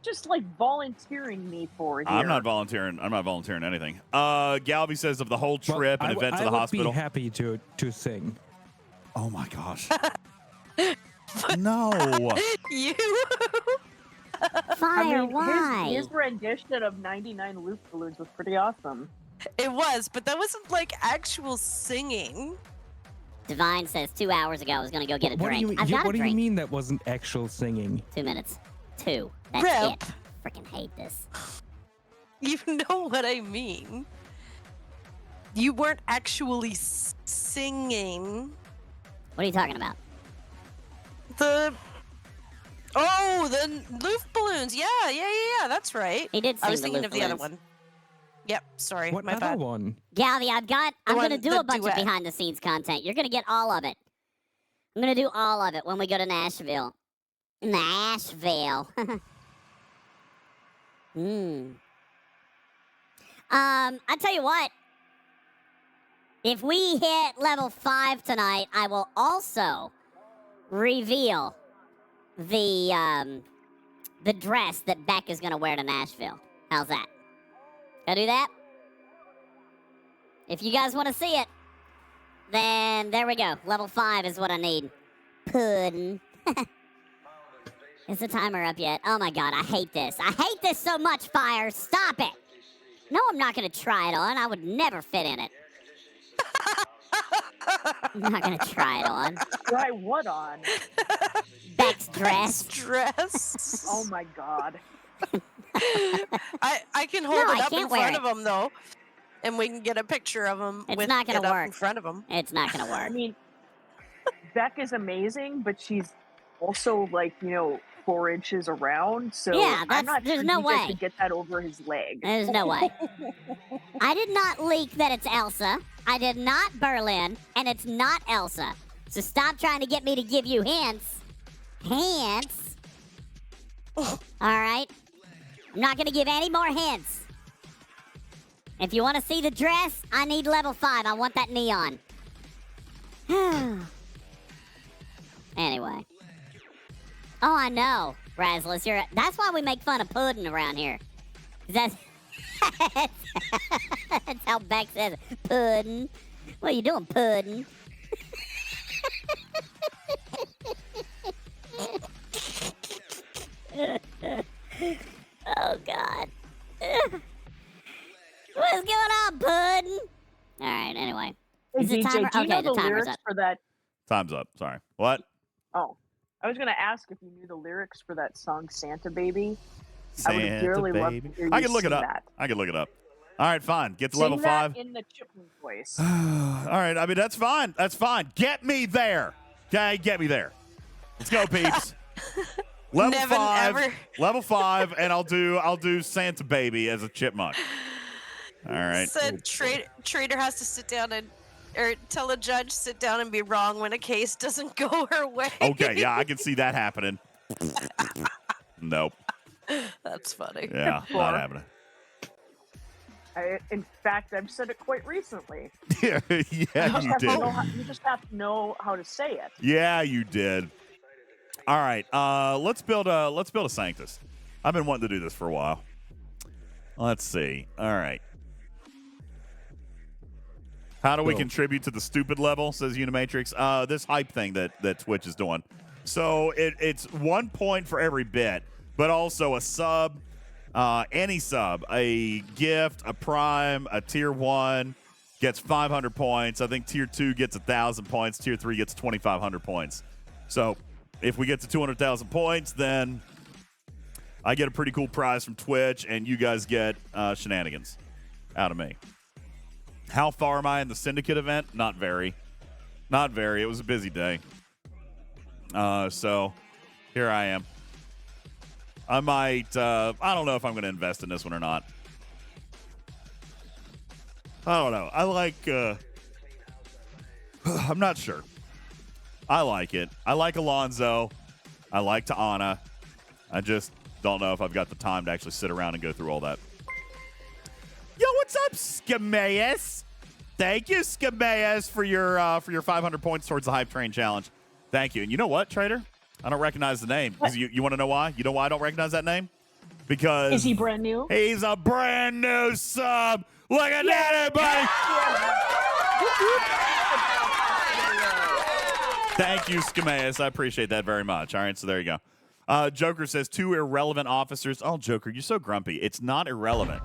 Just like volunteering me for here. I'm not volunteering anything. Galvy says of the whole trip and event to the hospital. I would be happy to sing. Oh my gosh. No. You. Fire, why? His rendition of 99 loop balloons was pretty awesome. It was, but that wasn't like actual singing. Divine says 2 hours ago I was going to go get a drink. What do you mean that wasn't actual singing? 2 minutes. 2. That's Rip. it. Freaking hate this. You know what I mean. You weren't actually singing. What are you talking about? The Oh, the Loof balloons. Yeah. That's right. He did I sing was the thinking Loof of the other balloons. one. Yep. Sorry. What my other bad. one? Galvy, I'm one- gonna do the a bunch duet. of behind the scenes content. You're gonna get all of it. I'm gonna do all of it when we go to Nashville. Nashville. I tell you what. If we hit level 5 tonight, I will also reveal the dress that Beck is gonna wear to Nashville. How's that? Gonna do that? If you guys want to see it, then there we go. Level 5 is what I need. Puddin'. Is the timer up yet? Oh my god, I hate this. I hate this so much, Fire. Stop it. No, I'm not going to try it on. I would never fit in it. I'm not going to try it on. Try what on? Beck's dress. Dress. Oh my god. I can hold No, it I up in can't wear front it. of him though, and we can get a picture of him. It's with not gonna it up work. in front of him. It's not going to I work. mean, Beck is amazing, but she's also like 4 inches around. So Yeah, I'm not there's sure no DJ way. could get that over his leg. There's no way. I did not leak that it's Elsa. I did not Berlin, and it's not Elsa. So stop trying to get me to give you hints. Hints? All right? I'm not going to give any more hints. If you want to see the dress, I need level 5. I want that neon. Anyway. Oh, I know, Razless. That's why we make fun of pudding around here. That's how Beck says it. Pudding. What are you doing, pudding? Oh, God. What's going on, pudding? All right, anyway. Hey, Is the DJ, timer? do you Okay, know the the timer's lyrics up. for that? Time's up. Sorry. What? Oh, I was going to ask if you knew the lyrics for that song "Santa Baby." I would Santa dearly love baby. to hear you I can look it sing up. that. I can look it up. All right, fine. Get to Sing level that 5. in the chipmunk voice. All right. I mean, that's fine. That's fine. Get me there. Okay, get me there. Let's go, peeps. Level Never, 5. ever. Level 5, and I'll do Santa Baby as a chipmunk. All right. Said Trader has to sit down or tell a judge sit down and be wrong when a case doesn't go her way. Okay, yeah, I can see that happening. Nope. That's funny. Yeah, not happening. In fact, I've said it quite recently. Yeah, you did. You just have to know how to say it. Yeah, you did. All right, let's build a Sanctus. I've been wanting to do this for a while. Let's see. All right. How do we contribute to the stupid level, says Unimatrix? This hype thing that Twitch is doing. So it's 1 point for every bit, but also a sub, any sub, a gift, a prime, a tier 1 gets 500 points. I think tier 2 gets 1,000 points. Tier 3 gets 2,500 points. So if we get to 200,000 points, then I get a pretty cool prize from Twitch, and you guys get shenanigans out of me. How far am I in the Syndicate event? Not very. Not very. It was a busy day. So here I am. I might, I don't know if I'm going to invest in this one or not. I don't know. I like, I'm not sure. I like it. I like Alonzo. I like Ta'ana. I just don't know if I've got the time to actually sit around and go through all that. Yo, what's up, Scameus? Thank you, Scameus, for your 500 points towards the Hype Train Challenge. Thank you. And you know what, Trader? I don't recognize the name. You want to know why? You know why I don't recognize that name? Because Is he brand new? He's a brand new sub. Look at that, everybody. Thank you, Scameus. I appreciate that very much. All right, so there you go. Joker says 2 irrelevant officers. Oh, Joker, you're so grumpy. It's not irrelevant.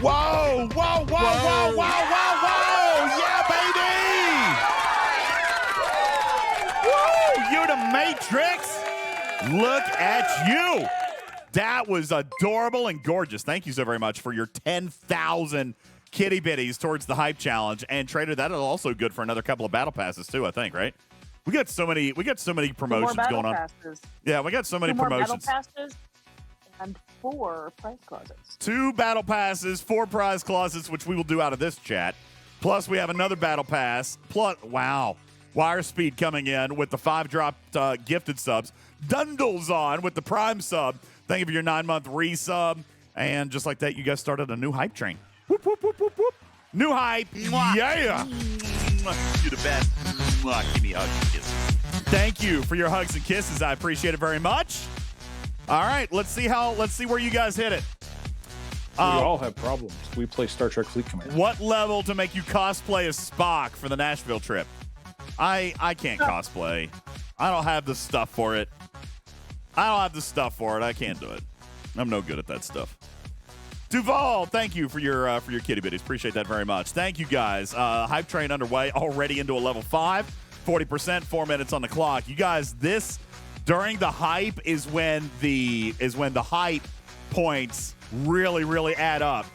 Whoa, whoa, whoa, whoa, whoa, whoa, whoa. Yeah, baby. Woo, you the Matrix. Look at you. That was adorable and gorgeous. Thank you so very much for your 10,000 kitty bitties towards the Hype Challenge. And Trader, that is also good for another couple of battle passes too, I think, right? We got so many promotions going on. Passes. Yeah, we got so many promotions. 2 more battle passes and 4 prize closets. 2 battle passes, 4 prize closets, which we will do out of this chat. Plus, we have another battle pass. Plus, wow, Wire Speed coming in with the 5 dropped gifted subs. Dundles on with the Prime sub. Thank you for your 9-month resub. And just like that, you guys started a new hype train. Whoop, whoop, whoop, whoop, whoop. New hype. Mwah. Yeah. You're the best. Mwah. Give me hugs and kisses. Thank you for your hugs and kisses. I appreciate it very much. All right, let's see where you guys hit it. We all have problems. We play Star Trek Fleet Command. What level to make you cosplay as Spock for the Nashville trip? I can't cosplay. I don't have the stuff for it. I can't do it. I'm no good at that stuff. Duval, thank you for your kitty bitties. Appreciate that very much. Thank you guys. Hype train underway, already into a level 5. 40%, 4 minutes on the clock. You guys, this during the hype is when the hype points really add up.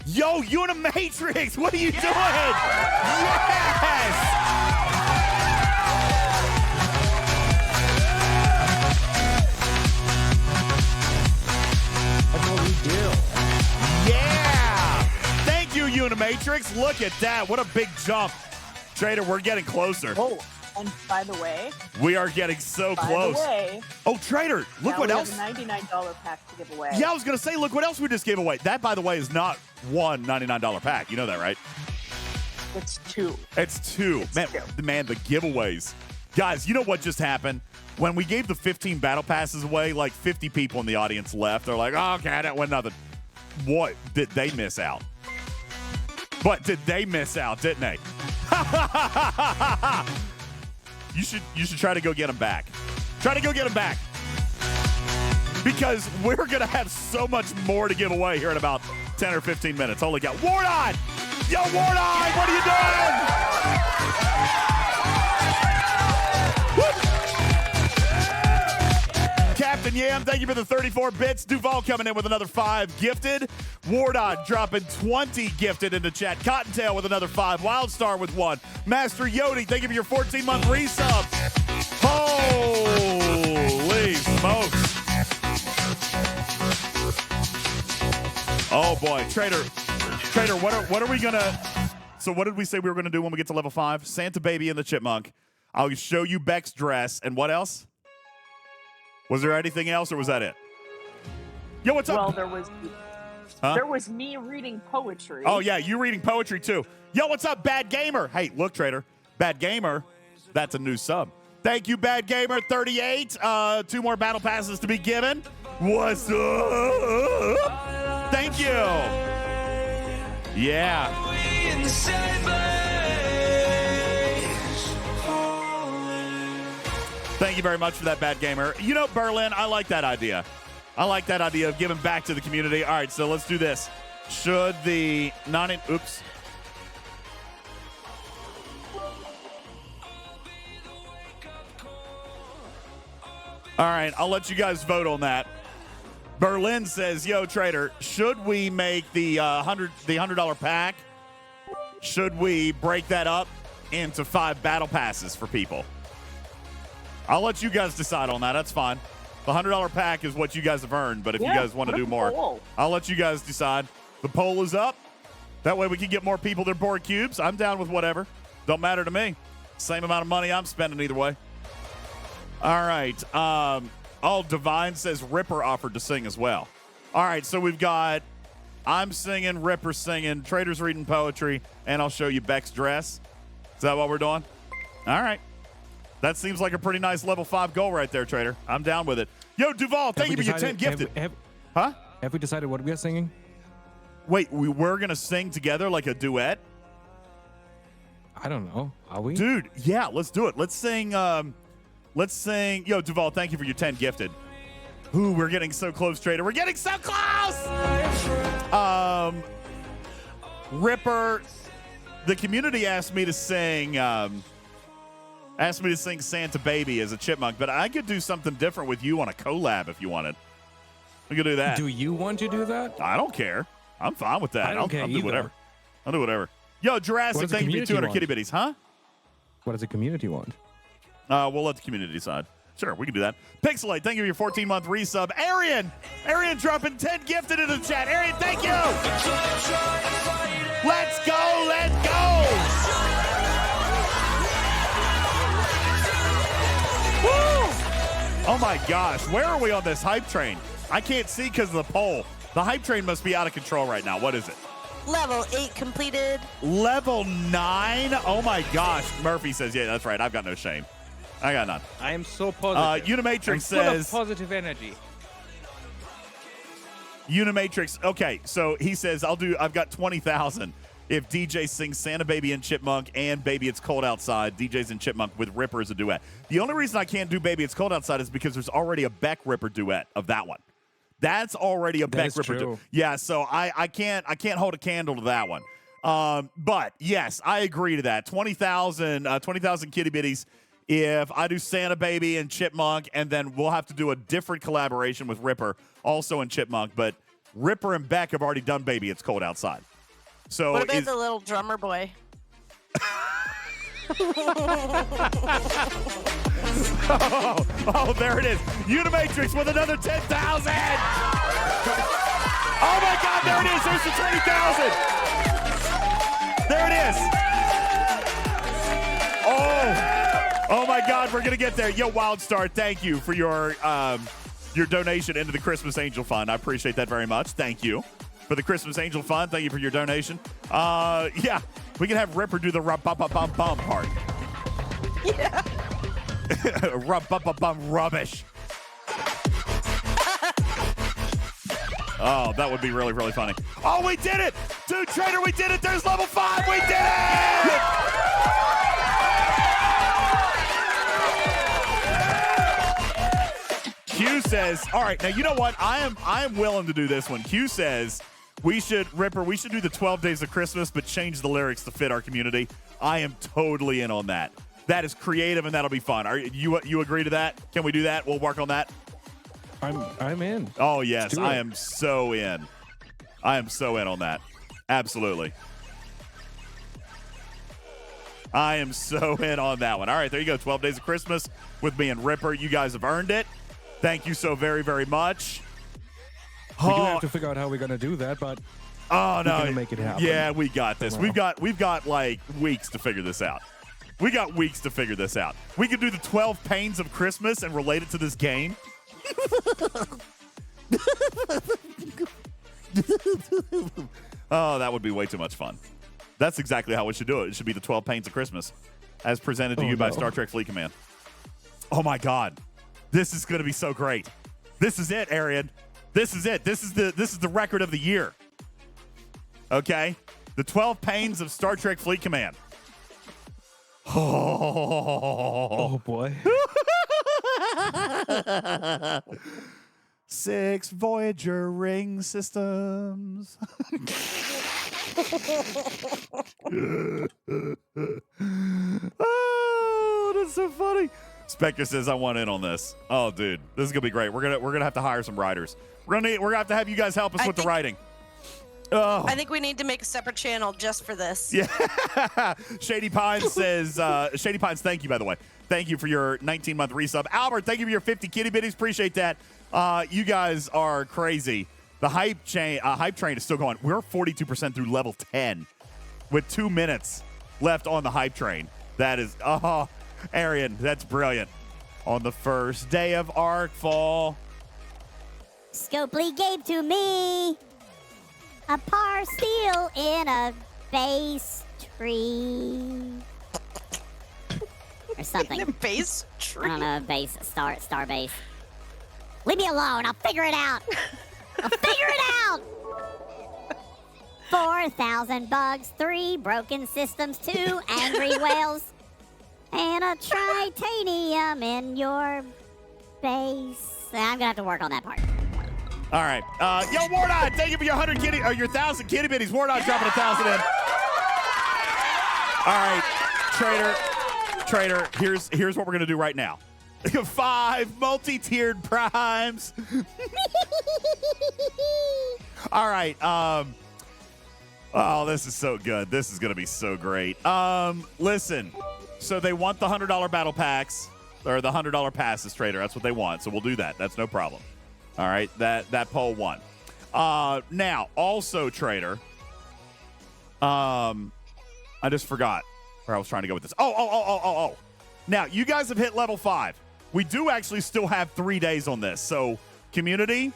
Yo, Unimatrix, what are you doing? Yes! That's what we do. Yeah! Thank you, Unimatrix. Look at that. What a big jump. Trader, we're getting closer. Oh, and by the way, we are getting so close. Oh, Trader, look what else. We have a $99 pack to give away. Yeah, I was going to say, look what else we just gave away. That, by the way, is not one $99 pack. You know that, right? It's 2. It's 2. Man, the giveaways. Guys, you know what just happened? When we gave the 15 battle passes away, like 50 people in the audience left. They're like, oh, okay, I didn't win nothing. What did they miss out? But did they miss out, didn't they? You should try to go get them back. Try to go get them back. Because we're going to have so much more to give away here in about 10 or 15 minutes. Holy cow. Wardon! Yo, Wardon, what are you doing? Captain Yam, thank you for the 34 bits. Duval coming in with another 5 gifted. Wardon dropping 20 gifted into chat. Cottontail with another 5. Wildstar with 1. Master Yodi, thank you for your 14-month resub. Holy smokes. Oh boy, Trader, what are we gonna? So what did we say we were gonna do when we get to level 5? Santa Baby and the Chipmunk. I'll show you Beck's dress and what else? Was there anything else, or was that it? Yo, what's up? Well, there was me reading poetry. Oh yeah, you reading poetry too. Yo, what's up, Bad Gamer? Hey, look, Trader, Bad Gamer, that's a new sub. Thank you, Bad Gamer 38. 2 more battle passes to be given. What's up? Thank you. Yeah. Thank you very much for that, Bad Gamer. You know, Berlin, I like that idea. I like that idea of giving back to the community. All right, so let's do this. Should the oops. All right, I'll let you guys vote on that. Berlin says, yo, Trader, should we make the $100 pack? Should we break that up into 5 battle passes for people? I'll let you guys decide on that. That's fine. The $100 pack is what you guys have earned, but if you guys want to do more, I'll let you guys decide. The poll is up. That way we can get more people their board cubes. I'm down with whatever. Don't matter to me. Same amount of money I'm spending either way. All right. Divine says Ripper offered to sing as well. All right, so we've got I'm singing, Ripper singing, Trader's reading poetry, and I'll show you Beck's dress. Is that what we're doing? All right. That seems like a pretty nice level 5 goal right there, Trader. I'm down with it. Yo, Duval, thank you for your 10 gifted. Huh? Have we decided what we are singing? Wait, we were going to sing together like a duet? I don't know. Are we? Dude, yeah, let's do it. Let's sing. Yo, Duval, thank you for your 10 gifted. Ooh, we're getting so close, Trader. We're getting so close! Ripper, the community asked me to sing Santa Baby as a chipmunk, but I could do something different with you on a collab if you wanted. We could do that. Do you want to do that? I don't care. I'm fine with that. I'll do whatever. I'll do whatever. Yo, Jurassic, thank you for 200 kitty bitties, huh? What does the community want? We'll let the community decide. Sure, we can do that. Pixelate, thank you for your 14-month resub. Arian dropping 10 gifted into the chat. Arian, thank you. Let's go, let's go. Woo! Oh my gosh, where are we on this hype train? I can't see because of the poll. The hype train must be out of control right now. What is it? Level 8 completed. Level 9? Oh my gosh. Murphy says, yeah, that's right. I've got no shame. I got none. I am so positive. Unimatrix I'm says full of positive energy. Unimatrix. Okay, so he says I've got 20,000 if DJ sings Santa Baby and Chipmunk and Baby It's Cold Outside, DJs and Chipmunk with Ripper as a duet. The only reason I can't do Baby It's Cold Outside is because there's already a Beck Ripper duet of that one. That's already a Beck Ripper duet. Yeah, so I can't hold a candle to that one. But yes, I agree to that. 20,000 kitty bitties if I do Santa Baby and Chipmunk, and then we'll have to do a different collaboration with Ripper, also in Chipmunk. But Ripper and Beck have already done Baby It's Cold Outside. So what about the little drummer boy? oh, there it is. Unimatrix with another 10,000. Oh my God, there it is. There's the 20,000. There it is. Oh my God, we're gonna get there. Yo, Wildstar, thank you for your donation into the Christmas Angel Fund. I appreciate that very much. Thank you for the Christmas Angel Fund. Thank you for your donation. Yeah, we can have Ripper do the bum part. Yeah. Rubbish. Oh, that would be really, really funny. Oh, we did it! Dude, Trader, we did it! There's level 5! We did it! Q says, all right, now you know what? I am willing to do this one. Q says we should do the 12 Days of Christmas, but change the lyrics to fit our community. I am totally in on that. That is creative and that'll be fun. Are you agree to that? Can we do that? We'll work on that. I'm in. Oh yes, I am so in. I am so in on that. Absolutely. I am so in on that one. All right, there you go. 12 Days of Christmas with me and Ripper. You guys have earned it. Thank you so very, very much. We do have to figure out how we're gonna do that, but oh no, we're gonna make it happen. Yeah, we got this. We've got like weeks to figure this out. We got weeks to figure this out. We could do the 12 Pains of Christmas and relate it to this game. Oh, that would be way too much fun. That's exactly how we should do it. It should be the 12 Pains of Christmas as presented to you by Star Trek Fleet Command. Oh my God. This is going to be so great. This is it, Arian. This is it. This is the record of the year. Okay? The 12 Pains of Star Trek Fleet Command. Oh boy. 6 Voyager ring systems. Oh, that's so funny. Spectre says I want in on this. Oh, dude, this is gonna be great. We're gonna have to hire some writers. We're gonna have to have you guys help us with the writing. Oh. I think we need to make a separate channel just for this. Yeah. Shady Pines says, Shady Pines, thank you, by the way. Thank you for your 19-month resub. Albert, thank you for your 50 kitty bitties. Appreciate that. You guys are crazy. The hype train is still going. We're 42% through level 10 with 2 minutes left on the hype train. That is, Arian, that's brilliant. On the first day of Arcfall. Scopely gave to me a par steel in a base tree. Or something. In a base tree? I don't know, base, star base. Leave me alone, I'll figure it out. I'll figure it out! 4,000 bugs, 3 broken systems, 2 angry whales, and a tritanium in your base. I'm gonna have to work on that part. All right. Yo, Wardon, thank you for your 1,000 kitty bitties. Wardon dropping 1,000 in. All right, Trader, here's what we're gonna do right now. 5 multi-tiered primes. All right. Oh, this is so good. This is gonna be so great. Listen. So they want the $100 battle packs. or the $100 passes, Trader. That's what they want. So we'll do that. That's no problem. All right. That poll won. Now, also, Trader, I just forgot where I was trying to go with this. Oh. Now, you guys have hit level 5. We do actually still have 3 days on this. So, community,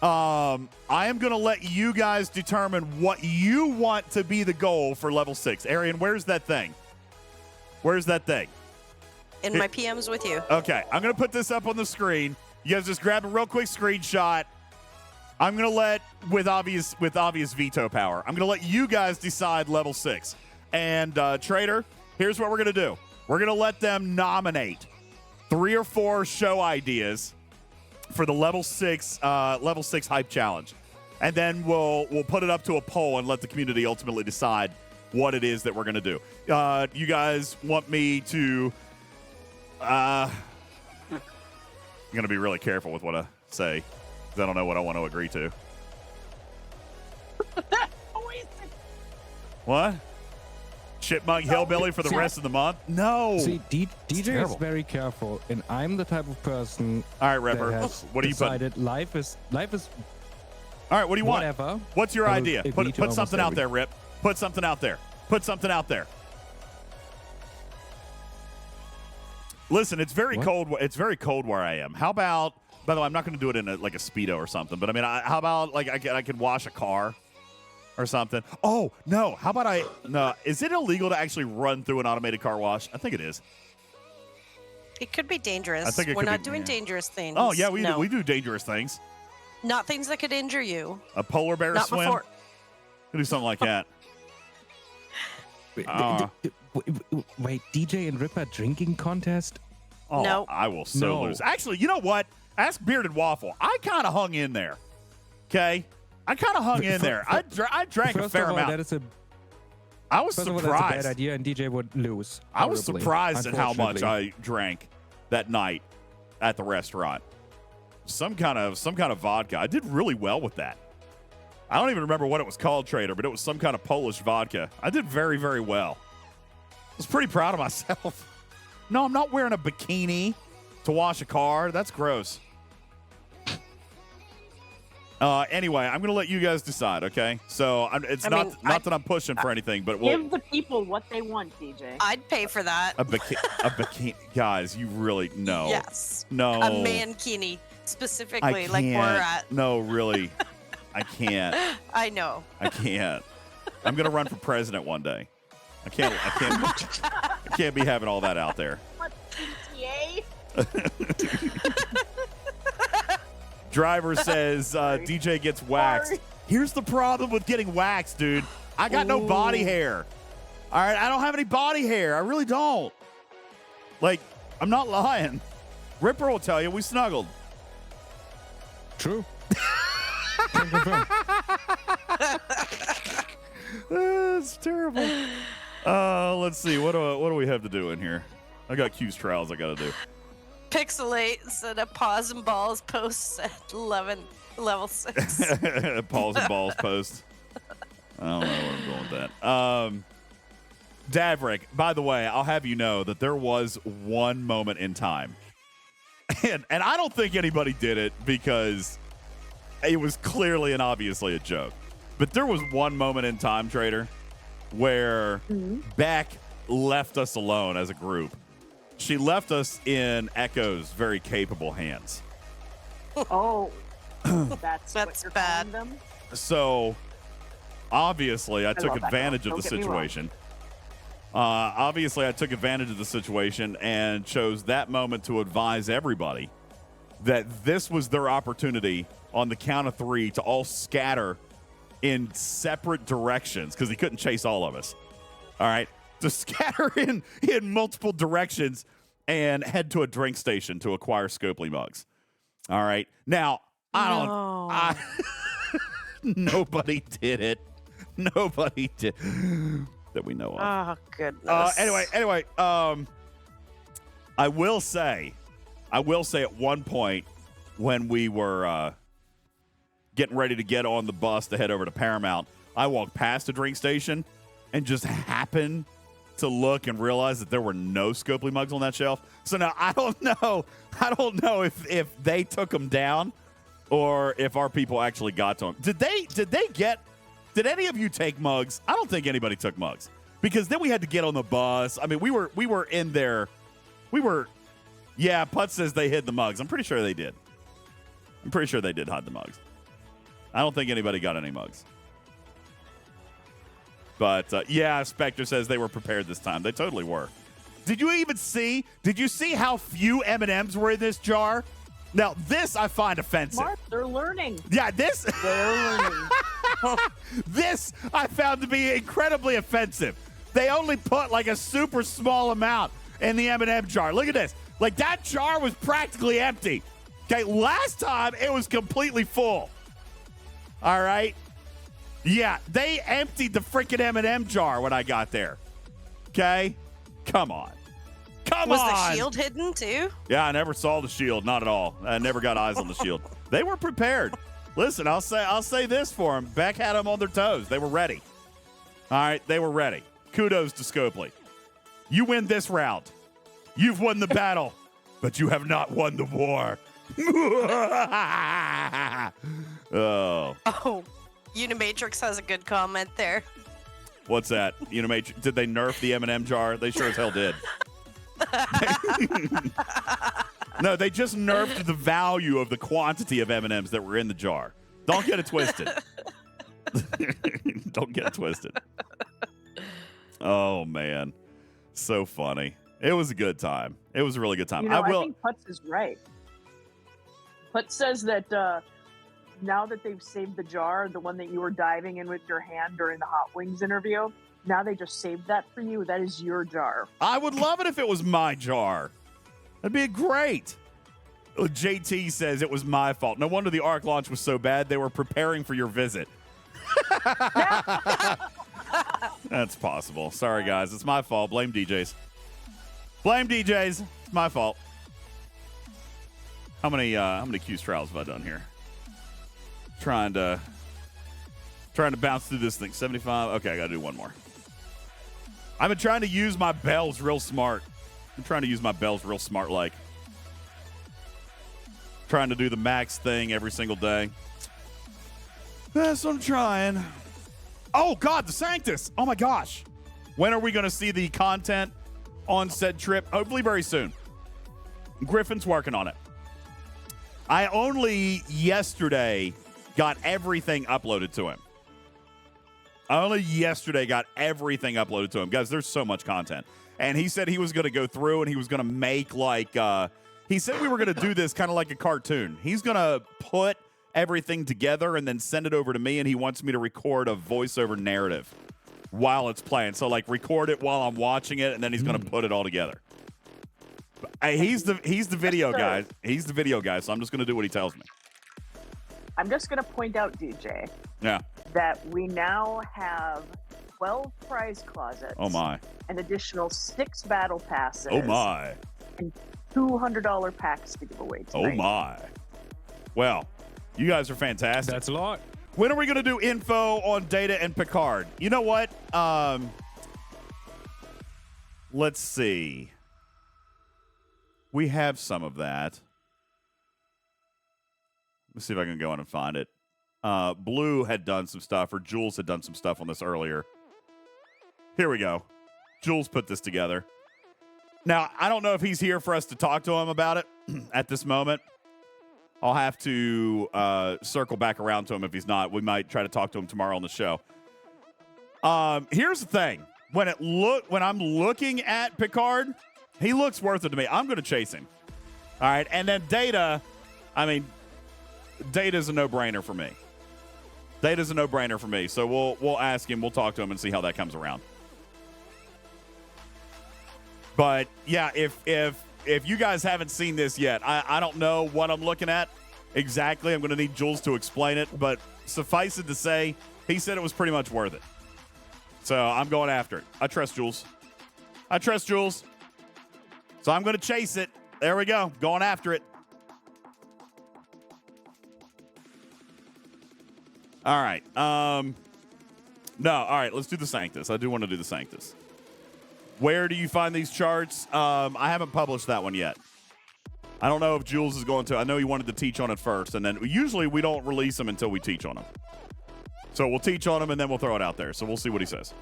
I am going to let you guys determine what you want to be the goal for level 6. Arian, where's that thing? Where's that thing? In my PMs with you. Okay, I'm going to put this up on the screen. You guys just grab a real quick screenshot. I'm going to let, with obvious veto power, I'm going to let you guys decide level 6. And, Trader, here's what we're going to do. We're going to let them nominate 3 or 4 show ideas for the level 6 hype challenge. And then we'll put it up to a poll and let the community ultimately decide what it is that we're going to do. You guys want me to... I'm going to be really careful with what I say, because I don't know what I want to agree to. What? Chipmunk Hillbilly for the rest of the month? No. See, DJ is very careful, and I'm the type of person. All right, Ripper. What do you put? Life is. All right, what do you want? Whatever. What's your idea? Put something out there, Rip. Put something out there. Put something out there. Listen, it's very cold. It's very cold where I am. How about? By the way, I'm not going to do it in a Speedo or something. But I mean, how about I could wash a car or something? Oh no! How about no? Is it illegal to actually run through an automated car wash? I think it is. It could be dangerous. I think we're not doing dangerous things. Oh yeah, we do dangerous things. Not things that could injure you. A polar bear not swim. Before. Could do something like that. Wait, DJ and Ripper drinking contest? Oh, no. I will lose. Actually, you know what? Ask Bearded Waffle. I kind of hung in there. Okay? I kind of hung in there. I drank a fair amount. I was surprised. That's a bad idea, and DJ would lose. I was surprised at how much I drank that night at the restaurant. Some kind of vodka. I did really well with that. I don't even remember what it was called, Trader, but it was some kind of Polish vodka. I did very, very well. I was pretty proud of myself. No, I'm not wearing a bikini to wash a car. That's gross. Anyway, I'm going to let you guys decide, okay? So it's not that I'm pushing for anything, but give the people what they want, DJ. I'd pay for that. A bikini. Guys, you really, no. Yes. No. A mankini, specifically, like we're at. No, really. I can't. I know. I can't. I'm going to run for president one day. I can't be having all that out there. What, PTA? Driver says DJ gets waxed. Sorry. Here's the problem with getting waxed, dude. I got no body hair. All right, I don't have any body hair. I really don't. Like, I'm not lying. Ripper will tell you we snuggled. True. That's terrible. Let's see. What do we have to do in here? I got Q's trials I got to do. Pixelate instead of paws and balls posts at level 6. Paws and balls post. I don't know where I'm going with that. Davrick, by the way, I'll have you know that there was one moment in time. And I don't think anybody did it because it was clearly and obviously a joke. But there was one moment in time, Trader, where Beck left us alone as a group. She left us in Echo's very capable hands. Oh, that's what you're bad. calling them? So, obviously, I took advantage of the situation. Obviously, I took advantage of the situation and chose that moment to advise everybody that this was their opportunity on the count of 3 to all scatter in separate directions because he couldn't chase all of us. All right. To scatter in multiple directions and head to a drink station to acquire Scopely mugs. All right. Now, nobody did it. Nobody did that we know of. Oh, goodness. Anyway, I will say at one point when we were getting ready to get on the bus to head over to Paramount, I walked past a drink station and just happened to look and realize that there were no Scopely mugs on that shelf. So now I don't know if they took them down or if our people actually got to them. Did any of you take mugs? I don't think anybody took mugs, because then we had to get on the bus. I mean, we were in there. Yeah, Putz says they hid the mugs. I'm pretty sure they did. I'm pretty sure they did hide the mugs. I don't think anybody got any mugs. But, yeah, Spectre says they were prepared this time. They totally were. Did you see how few M&Ms were in this jar? Now, this I find offensive. Mark, they're learning. Yeah, They're learning. this I found to be incredibly offensive. They only put like a super small amount in the M&M jar. Look at this. Like, that jar was practically empty. Okay, last time it was completely full. All right? Yeah, they emptied the freaking M&M jar when I got there. Okay? Come on. Was the shield hidden too? Yeah, I never saw the shield. Not at all. I never got eyes on the shield. They were prepared. Listen, I'll say this for them. Beck had them on their toes. They were ready. All right, they were ready. Kudos to Scopely. You win this round. You've won the battle, but you have not won the war. Oh, Unimatrix has a good comment there. What's that? Unimatrix? Did they nerf the M&M jar? They sure as hell did. No, they just nerfed the value of the quantity of M&Ms that were in the jar. Don't get it twisted. Don't get it twisted. Oh, man. So funny. It was a good time. It was a really good time. I think Putz is right. Putz says that now that they've saved the jar, the one that you were diving in with your hand during the Hot Wings interview, now they just saved that for you. That is your jar. I would love it if it was my jar. That'd be great. JT says it was my fault. No wonder the ARC launch was so bad. They were preparing for your visit. That's possible. Sorry, guys. It's my fault. Blame DJs. Blame DJs. It's my fault. How many Q's trials have I done here? Trying to bounce through this thing. 75. Okay, I got to do one more. I've been trying to use my bells real smart. Like. Trying to do the max thing every single day. That's what I'm trying. Oh, God, the Sanctus. Oh, my gosh. When are we going to see the content on said trip? Hopefully very soon. Griffin's working on it. I only yesterday got everything uploaded to him. Guys, there's so much content. And he said he was going to go through and he was going to make like, he said we were going to do this kind of like a cartoon. He's going to put everything together and then send it over to me, and he wants me to record a voiceover narrative while it's playing. So like record it while I'm watching it, and then he's going to put it all together. He's the video guy. He's the video guy, so I'm just going to do what he tells me. I'm just going to point out, DJ, that we now have 12 prize closets. Oh, my. An additional 6 battle passes. Oh, my. And $200 packs to give away tonight. Oh, my. Well, you guys are fantastic. That's a lot. When are we going to do info on Data and Picard? You know what? Let's see. We have some of that. Let's see if I can go in and find it. Blue had done some stuff, or Jules had done some stuff on this earlier. Here we go. Jules put this together. Now, I don't know if he's here for us to talk to him about it at this moment. I'll have to circle back around to him if he's not. We might try to talk to him tomorrow on the show. Here's the thing. When I'm looking at Picard, he looks worth it to me. I'm going to chase him. All right. And then Data, Data's a no-brainer for me. So we'll ask him. We'll talk to him and see how that comes around. But, yeah, if you guys haven't seen this yet, I don't know what I'm looking at exactly. I'm going to need Jules to explain it. But suffice it to say, he said it was pretty much worth it. So I'm going after it. I trust Jules. So I'm going to chase it. There we go. Going after it. All right. No. All right. Let's do the Sanctus. I do want to do the Sanctus. Where do you find these charts? I haven't published that one yet. I don't know if Jules is going to. I know he wanted to teach on it first, and then usually we don't release them until we teach on them. So we'll teach on them, and then we'll throw it out there. So we'll see what he says.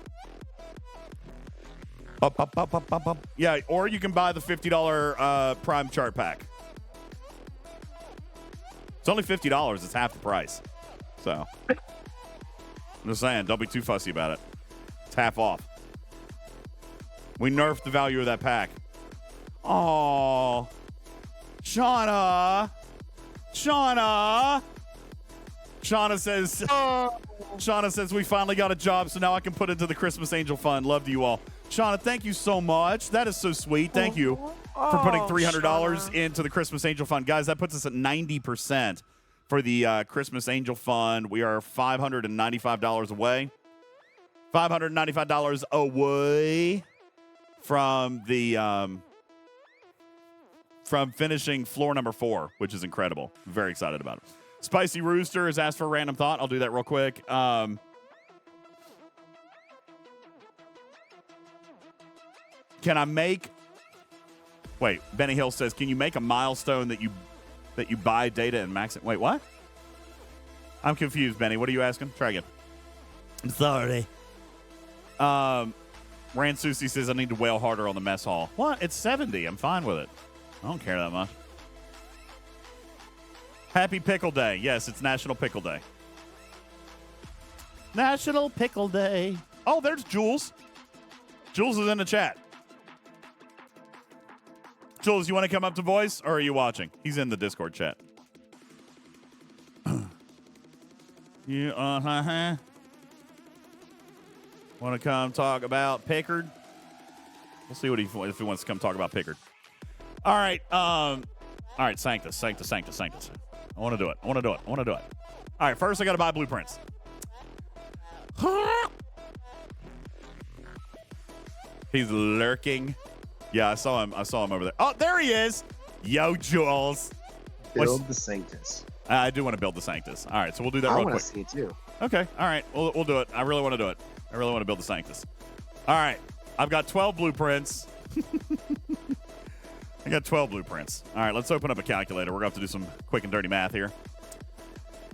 Up. Yeah, or you can buy the $50 Prime chart pack. It's only $50. It's half the price. So I'm just saying, don't be too fussy about it. It's half off. We nerfed the value of that pack. Oh, Shauna says we finally got a job, so now I can put into the Christmas Angel Fund. Love to you all. Shauna, thank you so much. That is so sweet. Thank you for putting $300 into the Christmas Angel Fund. Guys, that puts us at 90% for the Christmas Angel Fund. We are $595 away. $595 away from the from finishing floor number 4, which is incredible. Very excited about it. Spicy Rooster has asked for a random thought. I'll do that real quick. Can I make... Wait, Benny Hill says, can you make a milestone that you buy data and max it? Wait, what? I'm confused, Benny. What are you asking? Try again. I'm sorry. Ransusi says I need to wail harder on the mess hall. What? It's 70. I'm fine with it. I don't care that much. Happy Pickle Day. Yes, it's National Pickle Day. National Pickle Day. Oh, there's Jules. Jules is in the chat. Jules, you want to come up to voice, or are you watching? He's in the Discord chat. You want to come talk about Pickard? We'll see if he wants to come talk about Pickard. All right. All right, Sanctus. I want to do it. All right, first I got to buy blueprints. He's lurking. Yeah, I saw him over there. Oh, there he is. Yo, Jules. Build the Sanctus. I do want to build the Sanctus. All right, so we'll do that real quick. I want to see it too. Okay, all right. We'll do it. I really want to do it. I really want to build the Sanctus. All right, I've got 12 blueprints. I got 12 blueprints. All right, let's open up a calculator. We're going to have to do some quick and dirty math here.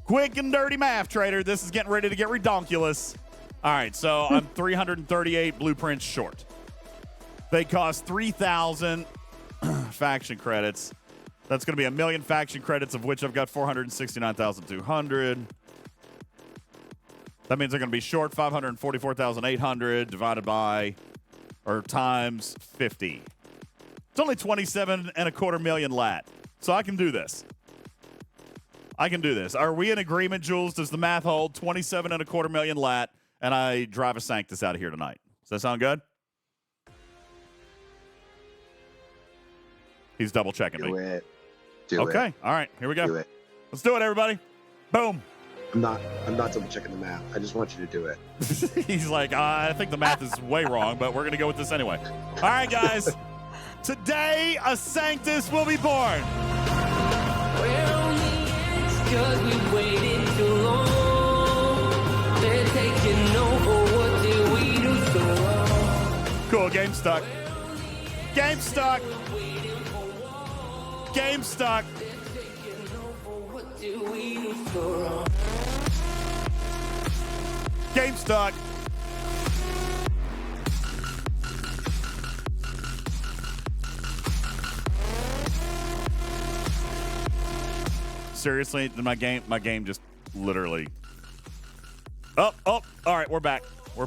Quick and dirty math, trader. This is getting ready to get redonkulous. All right, so I'm 338 blueprints short. They cost 3,000 faction credits. That's going to be 1 million faction credits, of which I've got 469,200. That means they're going to be short 544,800 divided by, or times 50. It's only 27.25 million lat. So I can do this. Are we in agreement, Jules? Does the math hold? 27.25 million lat, and I drive a Sanctus out of here tonight. Does that sound good? He's double checking me. Do it. Okay. All right. Here we go. Do it. Let's do it, everybody. Boom. I'm not double checking the math. I just want you to do it. He's like, I think the math is way wrong, but we're going to go with this anyway. All right, guys. Today, a Sanctus will be born. We're on the edge 'cause we waited too long. They're taking over. What did we do so wrong? Cool. Game stuck. Game stuck. Game stuck. Game stuck. Seriously, my game just literally. Oh, all right, we're back. Here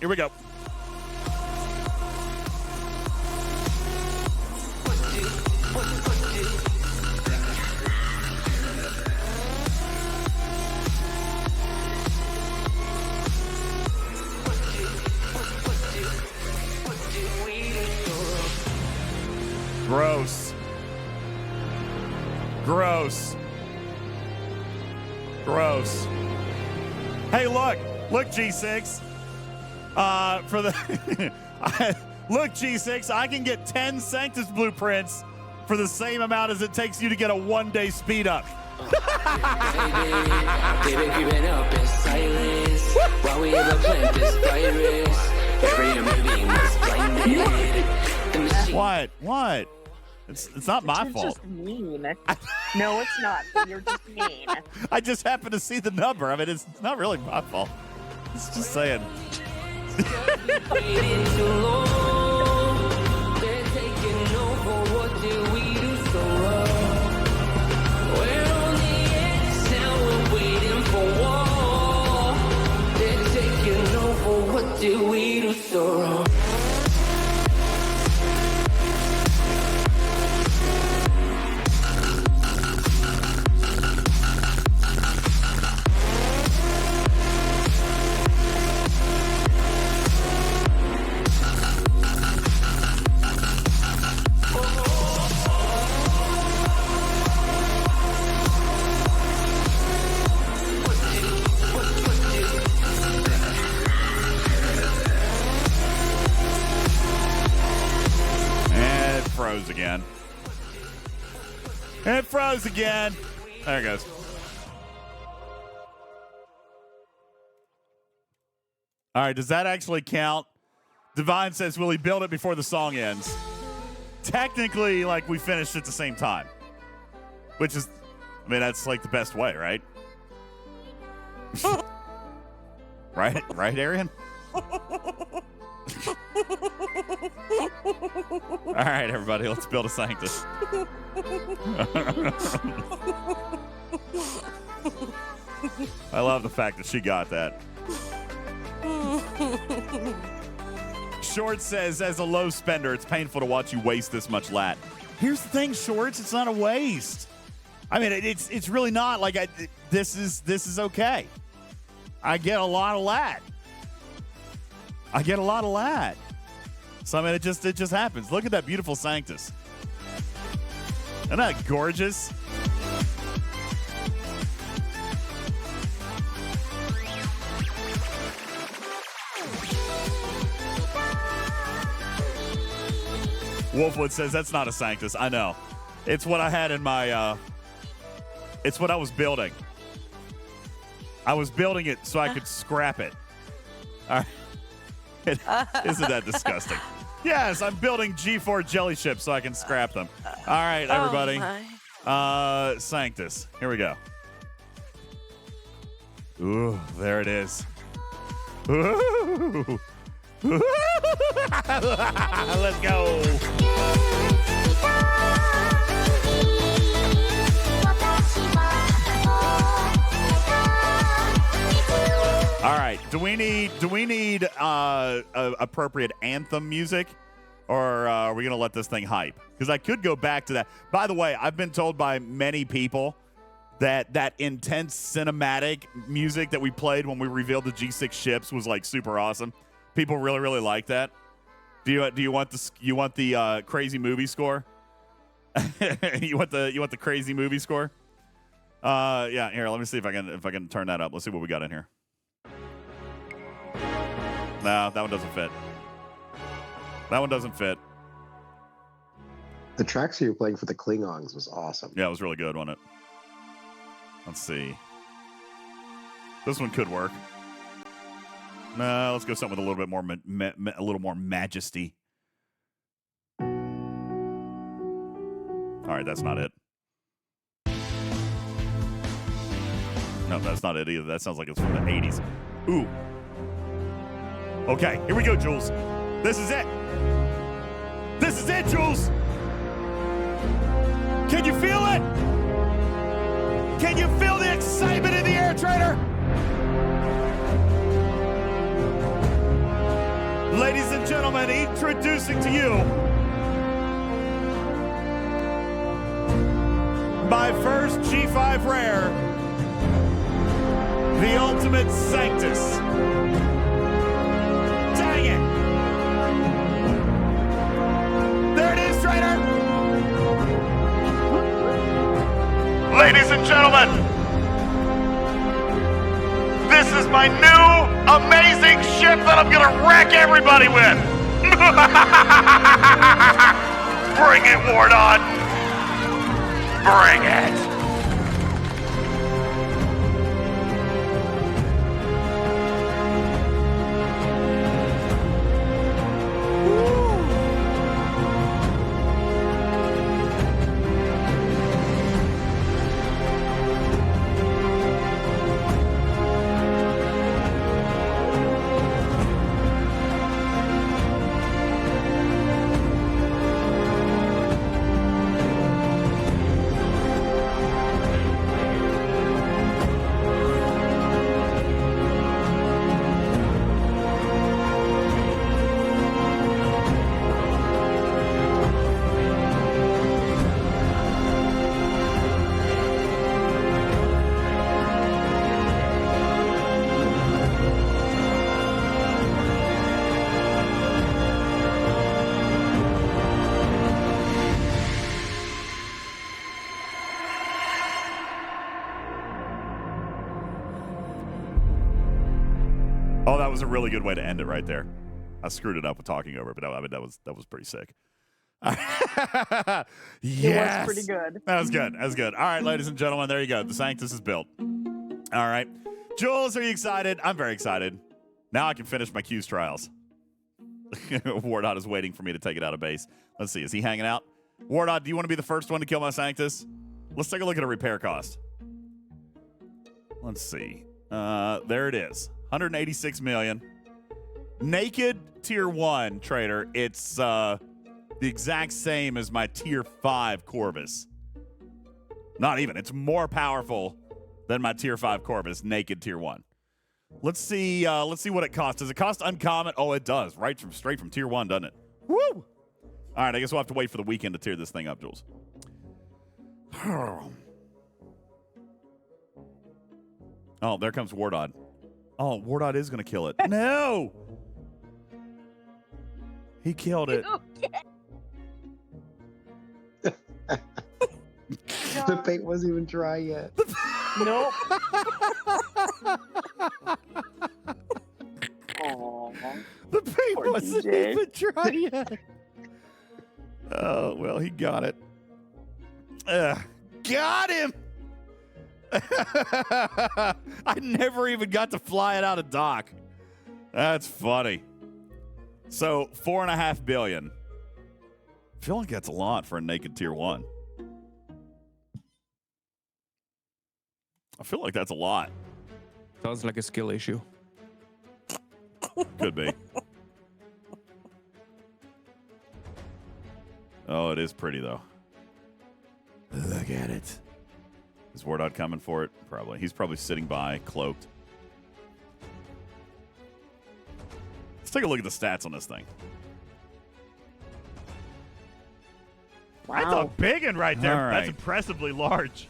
we go. Gross. Hey, look, G6. For the look, G6, I can get 10 Sanctus blueprints for the same amount as it takes you to get a 1-day speed up. They've been creeping up in silence while we ever plant this virus. Every human being was blinded. What? It's not my You're fault. just mean. No, it's not. You're just mean. I just happened to see the number. I mean, it's not really my fault. It's just saying. What did we do so wrong? Froze again. It froze again. There it goes. All right, does that actually count? Divine says, will he build it before the song ends? Technically, like, we finished at the same time. Which is, I mean, that's like the best way, right? Right, Arian? All right, everybody, let's build a Sanctus. I love the fact that she got that. Short says, as a low spender, it's painful to watch you waste this much lat. Here's the thing, Shorts, it's not a waste. I mean, it's really not. Like, this is okay. I get a lot of lat. So, I mean, it just happens. Look at that beautiful Sanctus. Isn't that gorgeous? Wolfwood says, that's not a Sanctus. I know. It's what I had in my, it's what I was building. I was building it so I could scrap it. All right. Isn't that disgusting? Yes, I'm building G4 jelly ships so I can scrap them. All right, everybody. Sanctus. Here we go. Ooh, there it is. Ooh. Let's go. All right. Do we need appropriate anthem music, or are we gonna let this thing hype? Because I could go back to that. By the way, I've been told by many people that intense cinematic music that we played when we revealed the G6 ships was like super awesome. People really like that. Do you want the crazy movie score? you want the crazy movie score? Yeah. Here, let me see if I can turn that up. Let's see what we got in here. No, that one doesn't fit. That one doesn't fit. The tracks you were playing for the Klingons was awesome. Yeah, it was really good, wasn't it? Let's see. This one could work. No, let's go something with a little bit more, a little more majesty. All right, that's not it. No, that's not it either. That sounds like it's from the 80s. Ooh. Okay, here we go, Jules. This is it. This is it, Jules. Can you feel it? Can you feel the excitement in the air, Trader? Ladies and gentlemen, introducing to you my first G5 Rare, the Ultimate Sanctus. Dang it! There it is, Trader! Ladies and gentlemen, this is my new amazing ship that I'm gonna wreck everybody with! Bring it, Wardon! Bring it! Woo. Oh, that was a really good way to end it right there. I screwed it up with talking over it, but I mean, that was pretty sick. Yes. It was pretty good. That was good. That was good. All right, ladies and gentlemen, there you go. The Sanctus is built. All right. Jules, are you excited? I'm very excited. Now I can finish my Q's trials. Wardot is waiting for me to take it out of base. Let's see. Is he hanging out? Wardot, do you want to be the first one to kill my Sanctus? Let's take a look at a repair cost. Let's see. There it is. 186 million. Naked tier 1 trader. It's the exact same as my tier 5 Corvus. Not even. It's more powerful than my tier 5 Corvus, naked tier 1. Let's see what it costs. Does it cost uncommon? Oh, it does. Straight from tier 1, doesn't it? Woo! All right, I guess we'll have to wait for the weekend to tear this thing up, Jules. Oh, there comes Wardod. Oh, Wardod is going to kill it. No! He killed it. The paint wasn't even dry yet. Nope. The paint Poor wasn't DJ. even dry yet. Oh, well, he got it. Got him! I never even got to fly it out of dock. That's funny. So, $4.5 billion. I feel like that's a lot for a naked tier 1. I feel like that's a lot. Sounds like a skill issue. Could be. Oh, it is pretty, though. Look at it. Is Wardot coming for it? Probably. He's probably sitting by, cloaked. Let's take a look at the stats on this thing. Wow. That's a big one right there. All right. That's impressively large.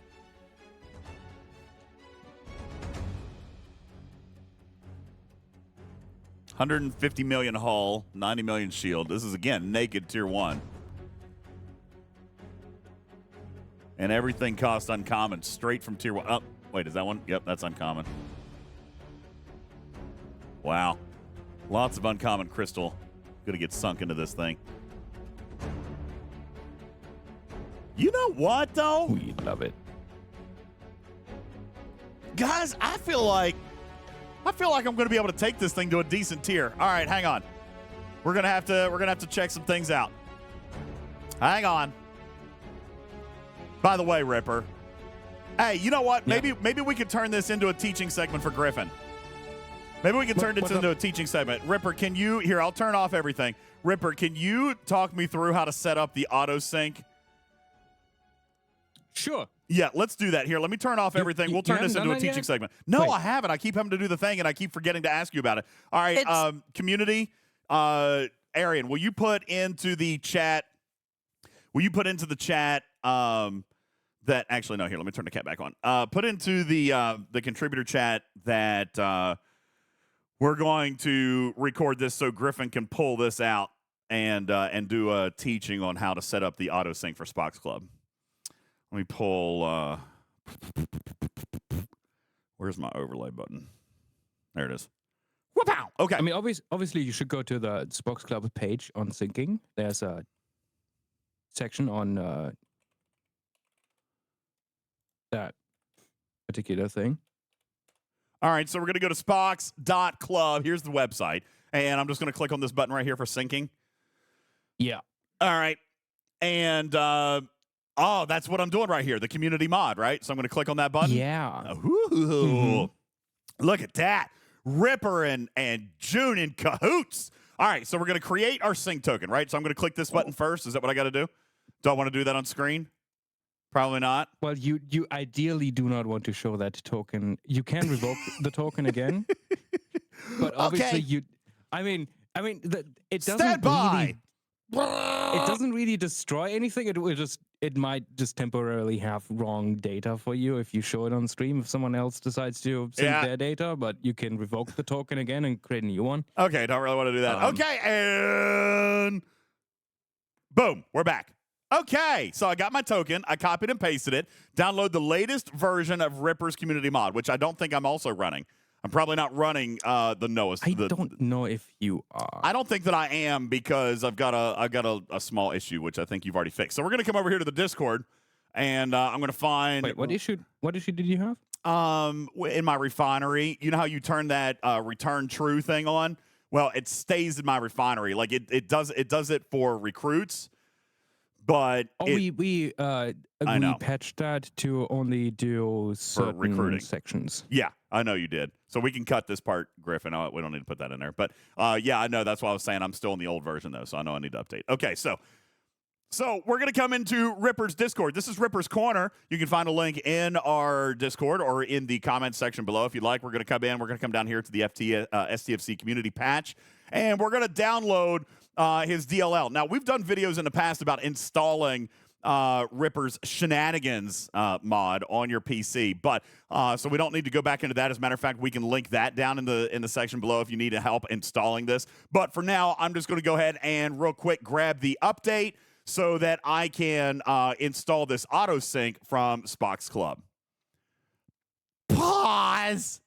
$150 million hull, 90 million shield. This is, again, naked tier 1. And everything costs uncommon straight from tier 1. Oh, wait, is that one? Yep, that's uncommon. Wow. Lots of uncommon crystal. Gonna get sunk into this thing. You know what, though? We love it. Guys, I feel like I'm going to be able to take this thing to a decent tier. All right, hang on. We're going to have to check some things out. Hang on. By the way, Ripper. Hey, you know what? Maybe we could turn this into a teaching segment for Griffin. Maybe we can turn this into a teaching segment. Ripper, can you here, I'll turn off everything. Ripper, can you talk me through how to set up the auto sync? Sure. Yeah, let's do that. Here, let me turn off everything. We'll turn this into a teaching segment. No, I haven't. I keep having to do the thing, and I keep forgetting to ask you about it. All right, community, Arian, will you put into the chat? That actually no. Here, let me turn the cat back on. Put into the contributor chat that we're going to record this so Griffin can pull this out and do a teaching on how to set up the auto sync for Spock's Club. Let me pull, where's my overlay button? There it is. Whoop-ow! Okay. I mean, obviously, you should go to the Spock's Club page on syncing. There's a section on that particular thing. All right, so we're going to go to Spox.club. Here's the website. And I'm just going to click on this button right here for syncing. Yeah. All right. And, oh, that's what I'm doing right here, the community mod, right? So I'm going to click on that button. Yeah. Ooh. Look at that. Ripper and June in cahoots. All right, so we're going to create our sync token, right? So I'm going to click this button first. Is that what I got to do? Do I want to do that on screen? Probably not. Well, you ideally do not want to show that token. You can revoke the token again. But obviously it doesn't Stand by. It doesn't really destroy anything. It might just temporarily have wrong data for you if you show it on stream. If someone else decides to sync their data, but you can revoke the token again and create a new one. Okay, don't really want to do that. Okay, and boom, we're back. Okay, so I got my token. I copied and pasted it. Download the latest version of Ripper's community mod, which I don't think I'm also running. I'm probably not running the Noah's. I don't know if you are. I don't think that I am because I've got a small issue, which I think you've already fixed. So we're gonna come over here to the Discord, and I'm gonna find. Wait, what issue? What issue did you have? In my refinery, you know how you turn that return true thing on? Well, it stays in my refinery. Like it does it for recruits, but we patched that to only do certain recruiting sections. Yeah, I know you did. So we can cut this part, Griffin. We don't need to put that in there. But yeah, I know. That's why I was saying I'm still in the old version, though. So I know I need to update. Okay, so we're going to come into Ripper's Discord. This is Ripper's Corner. You can find a link in our Discord or in the comments section below if you'd like. We're going to come in. We're going to come down here to the STFC community patch, and we're going to download his DLL. Now, we've done videos in the past about installing Ripper's Shenanigans mod on your PC, but so we don't need to go back into that. As a matter of fact, we can link that down in the section below if you need help installing this. But for now, I'm just going to go ahead and real quick grab the update so that I can install this auto sync from Spock's Club. Pause.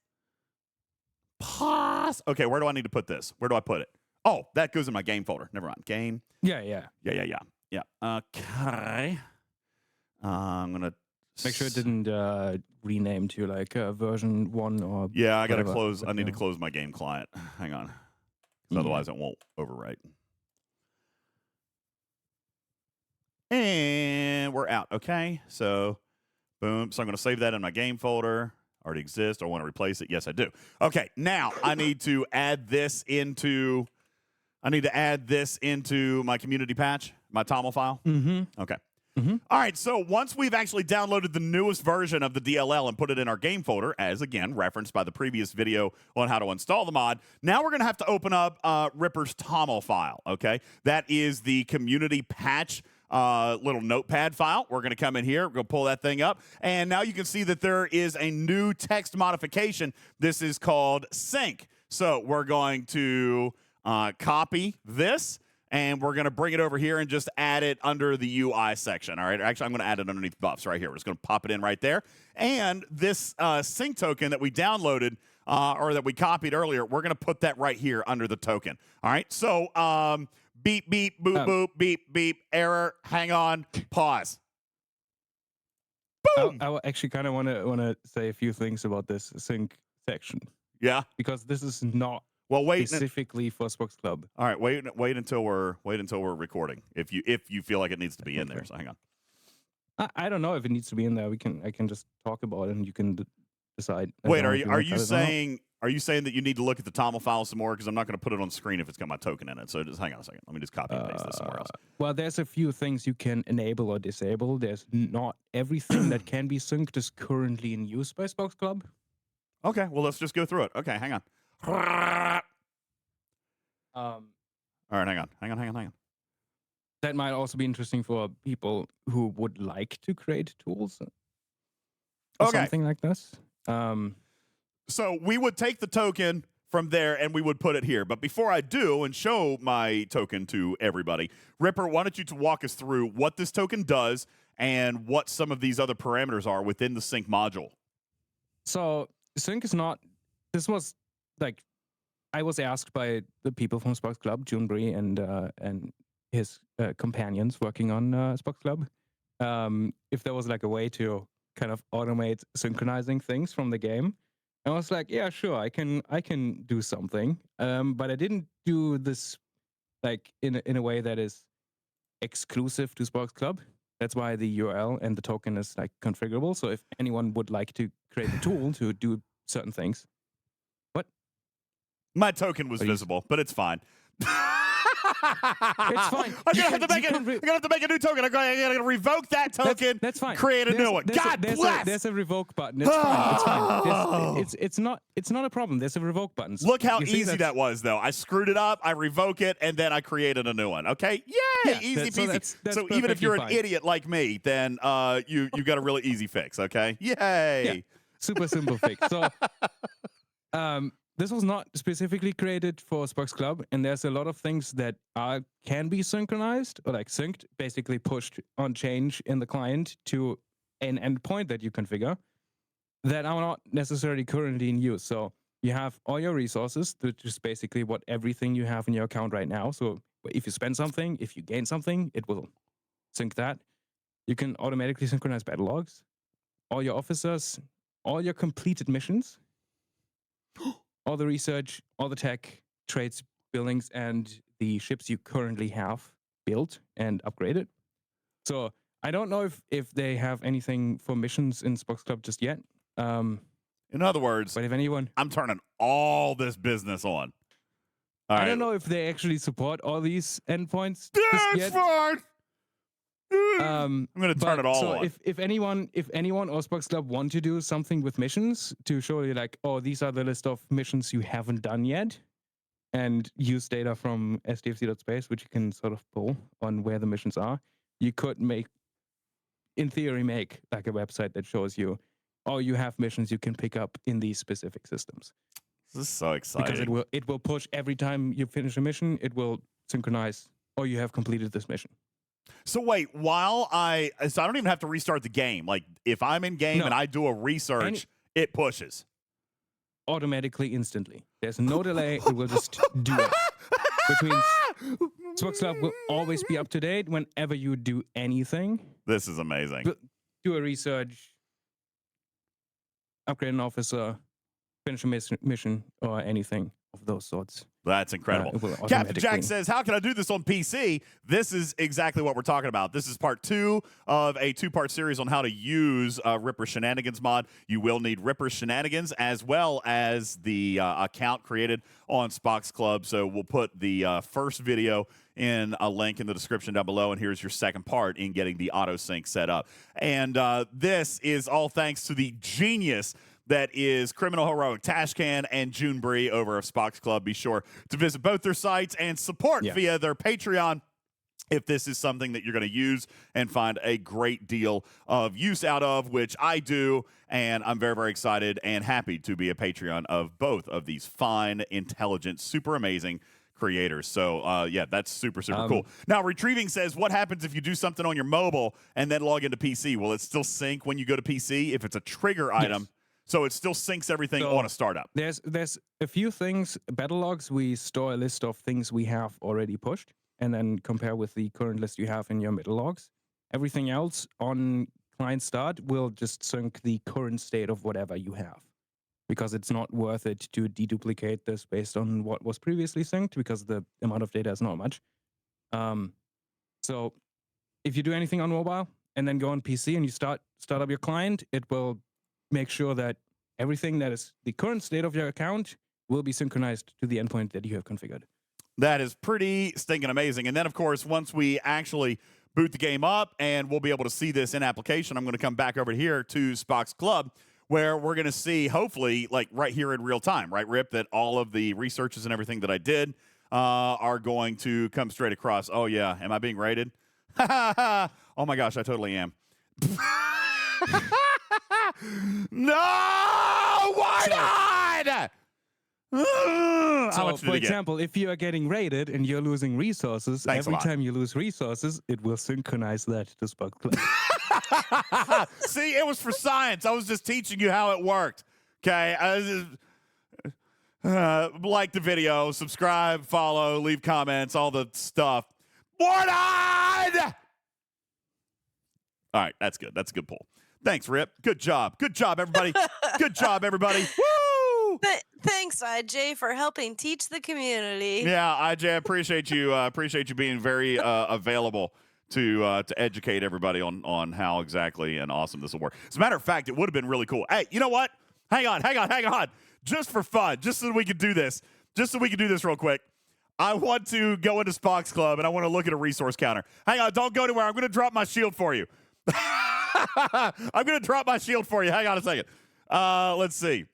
Okay, where do I need to put this? Where do I put it? Oh, that goes in my game folder. Never mind. Game. Yeah. Okay. I'm gonna make sure it didn't rename to like version 1 or. Yeah, I gotta whatever. close. I need to close my game client. Hang on, 'cause otherwise it won't overwrite. And we're out. Okay, so boom. So I'm gonna save that in my game folder. Already exists. I want to replace it. Yes, I do. Okay, now I need to add this into. I need to add this into my community patch, my TOML file. Mm-hmm. Okay. Mm-hmm. All right, so once we've actually downloaded the newest version of the DLL and put it in our game folder, as again referenced by the previous video on how to install the mod, now we're going to have to open up Ripper's TOML file, okay? That is the community patch little notepad file. We're going to come in here, we're going to pull that thing up, and now you can see that there is a new text modification. This is called sync. So we're going to copy this, and we're going to bring it over here and just add it under the UI section. All right, actually, I'm going to add it underneath buffs right here. We're just going to pop it in right there. And this sync token that we downloaded or that we copied earlier, we're going to put that right here under the token. All right, so beep, beep, boop, boop, beep, beep, error, hang on, pause. Boom! I actually kind of want to say a few things about this sync section. Yeah? Because this is not wait specifically for Spock's Club. All right, wait until we're recording. If you feel like it needs to be in there, so hang on. I don't know if it needs to be in there. I can just talk about it and you can decide. Wait, are you saying that you need to look at the TOML file some more? Because I'm not going to put it on screen if it's got my token in it. So just hang on a second. Let me just copy and paste this somewhere else. Well, there's a few things you can enable or disable. There's not everything that can be synced is currently in use by Spock's Club. Okay, well let's just go through it. Okay, hang on. All right, hang on. That might also be interesting for people who would like to create tools or something like this. So we would take the token from there and we would put it here. But before I do and show my token to everybody, Ripper, why don't you walk us through what this token does and what some of these other parameters are within the sync module? So sync is not. This was like. I was asked by the people from Spock's Club, Junebri and his companions working on Spock's Club, if there was like a way to kind of automate synchronizing things from the game. And I was like, yeah, sure, I can do something, but I didn't do this like in a way that is exclusive to Spock's Club. That's why the URL and the token is like configurable. So if anyone would like to create a tool to do certain things. My token was visible, but it's fine. It's fine. I'm gonna have to make a new token. I'm gonna revoke that token. That's fine. Create a new one. God bless. There's a revoke button. It's fine. It's fine. It's not a problem. There's a revoke button. Look how easy that was, though. I screwed it up. I revoke it, and then I created a new one. Okay, yay, easy peasy. So even if you're an idiot like me, then you got a really easy fix. Okay, yay. Yeah. Super simple fix. So this was not specifically created for Spock's Club, and there's a lot of things that can be synchronized or like synced, basically pushed on change in the client to an endpoint that you configure that are not necessarily currently in use. So you have all your resources, which is basically what everything you have in your account right now. So if you spend something, if you gain something, it will sync that. You can automatically synchronize battle logs, all your officers, all your completed missions, all the research, all the tech, trades, buildings, and the ships you currently have built and upgraded. So I don't know if they have anything for missions in Spox Club just yet. In other words, but if anyone, I'm turning all this business on. All I right. don't know if they actually support all these endpoints Yeah, just it's yet. fine. I'm going to turn it all so on. if anyone or Spox Club want to do something with missions to show you like, oh, these are the list of missions you haven't done yet, and use data from STFC.space, which you can sort of pull on where the missions are, you could in theory, make like a website that shows you, oh, you have missions you can pick up in these specific systems. This is so exciting. Because it will push every time you finish a mission, it will synchronize, oh, you have completed this mission. So wait, so I don't even have to restart the game. Like if I'm in game and I do a research, it pushes. Automatically, instantly. There's no delay. It will just do it. Which means Spox Club will always be up to date whenever you do anything. This is amazing. Do a research, upgrade an officer, finish a mission, or anything of those sorts. That's incredible. Captain Jack says, how can I do this on PC? This is exactly what we're talking about. This is part 2 of a 2-part series on how to use Ripper Shenanigans mod. You will need Ripper Shenanigans as well as the account created on Spox Club. So we'll put the first video in a link in the description down below, and here's your second part in getting the auto sync set up. And this is all thanks to the genius that is Criminal Heroic Tashcan and June Bree over of Spox Club. Be sure to visit both their sites and support via their Patreon if this is something that you're going to use and find a great deal of use out of, which I do, and I'm very, very excited and happy to be a Patreon of both of these fine, intelligent, super amazing creators. So, yeah, that's super, super cool. Now, Retrieving says, what happens if you do something on your mobile and then log into PC? Will it still sync when you go to PC if it's a trigger item? So it still syncs everything on a startup. There's a few things. Battle logs, we store a list of things we have already pushed and then compare with the current list you have in your middle logs. Everything else on client start will just sync the current state of whatever you have, because it's not worth it to deduplicate this based on what was previously synced, because the amount of data is not much. So if you do anything on mobile and then go on PC and you start up your client, it will make sure that everything that is the current state of your account will be synchronized to the endpoint that you have configured. That is pretty stinking amazing. And then, of course, once we actually boot the game up and we'll be able to see this in application, I'm going to come back over here to Spox Club, where we're going to see, hopefully, like right here in real time, right, Rip, that all of the researches and everything that I did are going to come straight across. Oh, yeah. Am I being rated? Oh, my gosh, I totally am. No! Why not? So, for example, if you are getting raided and you're losing resources, every time you lose resources, it will synchronize that to Spox Club. See, it was for science. I was just teaching you how it worked. Okay? Like the video, subscribe, follow, leave comments, all the stuff. What on? All right, that's good. That's a good pull. Thanks, Rip. Good job. Good job, everybody. Good job, everybody. Woo! Thanks, IJ, for helping teach the community. Yeah, IJ, I appreciate you. Appreciate you being very available to educate everybody on how exactly and awesome this will work. As a matter of fact, it would have been really cool. Hey, you know what? Hang on. Just for fun, just so we could do this real quick. I want to go into Spox Club and I want to look at a resource counter. Hang on, don't go anywhere. I'm going to drop my shield for you. I'm going to drop my shield for you. Hang on a second. Let's see.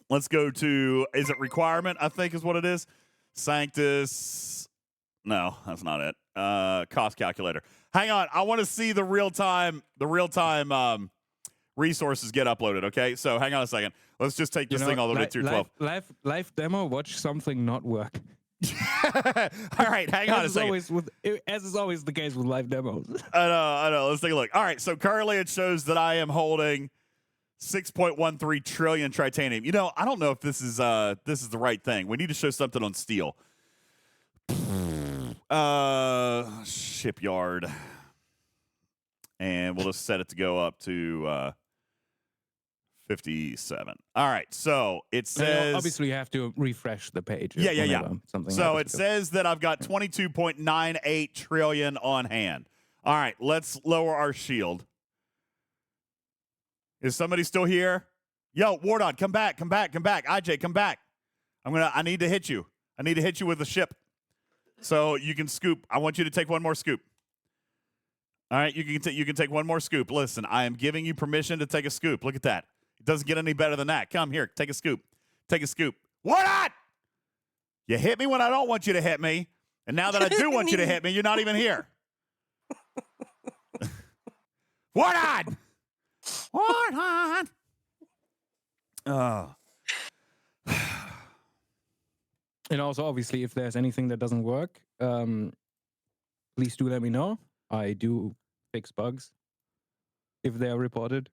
Let's go to, is it requirement? I think is what it is. Sanctus. No, that's not it. Cost calculator. Hang on. I want to see the real time resources get uploaded. Okay. So hang on a second. Let's just take this thing all the way to tier 12. Live demo, watch something not work. All right, hang on a second. As is always the case with live demos. I know. Let's take a look. All right, so currently it shows that I am holding 6.13 trillion titanium. You know, I don't know if this is the right thing. We need to show something on steel. Shipyard. And we'll just set it to go up to 57. All right, so it says... Obviously, you have to refresh the page. Yeah. Something So it says that I've got 22.98 trillion on hand. All right, let's lower our shield. Is somebody still here? Yo, Wardon, come back. IJ, come back. I need to hit you. I need to hit you with a ship. So you can scoop. I want you to take one more scoop. All right, you can take one more scoop. Listen, I am giving you permission to take a scoop. Look at that. It doesn't get any better than that. Come here, take a scoop. Take a scoop. Wardon! You hit me when I don't want you to hit me. And now that I do want you to hit me, you're not even here. Wardon! Wardon! Oh. And also, obviously, if there's anything that doesn't work, please do let me know. I do fix bugs if they are reported.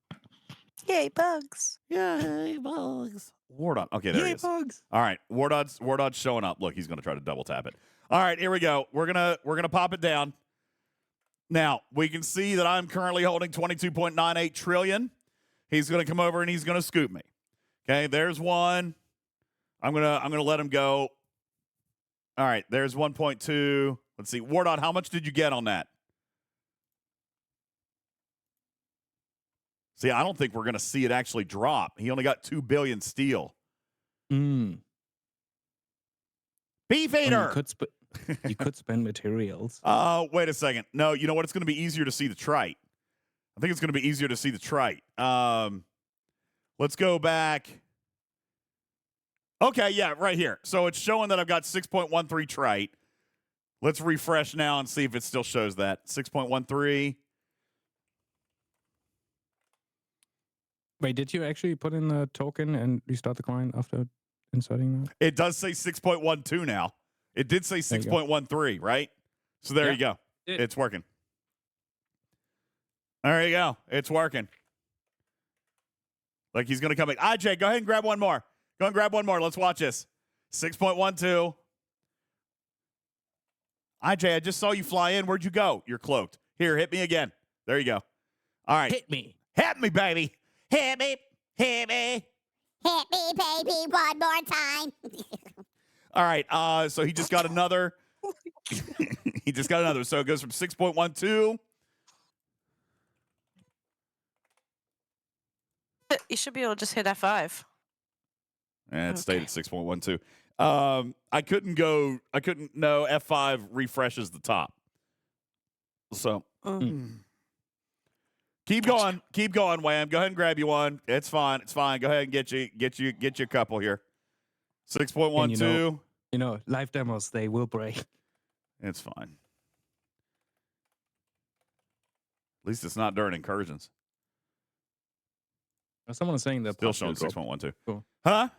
Yay, bugs. Yay, bugs. Wardon. Okay, there he is. Bugs. All right, Wardon's showing up. Look, he's going to try to double tap it. All right, here we go. We're gonna pop it down. Now, we can see that I'm currently holding 22.98 trillion. He's going to come over and he's going to scoop me. Okay, there's one. I'm gonna let him go. All right, there's 1.2. Let's see. Wardon, how much did you get on that? See, I don't think we're going to see it actually drop. He only got 2 billion steel. Mm. Beef eater! You could spend materials. Wait a second. No, you know what? It's going to be easier to see the trite. I think it's going to be easier to see the trite. Let's go back. Okay, yeah, right here. So it's showing that I've got 6.13 trite. Let's refresh now and see if it still shows that. 6.13. Wait, did you actually put in the token and restart the client after inserting that? It does say 6.12 now. It did say 6.13, right? So there you go. It's working. There you go. It's working. Like he's going to come in. IJ, go ahead and grab one more. Go and grab one more. Let's watch this. 6.12. IJ, I just saw you fly in. Where'd you go? You're cloaked. Here, hit me again. There you go. All right. Hit me. Hit me, baby. Hit me. Hit me. Hit me, baby, one more time. All right. So he just got another. He just got another. So it goes from 6.12. You should be able to just hit F5. And it stayed at 6.12. I couldn't. No, F5 refreshes the top. So keep going. Keep going, Wham. Go ahead and grab you one. It's fine. It's fine. Go ahead and get you a couple here. 6.12. You know, live demos, they will break. It's fine. At least it's not during incursions. Someone is saying that still showing 6.12. Cool. Huh?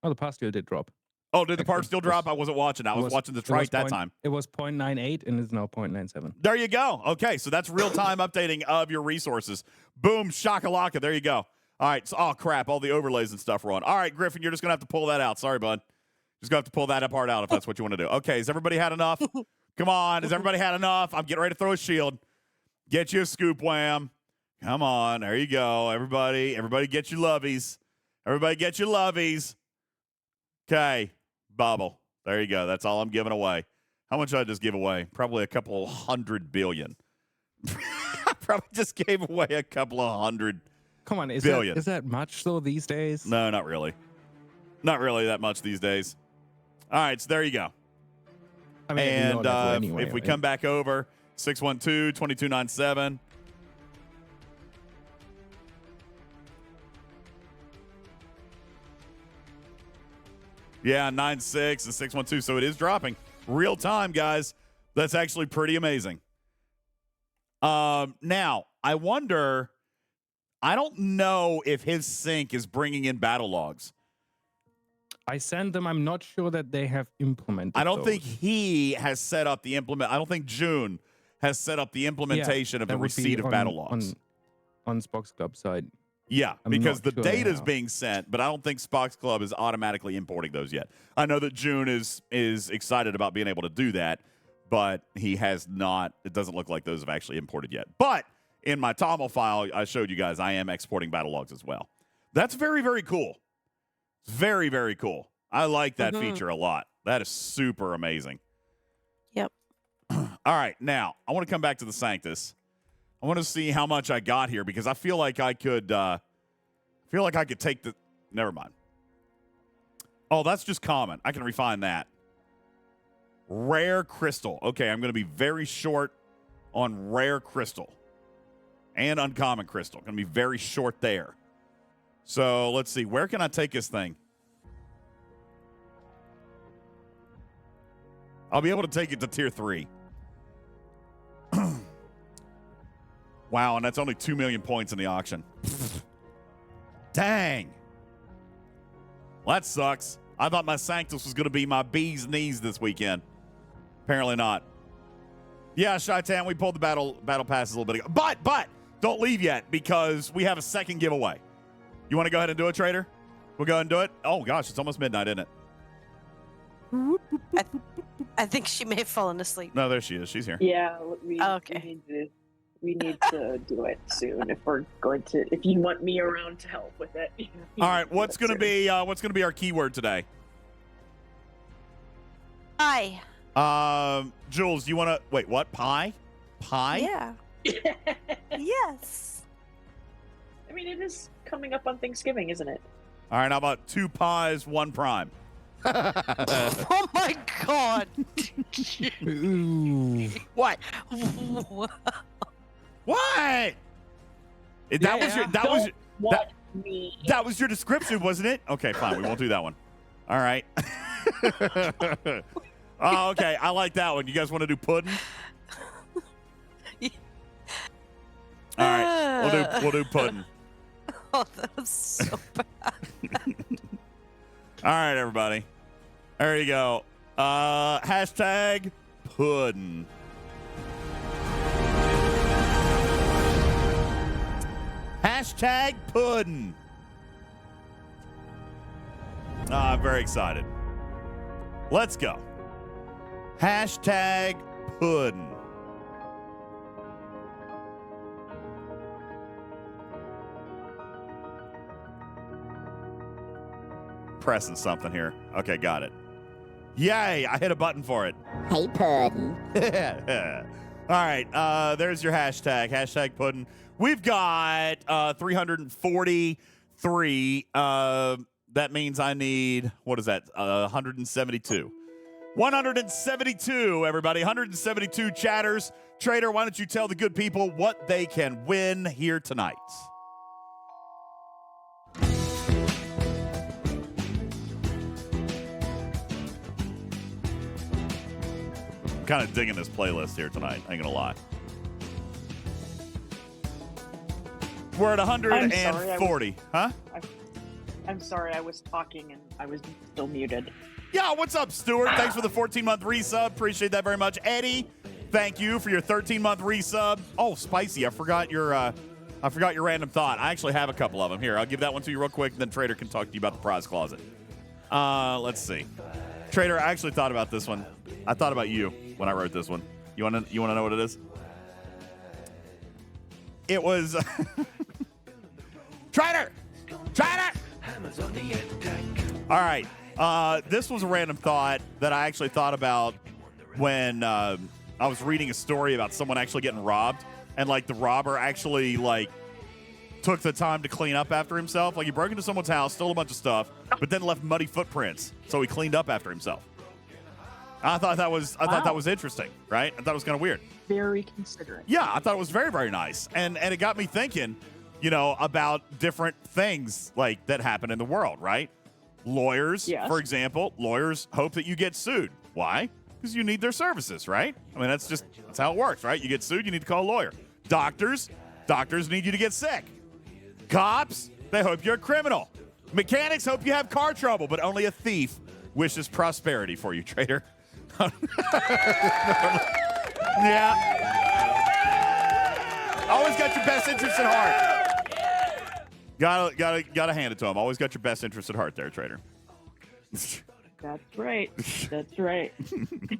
Oh, the par still did drop. Oh, did the par still drop? I wasn't watching. I was watching the trite that time. It was 0.98 and it's now 0.97. There you go. Okay, so that's real-time updating of your resources. Boom, shakalaka. There you go. All right. So, oh, crap. All the overlays and stuff are on. All right, Griffin, you're just going to have to pull that out. Sorry, bud. Just going to have to pull that part out if that's what you want to do. Okay, has everybody had enough? Come on. Has everybody had enough? I'm getting ready to throw a shield. Get you a scoop, Wham. Come on. There you go. Everybody get your lovies. Everybody get your lovies. Okay. Bubble. There you go. That's all I'm giving away. How much did I just give away? Probably a couple 100 billion. I probably just gave away a couple of 100 Come on, is billion. That much though these days? No, not really. Not really that much these days. All right, so there you go. I mean, and anyway, if we come back over, 612-2297. Yeah, 9.6 and 612. So it is dropping real time, guys. That's actually pretty amazing. Now, I wonder, I don't know if his sync is bringing in battle logs. I sent them. I'm not sure that they have implemented I don't those. think he has set up the implement. I don't think June has set up the implementation of the receipt of battle logs. On Spock's Club side. Yeah, I'm because not the sure data is how. being sent, but I don't think Spock's Club is automatically importing those yet. I know that June is excited about being able to do that, but he has not. It doesn't look like those have actually imported yet. But in my TOML file, I showed you guys, I am exporting battle logs as well. That's very, very cool. Very, very cool. I like that feature a lot. That is super amazing. Yep. All right, now I want to come back to the Sanctus. I want to see how much I got here because I feel like I could take the. Never mind. Oh, that's just common. I can refine that. Rare crystal. Okay, I'm going to be very short on rare crystal and uncommon crystal. Going to be very short there. So let's see. Where can I take this thing? I'll be able to take it to tier 3. Wow, and that's only 2 million points in the auction. Dang. Well, that sucks. I thought my Sanctus was going to be my bee's knees this weekend. Apparently not. Yeah, Shy-Tan, we pulled the battle passes a little bit ago. But don't leave yet because we have a second giveaway. You want to go ahead and do it, Trader? We'll go ahead and do it. Oh, gosh, it's almost midnight, isn't it? I think she may have fallen asleep. No, there she is. She's here. Yeah, Okay. we need to do it soon if you want me around to help with it. All right, what's going to be our keyword today? Pie. Jules, you want to wait? What pie? Yeah. Yes. I mean, it is coming up on Thanksgiving, isn't it? All right, how about 2 pies, 1 prime? Oh my God. What? What? That was your description, wasn't it? Okay, fine. We won't do that one. All right. Oh, okay. I like that one. You guys want to do pudding? All right. We'll do pudding. Oh, that was so bad. All right, everybody. There you go. Hashtag pudding. Hashtag pudding. I'm very excited. Let's go. Hashtag pudding. Pressing something here. Okay, got it. Yay, I hit a button for it. Hey, pudding. All right, there's your hashtag. Hashtag pudding. We've got 343. That means I need, what is that? 172. 172, everybody. 172 chatters. Trader, why don't you tell the good people what they can win here tonight? I'm kind of digging this playlist here tonight. I ain't gonna lie. We're at 140. I'm sorry, I was talking and I was still muted. Yeah, what's up, Stuart? Thanks for the 14-month resub. Appreciate that very much. Eddie, thank you for your 13-month resub. Oh, Spicy, I forgot your random thought. I actually have a couple of them. Here, I'll give that one to you real quick, and then Trader can talk to you about the prize closet. Let's see. Trader, I actually thought about this one. I thought about you when I wrote this one. You want to know what it is? It was Trader! All right. This was a random thought that I actually thought about when I was reading a story about someone actually getting robbed, and like the robber actually like took the time to clean up after himself. Like he broke into someone's house, stole a bunch of stuff, but then left muddy footprints, so he cleaned up after himself. I thought that was interesting, right? I thought it was kind of weird. Very considerate. Yeah, I thought it was very, very nice, and it got me thinking, about different things like that happen in the world, right? Lawyers, for example, lawyers hope that you get sued. Why? Because you need their services, right? I mean, that's how it works, right? You get sued, you need to call a lawyer. Doctors need you to get sick. Cops, they hope you're a criminal. Mechanics hope you have car trouble, but only a thief wishes prosperity for you, Trader. Yeah. Always got your best interests at heart. Gotta hand it to him. Always got your best interest at heart there, trader. That's right. That's right.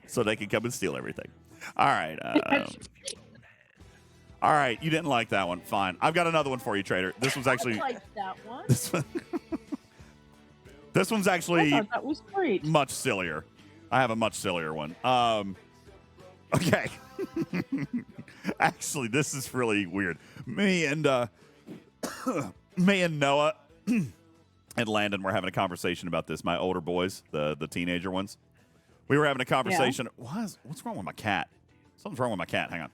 So they can come and steal everything. All right. All right. You didn't like that one. Fine. I've got another one for you, trader. This one's actually. I liked that one. This one's actually. I thought that was great. Much sillier. I have a much sillier one. Okay. Actually, this is really weird. Me and Noah and Landon were having a conversation about this. My older boys, the teenager ones. We were having a conversation. Yeah. What's wrong with my cat? Something's wrong with my cat. Hang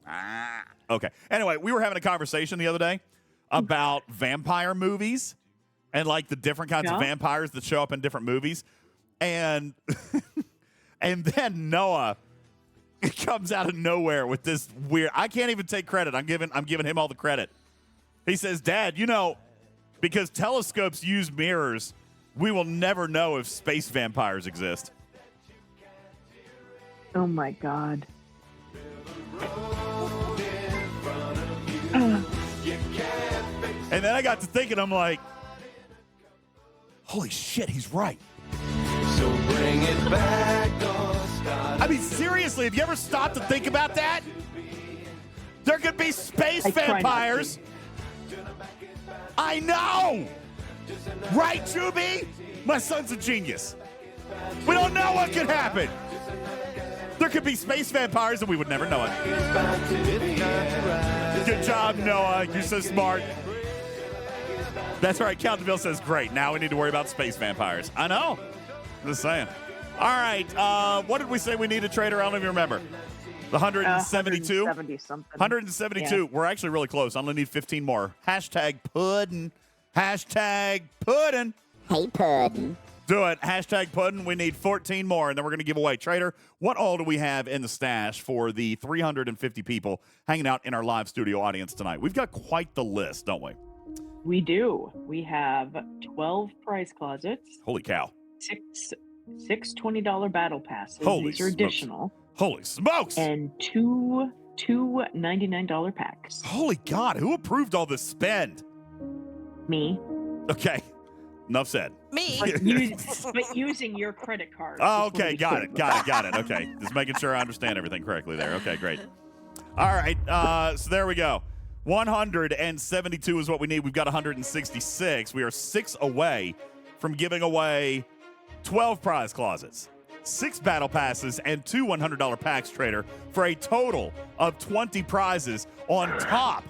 on. Okay. Anyway, we were having a conversation the other day about vampire movies and like the different kinds of vampires that show up in different movies. And and then Noah comes out of nowhere with this weird. I can't even take credit. I'm giving him all the credit. He says, "Dad, because telescopes use mirrors, we will never know if space vampires exist." Oh my God. And then I got to thinking, I'm like, holy shit, he's right. So bring it back. I mean, seriously, have you ever stopped to think about that? There could be space vampires. I know. Right, Juby? My son's a genius. We don't know what could happen. There could be space vampires and we would never know it. Good job, Noah. You're so smart. That's right. Captain Bill says, great. Now we need to worry about space vampires. I know. Just saying. All right. What did we say we needed, trader? I don't even remember. The 172? 172. Yeah. We're actually really close. I only need 15 more. Hashtag puddin'. Hashtag puddin'. Hey, puddin'. Do it. Hashtag puddin'. We need 14 more, and then we're going to give away. Trader, what all do we have in the stash for the 350 people hanging out in our live studio audience tonight? We've got quite the list, don't we? We do. We have 12 prize closets. Holy cow. Six $20 battle passes. Holy These are additional. Holy smokes. And two $99 packs. Holy God. Who approved all this spend? Me. Okay. Enough said. Me. But using your credit card. Oh, okay. Got it. Okay. Just making sure I understand everything correctly there. Okay, great. All right. So there we go. 172 is what we need. We've got 166. We are 6 away from giving away 12 prize closets, 6 battle passes, and 2 $100 packs, trader, for a total of 20 prizes on top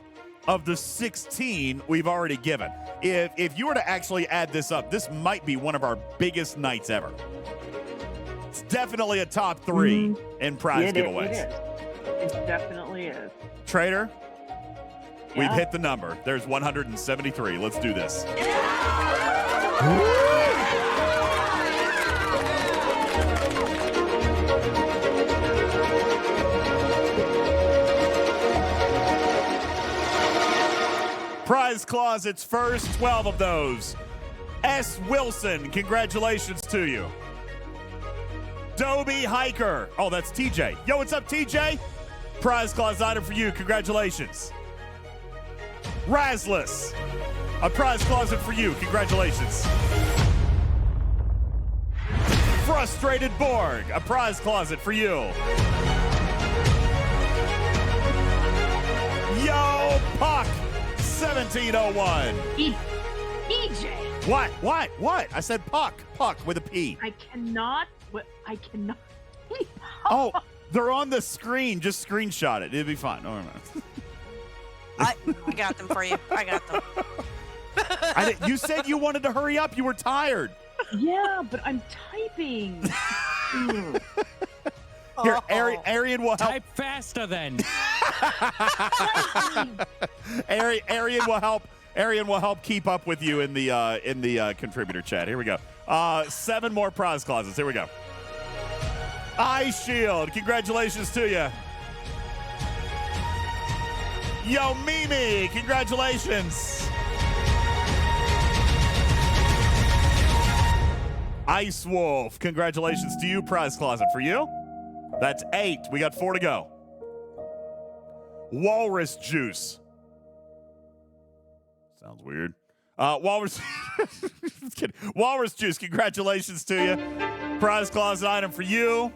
of the 16 we've already given. If you were to actually add this up, this might be one of our biggest nights ever. It's definitely a top 3 in prize giveaways. It definitely is. Trader, we've hit the number. There's 173. Let's do this. Prize closets first, 12 of those. S. Wilson, congratulations to you. Dobie Hiker. Oh, that's TJ. Yo, what's up, TJ? Prize closet item for you. Congratulations. Razless. A prize closet for you. Congratulations. Frustrated Borg. A prize closet for you. Yo, Puck. 1701. DJ. What? I said Puck. Puck with a P. I cannot. Oh, they're on the screen. Just screenshot it. It'll be fine. Oh, no. I got them for you. I got them. You said you wanted to hurry up. You were tired. Yeah, but I'm typing. Here, Arian will help. Type faster then. Arian will help. Arian will help keep up with you in the contributor chat. Here we go. 7 more prize closets. Here we go. Eye Shield. Congratulations to you. Yo, Mimi. Congratulations. Ice Wolf. Congratulations to you. Prize closet for you. That's 8. We got 4 to go. Walrus Juice. Sounds weird. Walrus, Walrus Juice, congratulations to you. Prize closet item for you.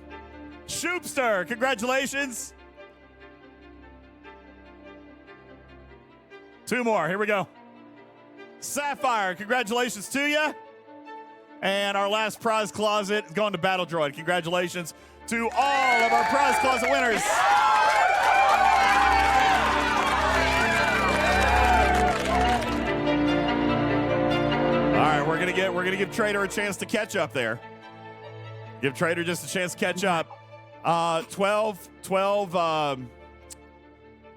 Shoopster, congratulations. 2 more. Here we go. Sapphire, congratulations to you. And our last prize closet is going to Battle Droid. Congratulations to all of our prize closet winners. All right, we're gonna give Trader a chance to catch up there. Give Trader just a chance to catch up. 12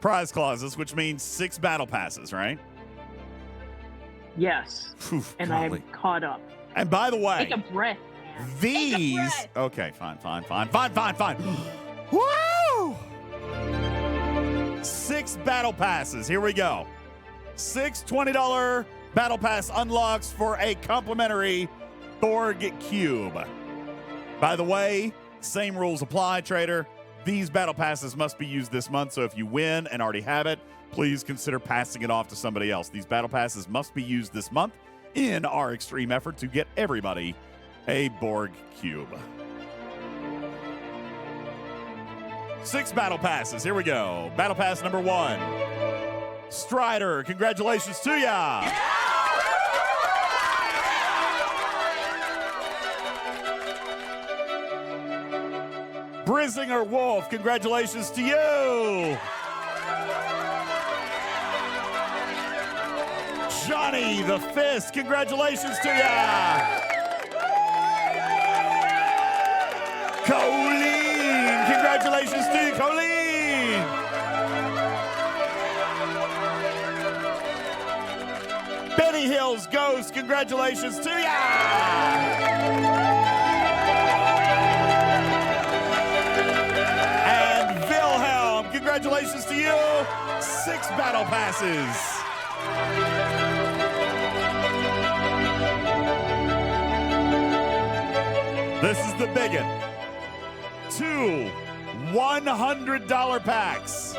prize clauses, which means 6 battle passes, right? Yes. Oof, and golly. I am caught up. And by the way, Take a breath, man. these. Okay, fine. Woo! 6 battle passes. Here we go. 6 $20 battle pass unlocks for a complimentary Borg cube. By the way, same rules apply, Trader. These battle passes must be used this month, so if you win and already have it, please consider passing it off to somebody else. These battle passes must be used this month in our extreme effort to get everybody a Borg cube. 6 battle passes. Here we go. Battle pass number 1. Strider, congratulations to ya. Brizinger Wolf, congratulations to you. Johnny the Fist, congratulations to ya. Colleen, congratulations to you, Colleen. Benny Hills Ghost, congratulations to ya. Congratulations to you. 6 battle passes. This is the big one. 2 $100 packs.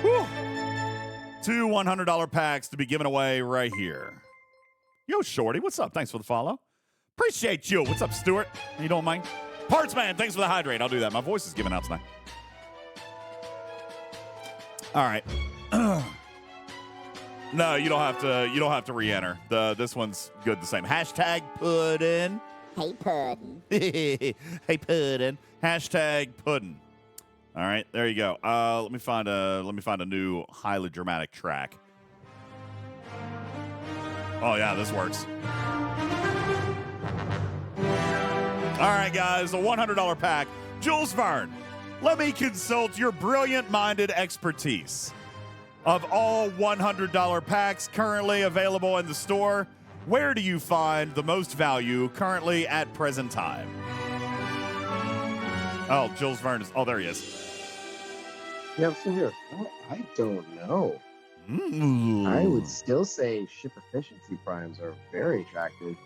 Whew. 2 $100 packs to be given away right here. Yo, Shorty, what's up? Thanks for the follow. Appreciate you. What's up, Stuart? You don't mind? Parts Man, thanks for the hydrate. I'll do that. My voice is giving out tonight. All right. No, you don't have to. You don't have to re-enter. This one's good the same. Hashtag puddin'. Hey, Puddin'. Hey, puddin'. Hashtag puddin'. All right, there you go. Let me find a new highly dramatic track. Oh yeah, this works. All right, guys, a $100 pack. Jules Verne, let me consult your brilliant-minded expertise. Of all $100 packs currently available in the store, where do you find the most value currently at present time? Oh, Jules Verne is. Oh, there he is. Yeah, I'm still here. Well, I don't know. Ooh. I would still say ship efficiency primes are very attractive,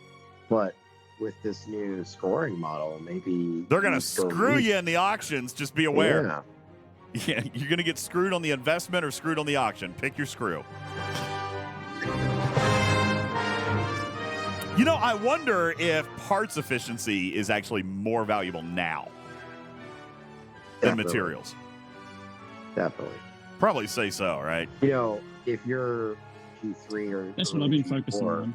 but with this new scoring model, maybe They're going to screw you in the auctions. Just be aware. Yeah. Yeah, you're going to get screwed on the investment or screwed on the auction. Pick your screw. You know, I wonder if parts efficiency is actually more valuable now than materials. Definitely. Probably say so, right? You know, if you're Q3 or That's what I've been focusing on.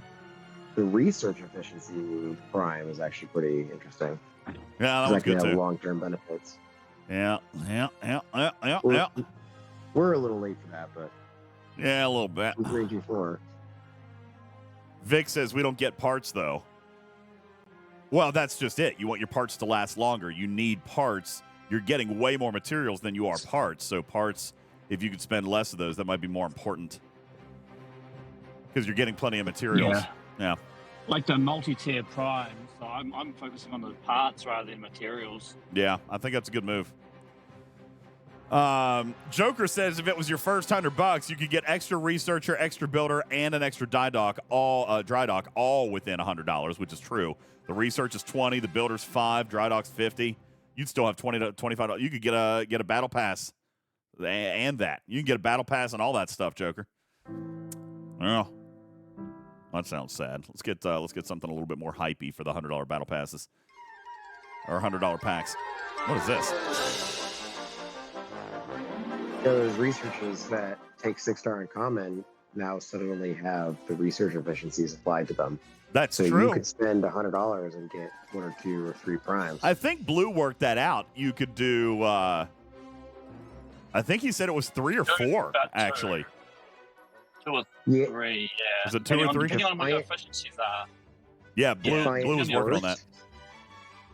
The research efficiency prime is actually pretty interesting. Yeah, that one's good too. Long-term benefits. Yeah. We're a little late for that, but yeah, a little bit. 3, 2, 4. Vic says we don't get parts though. Well, that's just it. You want your parts to last longer. You need parts. You're getting way more materials than you are parts. So parts, if you could spend less of those, that might be more important. Because you're getting plenty of materials. Yeah. Like the multi-tier prime. So I'm focusing on the parts rather than materials. Yeah, I think that's a good move. Joker says if it was your first $100, you could get extra researcher, extra builder, and an extra dry dock, all within $100, which is true. The research is $20, the builder's $5, dry dock's $50. You'd still have $20 to $25. You could get a battle pass, and that you can get a battle pass and all that stuff, Joker. Well, that sounds sad. Let's get something a little bit more hypey for the $100 battle passes or $100 packs. What is this? Those researchers that take 6-star uncommon now suddenly have the research efficiencies applied to them. That's so true. You could spend $100 and get 1 or 2 or 3 primes. I think Blue worked that out. You could do. I think he said it was 3 or 4 actually. 2 or 3, yeah. Is it 2 or 3? Depending on what the efficiencies are. Yeah, Blue was working on that.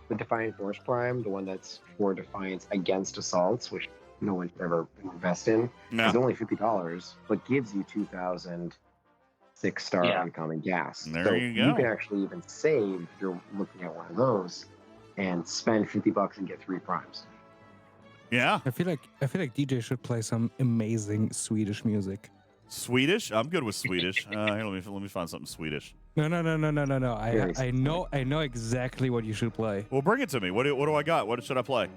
The Defiant Force Prime, the one that's for Defiance against assaults, which no one should ever invest in, is only $50, but gives you 2,000 6-star uncommon gas. There so you go. You can actually even save if you're looking at one of those and spend $50 and get 3 primes. Yeah. I feel like DJ should play some amazing Swedish music. Swedish? I'm good with Swedish. Here, let me find something Swedish. No. I know exactly what you should play. Well, bring it to me. What do I got? What should I play?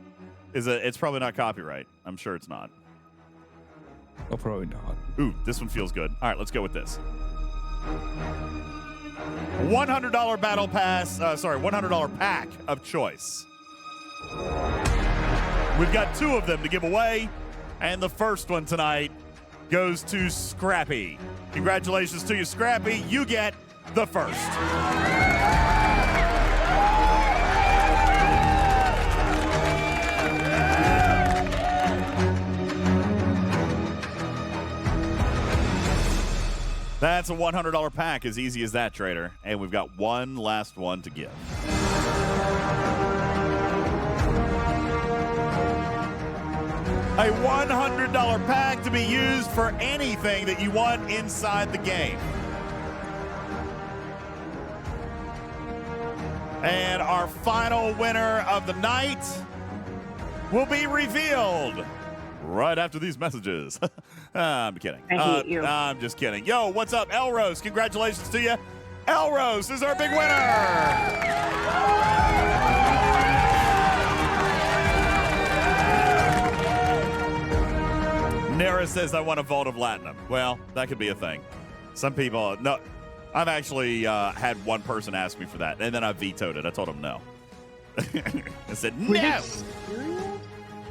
It's probably not copyright. I'm sure it's not. Oh, probably not. Ooh, this one feels good. All right, let's go with this. $100 battle pass. $100 pack of choice. We've got 2 of them to give away, and the first one tonight goes to Scrappy. Congratulations to you, Scrappy. You get the first. That's a $100 pack, as easy as that, Trader. And we've got one last one to give. A $100 pack to be used for anything that you want inside the game. And our final winner of the night will be revealed right after these messages. I'm kidding. I hate you. I'm just kidding. Yo, what's up, Elrose? Congratulations to you. Elrose is our big winner. Nara says, I want a Vault of Latinum. Well, that could be a thing. Some people, no. I've actually had one person ask me for that, and then I vetoed it. I told him no. I said, no.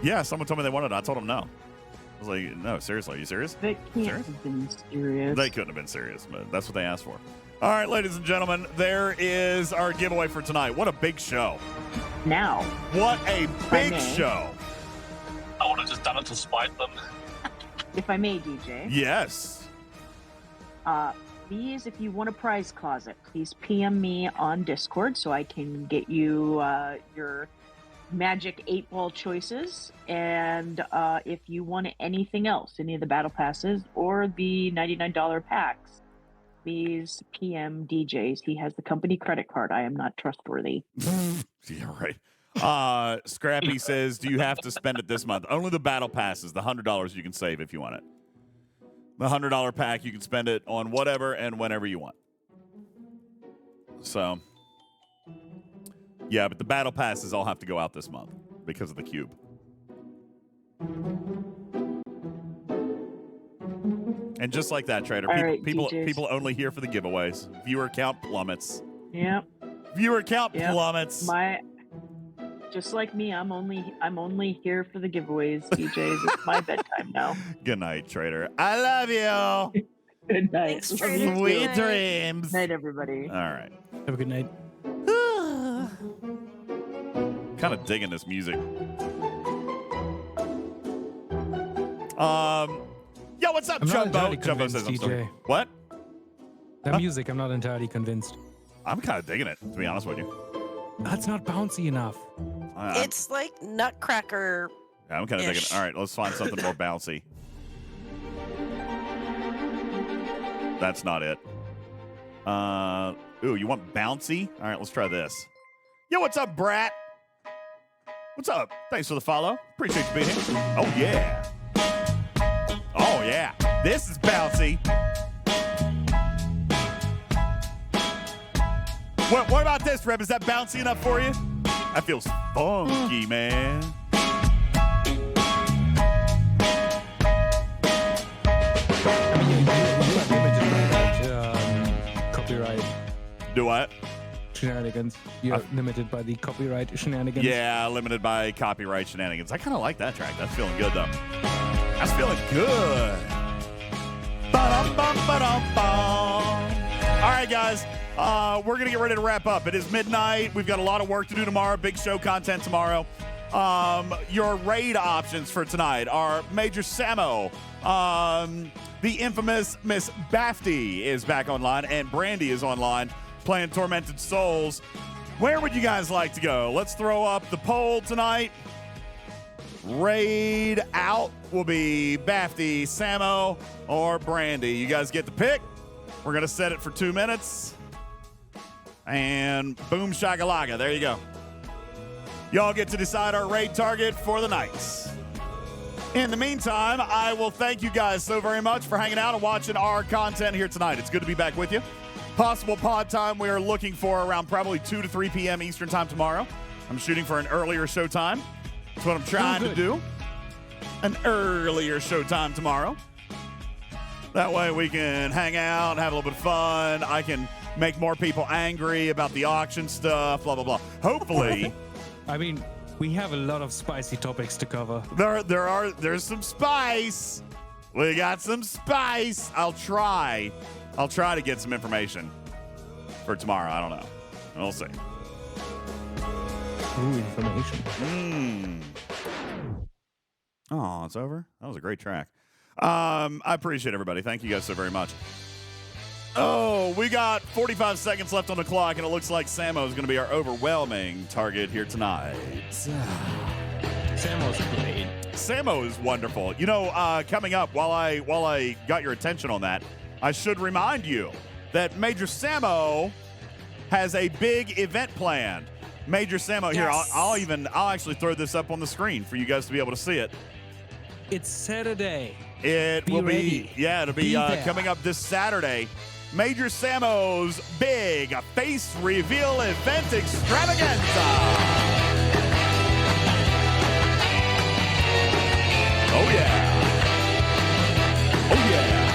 Yeah, someone told me they wanted it. I told them no. I was like, no, seriously, are you serious? They can't have been serious. They couldn't have been serious, but that's what they asked for. All right, ladies and gentlemen, there is our giveaway for tonight. What a big show. Now. What a big show. I would have just done it to spite them. If I may, DJ. Yes. Please, if you want a prize closet, please PM me on Discord so I can get you your magic 8-ball choices. And if you want anything else, any of the battle passes or the $99 packs, please PM DJz. He has the company credit card. I am not trustworthy. Yeah, right. Scrappy says, do you have to spend it this month? Only the battle passes, the $100 you can save if you want it. The $100 pack, you can spend it on whatever and whenever you want. So, yeah, but the battle passes all have to go out this month because of the cube. And just like that, Trader, people only here for the giveaways. Viewer count plummets. Yep. Viewer count plummets. Just like me, I'm only here for the giveaways, DJz. It's my bedtime now. Good night, Trader. I love you. Good night. Thanks, Trader. Sweet dreams. Night, everybody. All right. Have a good night. Kind of digging this music. Yo, what's up, Jumbo? Jumbo says I'm still here. What? That music, I'm not entirely convinced. I'm kind of digging it, to be honest with you. That's not bouncy enough. It's like Nutcracker. Yeah, I'm kind of digging it. All right, let's find something more bouncy. That's not it. Ooh, you want bouncy? All right, let's try this. Yo, what's up, Brat? What's up? Thanks for the follow. Appreciate you being here. Oh, yeah. Oh, yeah. This is bouncy. What about this, Reb? Is that bouncy enough for you? That feels funky, man. Copyright. Do what? Shenanigans. You're limited by the copyright shenanigans. Yeah, limited by copyright shenanigans. I kind of like that track. That's feeling good, though. That's feeling good. Ba-dum-bum-ba-dum-bum. All right, guys. We're going to get ready to wrap up. It is midnight. We've got a lot of work to do tomorrow. Big show content tomorrow. Your raid options for tonight are Major Samo. The infamous Miss Bafty is back online, and Brandy is online playing Tormented Souls. Where would you guys like to go? Let's throw up the poll tonight. Raid out will be Bafty, Samo, or Brandy. You guys get the pick. We're going to set it for 2 minutes. And boom shakalaka. There you go. Y'all get to decide our raid target for the night. In the meantime, I will thank you guys so very much for hanging out and watching our content here tonight. It's good to be back with you. Possible pod time we are looking for around probably 2 to 3 p.m. Eastern time tomorrow. I'm shooting for an earlier show time. That's what I'm trying to do. An earlier show time tomorrow. That way we can hang out and have a little bit of fun. I can make more people angry about the auction stuff, blah, blah, blah. Hopefully. I mean, we have a lot of spicy topics to cover. There's some spice. We got some spice. I'll try to get some information for tomorrow. I don't know. We'll see. Ooh, information. Oh, it's over? That was a great track. I appreciate everybody. Thank you guys so very much. Oh, we got 45 seconds left on the clock, and it looks like Samo is going to be our overwhelming target here tonight. Samo's great. Samo is wonderful. You know, coming up, while I got your attention on that, I should remind you that Major Samo has a big event planned. Major Samo, here, I'll actually throw this up on the screen for you guys to be able to see it. It's Saturday. It'll be coming up this Saturday. Major Samo's big face reveal event extravaganza. Oh yeah. Oh yeah.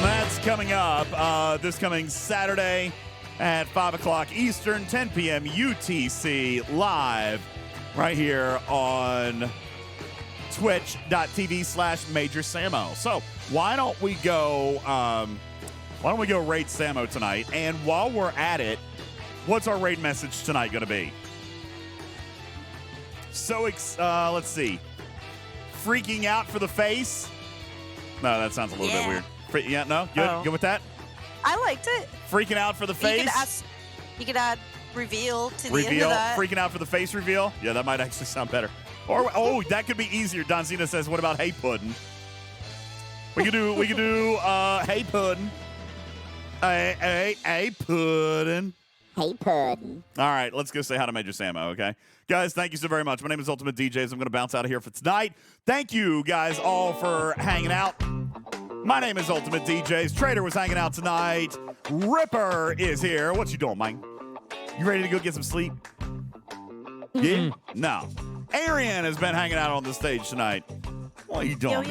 That's coming up this coming Saturday at 5 o'clock Eastern, 10 p.m. UTC, live right here on twitch.tv/Major Samo. So why don't we go raid Samo tonight? And while we're at it, what's our raid message tonight going to be? So let's see. Freaking out for the face? No, that sounds a little bit weird. No? Good with that? I liked it. Freaking out for the face? You could add reveal to the end of that. Freaking out for the face reveal? Yeah, that might actually sound better. Or that could be easier. Don Cena says, what about hey puddin'? We could do hey puddin'. Hey puddin'. Hey puddin'. All right, let's go say hi to Major Samo, okay? Guys, thank you so very much. My name is UltimatDJz. I'm going to bounce out of here for tonight. Thank you guys all for hanging out. My name is UltimatDJz. Trader was hanging out tonight. Ripper is here. What you doing, Mike? You ready to go get some sleep? Yeah? No. Arian has been hanging out on the stage tonight. What are you doing?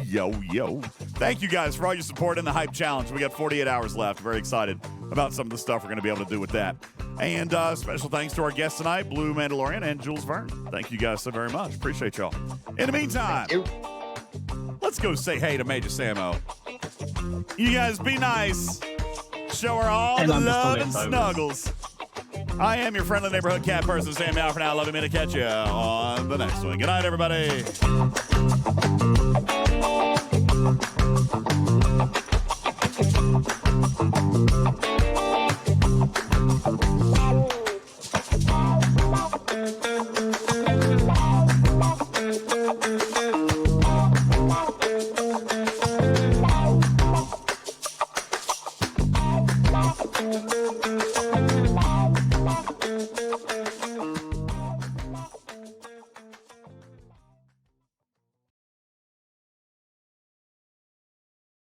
Yo. Thank you guys for all your support in the Hype Challenge. We got 48 hours left. Very excited about some of the stuff we're going to be able to do with that. And special thanks to our guests tonight, Blue Mandalorian and Jules Verne. Thank you guys so very much. Appreciate y'all. In the meantime, let's go say hey to Major Samo. You guys be nice. Show her all the love and snuggles. I am your friendly neighborhood cat person, Sam. Now for now, love me to catch you on the next one. Good night, everybody.